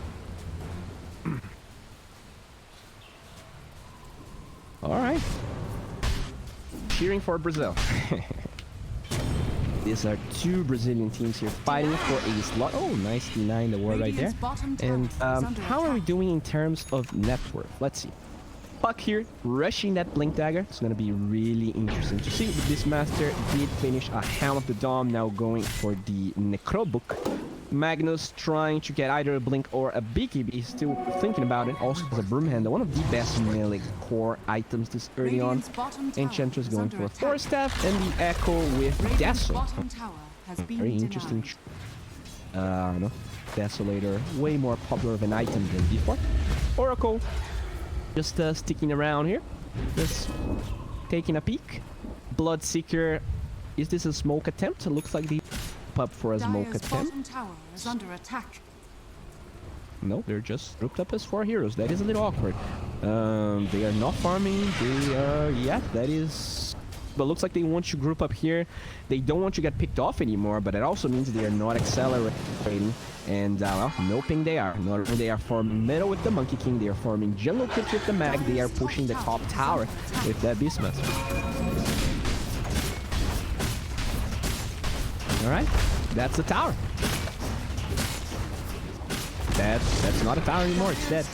All right. Cheering for Brazil. These are 2 Brazilian teams here fighting for a slot. Oh, nice D9 the ward right there. And how are we doing in terms of net worth? Let's see. Puck here, rushing that Blink Dagger. It's going to be really interesting to see. This master did finish a Helm of the Dome, now going for the Necrobook. Magnus trying to get either a Blink or a BKB. He's still thinking about it. Also has a Broom Handle, one of the best melee core items this early on. Enchantress going for a Force Staff, and the Echo with Dazzle. Very interesting. No, Desolator, way more popular of an item than before. Oracle, just sticking around here, just taking a peek. Bloodseeker, is this a smoke attempt? It looks like the up for a smoke attempt. Is under attack. No, they're just grouped up as 4 heroes. That is a little awkward. They are not farming. They are, yeah, that is. But looks like they want to group up here. They don't want to get picked off anymore, but it also means they are not accelerating. And well, no ping they are. Not only they are farming middle with the Monkey King, they are farming jungle crypts with the Mag. They are pushing the top tower with that Beastmaster. All right, that's the tower. That's not a tower anymore. It's dead.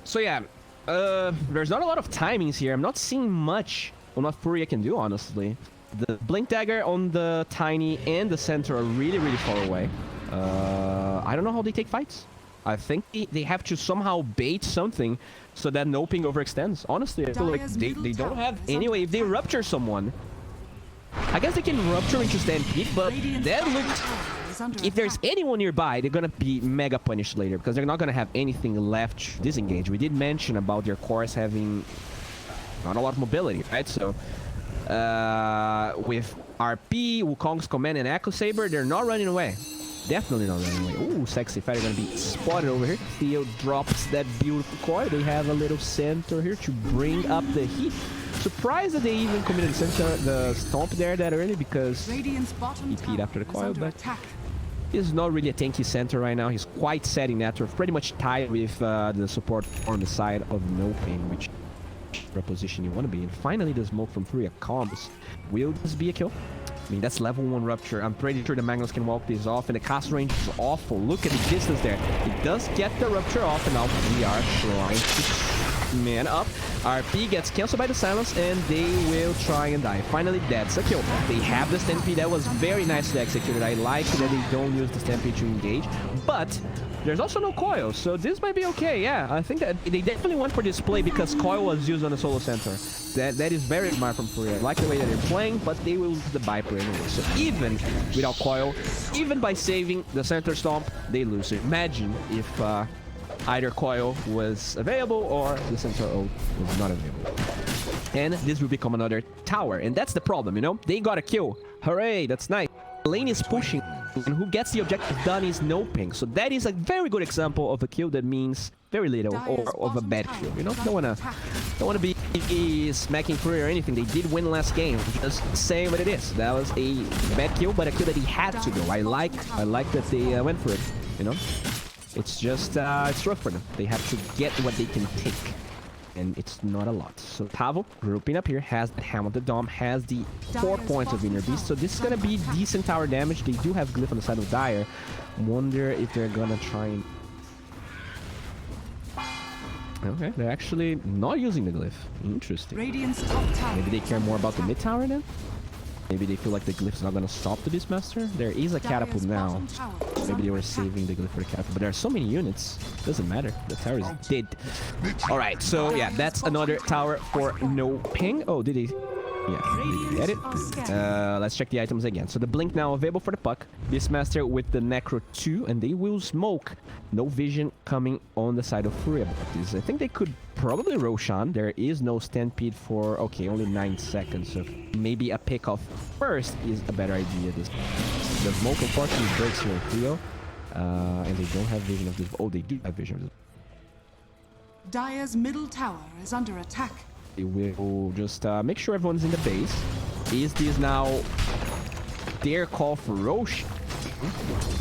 So yeah, there's not a lot of timings here. I'm not seeing much on what Furia can do, honestly. The Blink Dagger on the Tiny and the center are really, really far away. I don't know how they take fights. I think they have to somehow bait something so that no ping overextends. Honestly, I feel like they don't have any way. If they rupture someone, I guess they can rupture into Stampede, but that looks... If there's anyone nearby, they're gonna be mega punished later, because they're not gonna have anything left to disengage. We did mention about their cores having not a lot of mobility, right? So with RP, Wukong's Command, and Echo Saber, they're not running away. Definitely not running away. Ooh, Sexy Fighter gonna be spotted over here. Theo drops that beautiful coil. They have a little center here to bring up the heat. Surprised that they even committed the stomp there that early because he peed after the coil, but he's not really a tanky center right now. He's quite setting that. We're pretty much tied with the support on the side of No Pain, which position you want to be in. Finally, the smoke from Furia comes. Will this be a kill? I mean, that's level 1 Rupture. I'm pretty sure the Magnus can walk this off, and the cast range is awful. Look at the distance there. It does get the Rupture off, and now we are trying to man up. RP gets cancelled by the silence, and they will try and die. Finally, that's a kill. They have the Stampede. That was very nicely executed. I like that they don't use the Stampede to engage, but there's also no coil, so this might be okay. Yeah, I think that they definitely went for display because coil was used on the solo center. That is very smart from Furia. I like the way that they're playing, but they will use the Viper anyway. So even without coil, even by saving the center stomp, they lose it. Imagine if either coil was available or the center ult was not available. And this will become another tower, and that's the problem, you know? They got a kill. Hooray, that's nice. Lane is pushing, and who gets the objective done is No Ping. So that is a very good example of a kill that means very little, or of a bad kill. You know, don't wanna be smacking Furia or anything. They did win last game. Just saying what it is. That was a bad kill, but a kill that he had to go. I like that they went for it. You know, it's just it's rough for them. They have to get what they can take, and it's not a lot. So Pavo, grouping up here, has the Helm of the Dome, has the 4 points of Inner Beast. So this is gonna be decent tower damage. They do have Glyph on the side of Dire. Wonder if they're gonna try and... Okay, they're actually not using the Glyph. Interesting. Maybe they care more about the mid tower then? Maybe they feel like the Glyph's not gonna stop the Beastmaster? There is a catapult now. Maybe they were saving the Glyph for the catapult, but there are so many units. Doesn't matter. The tower is dead. Alright, so yeah, that's another tower for No Ping. Oh, did he? Yeah, did he get it? Let's check the items again. So the Blink now available for the Puck. Beastmaster with the Necro 2, and they will smoke. No vision coming on the side of Furia. I think they could probably Roshan. There is no Stampede for, okay, only 9 seconds. So maybe a pick off first is a better idea. The smoke unfortunately breaks here in Theo. And they don't have vision of this. Oh, they do have vision of this. Dire's middle tower is under attack. We will just make sure everyone's in the base. Is this now their call for Roche?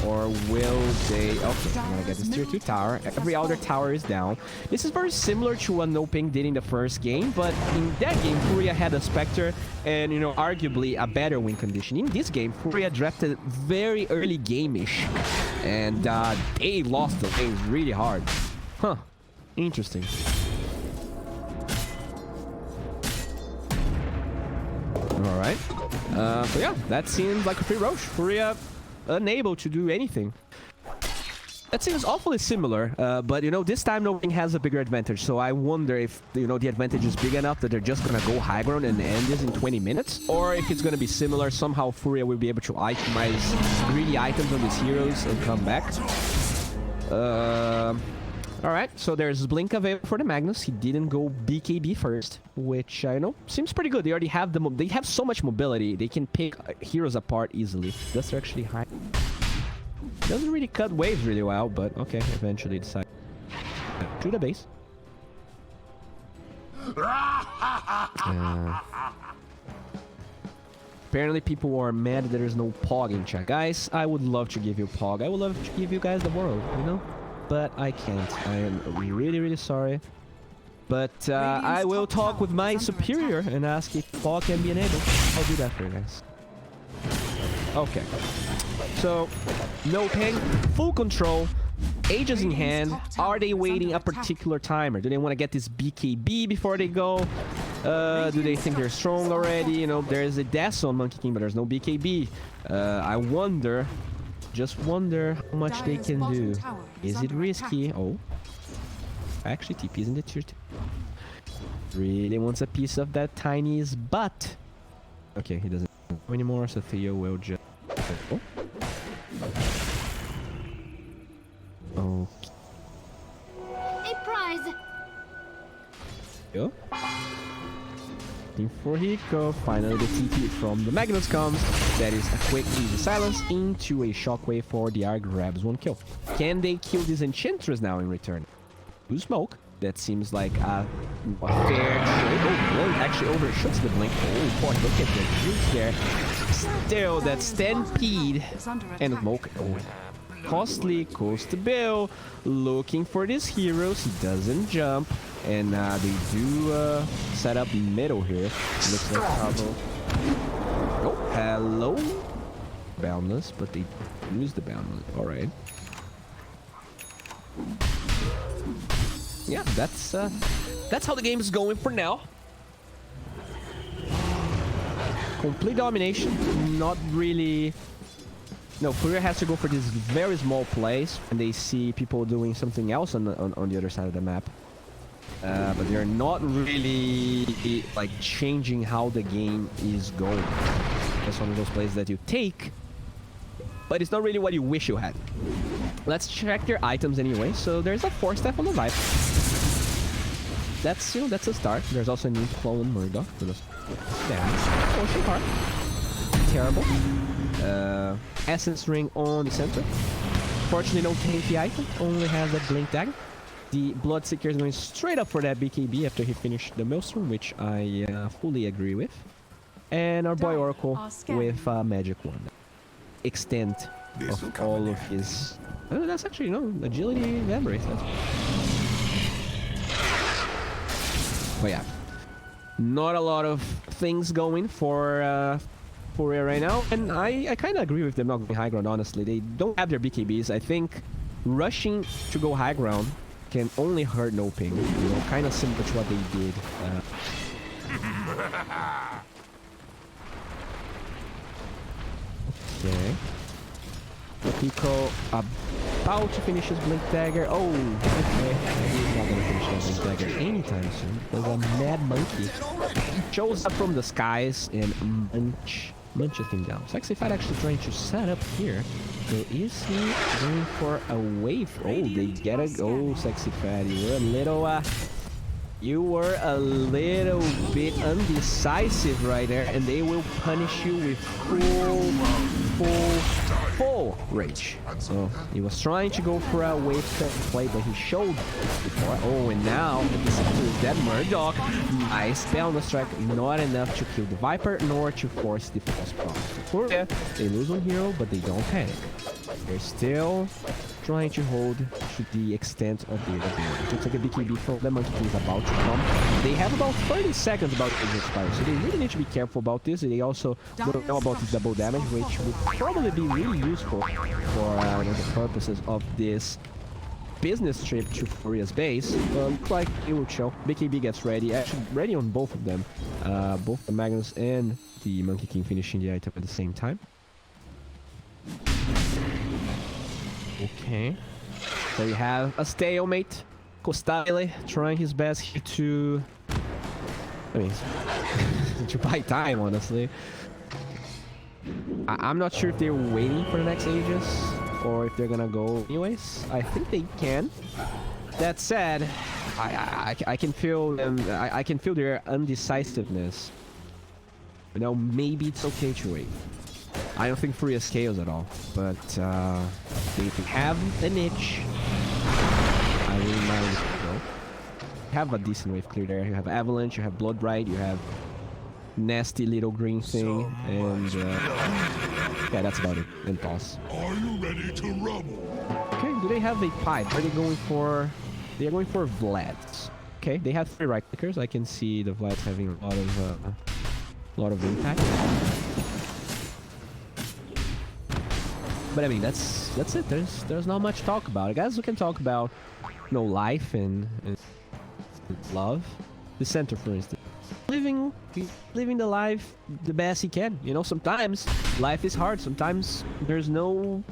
Or will they... Okay, I'm gonna get this tier 2 tower. Every other tower is down. This is very similar to what No Ping did in the first game, but in that game, Furia had a Spectre and, you know, arguably a better win condition. In this game, Furia drafted very early game-ish, and they lost the games really hard. Huh. Interesting. Alright. So yeah, that seems like a free Roche. Furia unable to do anything. That seems awfully similar, but you know, this time No Ping has a bigger advantage, so I wonder if, you know, the advantage is big enough that they're just gonna go high ground and end this in 20 minutes, or if it's gonna be similar, somehow Furia will be able to itemize greedy items on these heroes and come back. Alright, so there's Blink available for the Magnus. He didn't go BKB first, which I know seems pretty good. They already have they have so much mobility. They can pick heroes apart easily. That's actually high. Doesn't really cut waves really well, but okay, eventually decide to the base. Apparently people are mad that there's no Pog in chat. Guys, I would love to give you Pog. I would love to give you guys the world, you know? But I can't. I am really, really sorry. But I will talk with my superior and ask if Paul can be enabled. I'll do that for you guys. Okay. So, No Ping, full control, Aegis in hand. Are they waiting a particular timer? Do they want to get this BKB before they go? Do they think they're strong already? You know, there's a dash on Monkey King, but there's no BKB. I wonder... Just wonder how much they can do. Is it risky? Oh. Actually, TP's in the tier 2. Really wants a piece of that tiny's butt. Okay, he doesn't know anymore, so Theo will just... Oh. Okay. A prize. Yo. Looking for Hiko. Finally, the TP from the Magnus comes. That is a quick, easy silence into a shockwave for the R. Grabs 1 kill. Can they kill this Enchantress now in return? To smoke. That seems like a fair trade. Oh, Blink actually overshoots the Blink. Oh, boy, look at the juice there. Still, that Stampede and Smoke. Oh, costly, goes to Bill. Looking for these heroes. He doesn't jump. And they do set up middle here. Looks like Pablo. Oh, hello. Boundless, but they lose the Boundless. Alright. Yeah, that's how the game is going for now. Complete domination, not really. No, Furia has to go for this very small place, and they see people doing something else on the other side of the map. But they're not really like changing how the game is going. That's one of those plays that you take, but it's not really what you wish you had. Let's check their items anyway. So there's a 4-step on the Vibe. That's, you know, that's a start. There's also a new clone Murdoch for the dance. Ocean Heart. Terrible. Essence Ring on the center. Fortunately, no tanky item. Only has a Blink Dagger. The Bloodseeker is going straight up for that BKB after he finished the Maelstrom, which I fully agree with. And our boy Oracle with Magic Wand. Extent of all of his... Oh, that's actually, you know, agility and embrace. But yeah, not a lot of things going for Furia right now, and I kind of agree with them not going high ground. Honestly, they don't have their BKBs. I think rushing to go high ground can only hurt no ping. You know, kind of similar to what they did. Okay. Pico about to finish his Blink Dagger. Oh, okay. He's not gonna finish his Blink Dagger anytime soon because a mad monkey shows up from the skies and munches him down. Sexy Fat actually trying to set up here. So is he going for a wave? Oh, they get a go, Sexy Fat. You were a little bit undecisive right there, and they will punish you with full rage. So he was trying to go for a wave set play, but he showed before. Oh, and now is that Murdoch. Nice balance strike, not enough to kill the Viper nor to force the false promise. Furia, they lose one hero, but they don't panic. They're still trying to hold to the extent of their ability. Looks like a BKB from the Monkey King is about to come. They have about 30 seconds about to expire, so they really need to be careful about this. They also don't know about this double damage, which would probably be really useful for the purposes of this business trip to Furia's base. Looks like it will show. BKB gets ready, actually ready on both of them. Both the Magnus and the Monkey King finishing the item at the same time. Okay, so we have a stalemate. Costale trying his best here to, I mean, to buy time, honestly. I'm not sure if they're waiting for the next Aegis or if they're gonna go anyways. I think they can. That said, I can feel them. I can feel their undecisiveness. You know, maybe it's okay to wait. I don't think Furia scales at all, but they have a niche. I wouldn't mind if you go. You have a decent wave clear there. You have Avalanche, you have Blood Rite, you have nasty little green thing, and yeah, that's about it. And toss. Are you ready to rumble? Okay, do they have a pipe? Are they going for? They are going for Vlads. Okay, they have 3 right clickers. I can see the Vlads having a lot of impact. But I mean, that's it. There's not much to talk about. I guess we can talk about, you know, life and love. The center, for instance, living the life the best he can. You know, sometimes life is hard. Sometimes there's no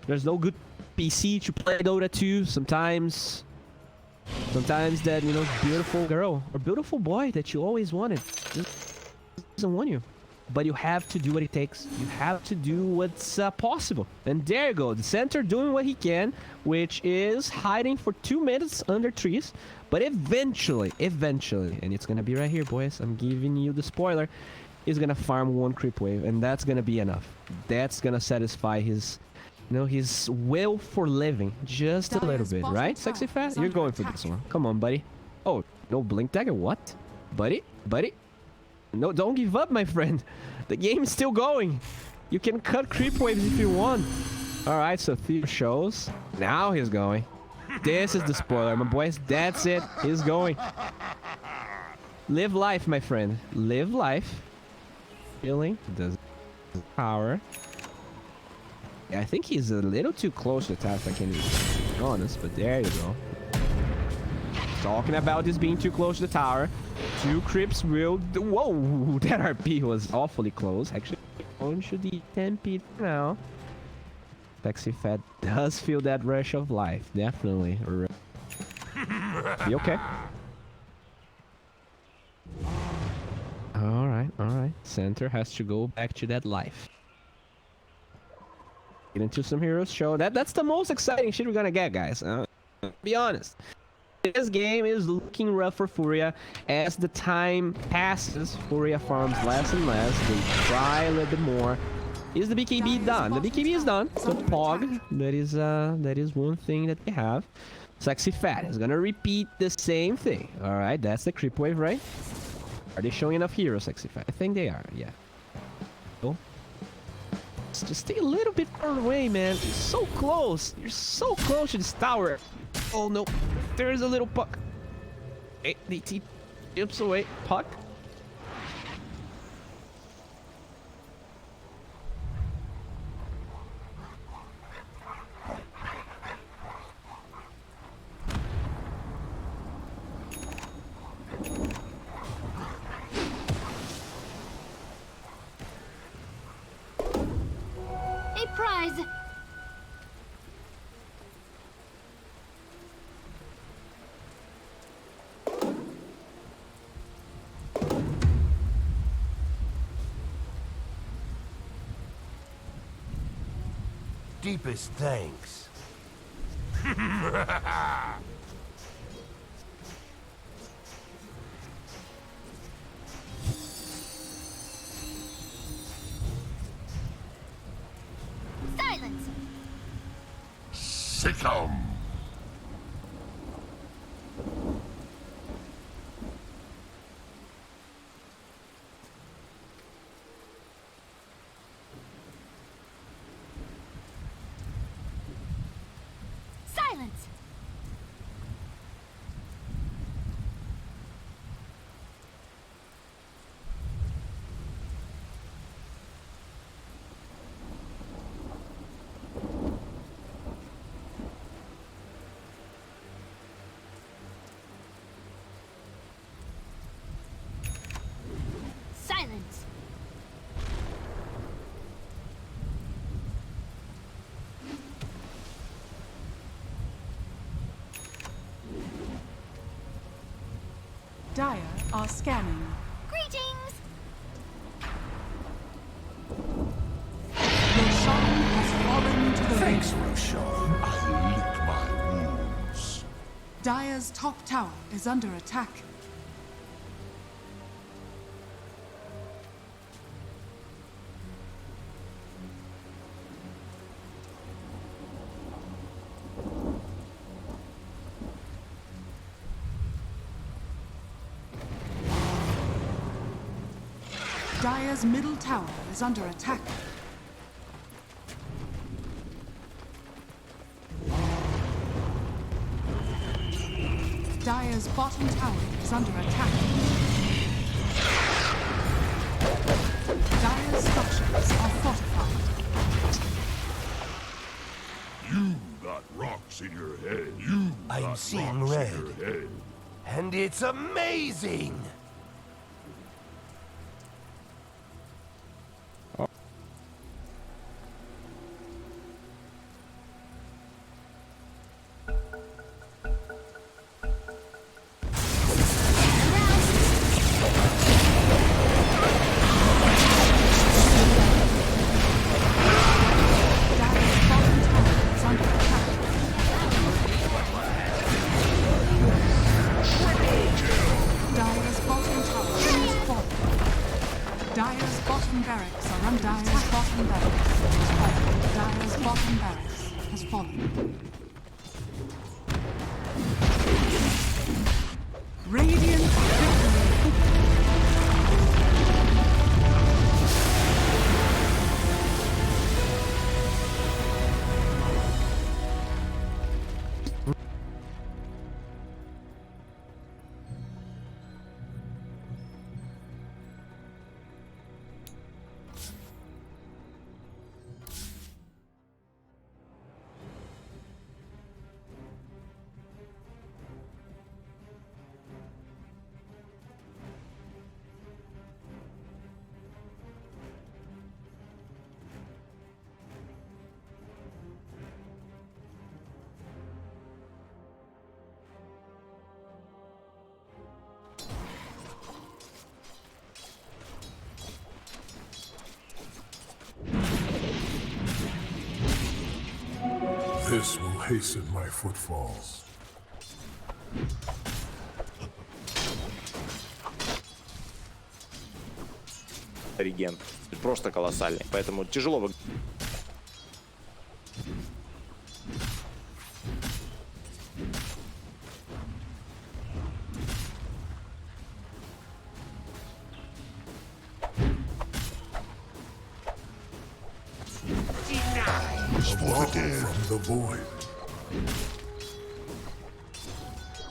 good PC to play Dota 2. Sometimes that, you know, beautiful girl or beautiful boy that you always wanted just doesn't want you. but you have to do what it takes. You have to do what's possible. And there you go. The center doing what he can, which is hiding for 2 minutes under trees. But eventually, and it's gonna be right here, boys. I'm giving you the spoiler. He's gonna farm 1 creep wave, and that's gonna be enough. That's gonna satisfy his, you know, his will for living just a little bit, right? Sexy Fat, you're going for this one. Come on, buddy. Oh, no blink dagger. What, buddy? No, don't give up, my friend. The game is still going. You can cut creep waves if you want. All right, so Theo shows. Now he's going. This is the spoiler, my boys. That's it. He's going. Live life, my friend. Live life. Feeling does power. Yeah, I think he's a little too close to attack, if I can be honest, but there you go. Talking about this being too close to the tower. 2 creeps will... Whoa! That RP was awfully close. Actually, going should be 10 feet now. Sexy Fat does feel that rush of life. Definitely. Be okay. Alright. Center has to go back to that life. Get into some heroes show. That's the most exciting shit we're gonna get, guys. Be honest. This game is looking rough for Furia. As the time passes, Furia farms less and less. They try a little bit more. Is the BKB done? The BKB is done. So Pog, that is one thing that we have. Sexy Fat is gonna repeat the same thing. Alright, that's the creep wave, right? Are they showing enough heroes, Sexy Fat? I think they are, yeah. Oh. Just stay a little bit far away, man. You're so close. You're so close to this tower. Oh no, there's a little puck. Hey, DT chips away. Puck. A prize. Deepest thanks. Silence. Succumb. Silence. Silence. Dire are scanning. Greetings. Roshan has fallen to the Thanks, ring. Roshan. I lick my wounds. Dire's top tower is under attack. Dire's middle tower is under attack. Dire's bottom tower is under attack. Dire's structures are fortified. You got rocks in your head. You I'm got seeing rocks red. in your head. And it's amazing! fallen. Radiant victory. This will hasten my footfalls. Реген. Просто колоссальный. Поэтому тяжело вы... From the void.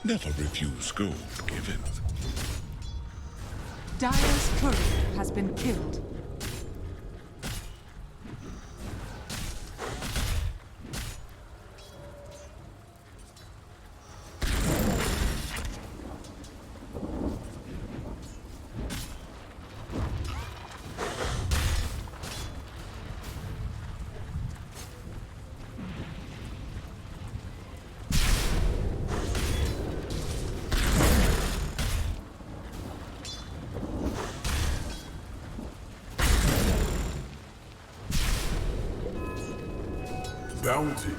Never refuse gold given. Dire's courier has been killed. Bounty.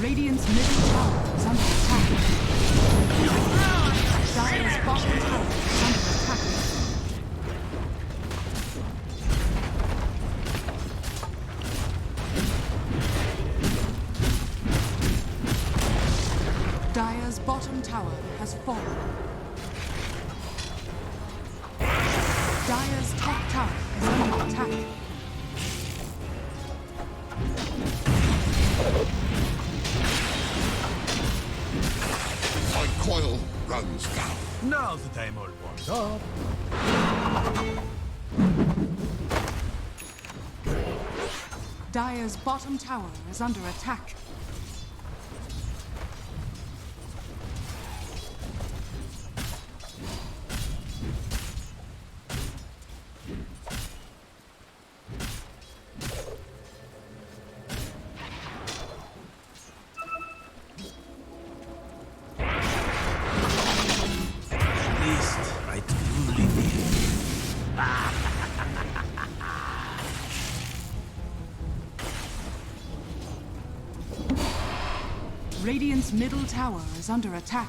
Radiant's middle tower is under attack. Dire's bottom tower is under attack. Dire's bottom tower has fallen. Dire's top tower is under attack. My coil runs down. Now's the time all warmed up. Dire's bottom tower is under attack. Radiant's middle tower is under attack.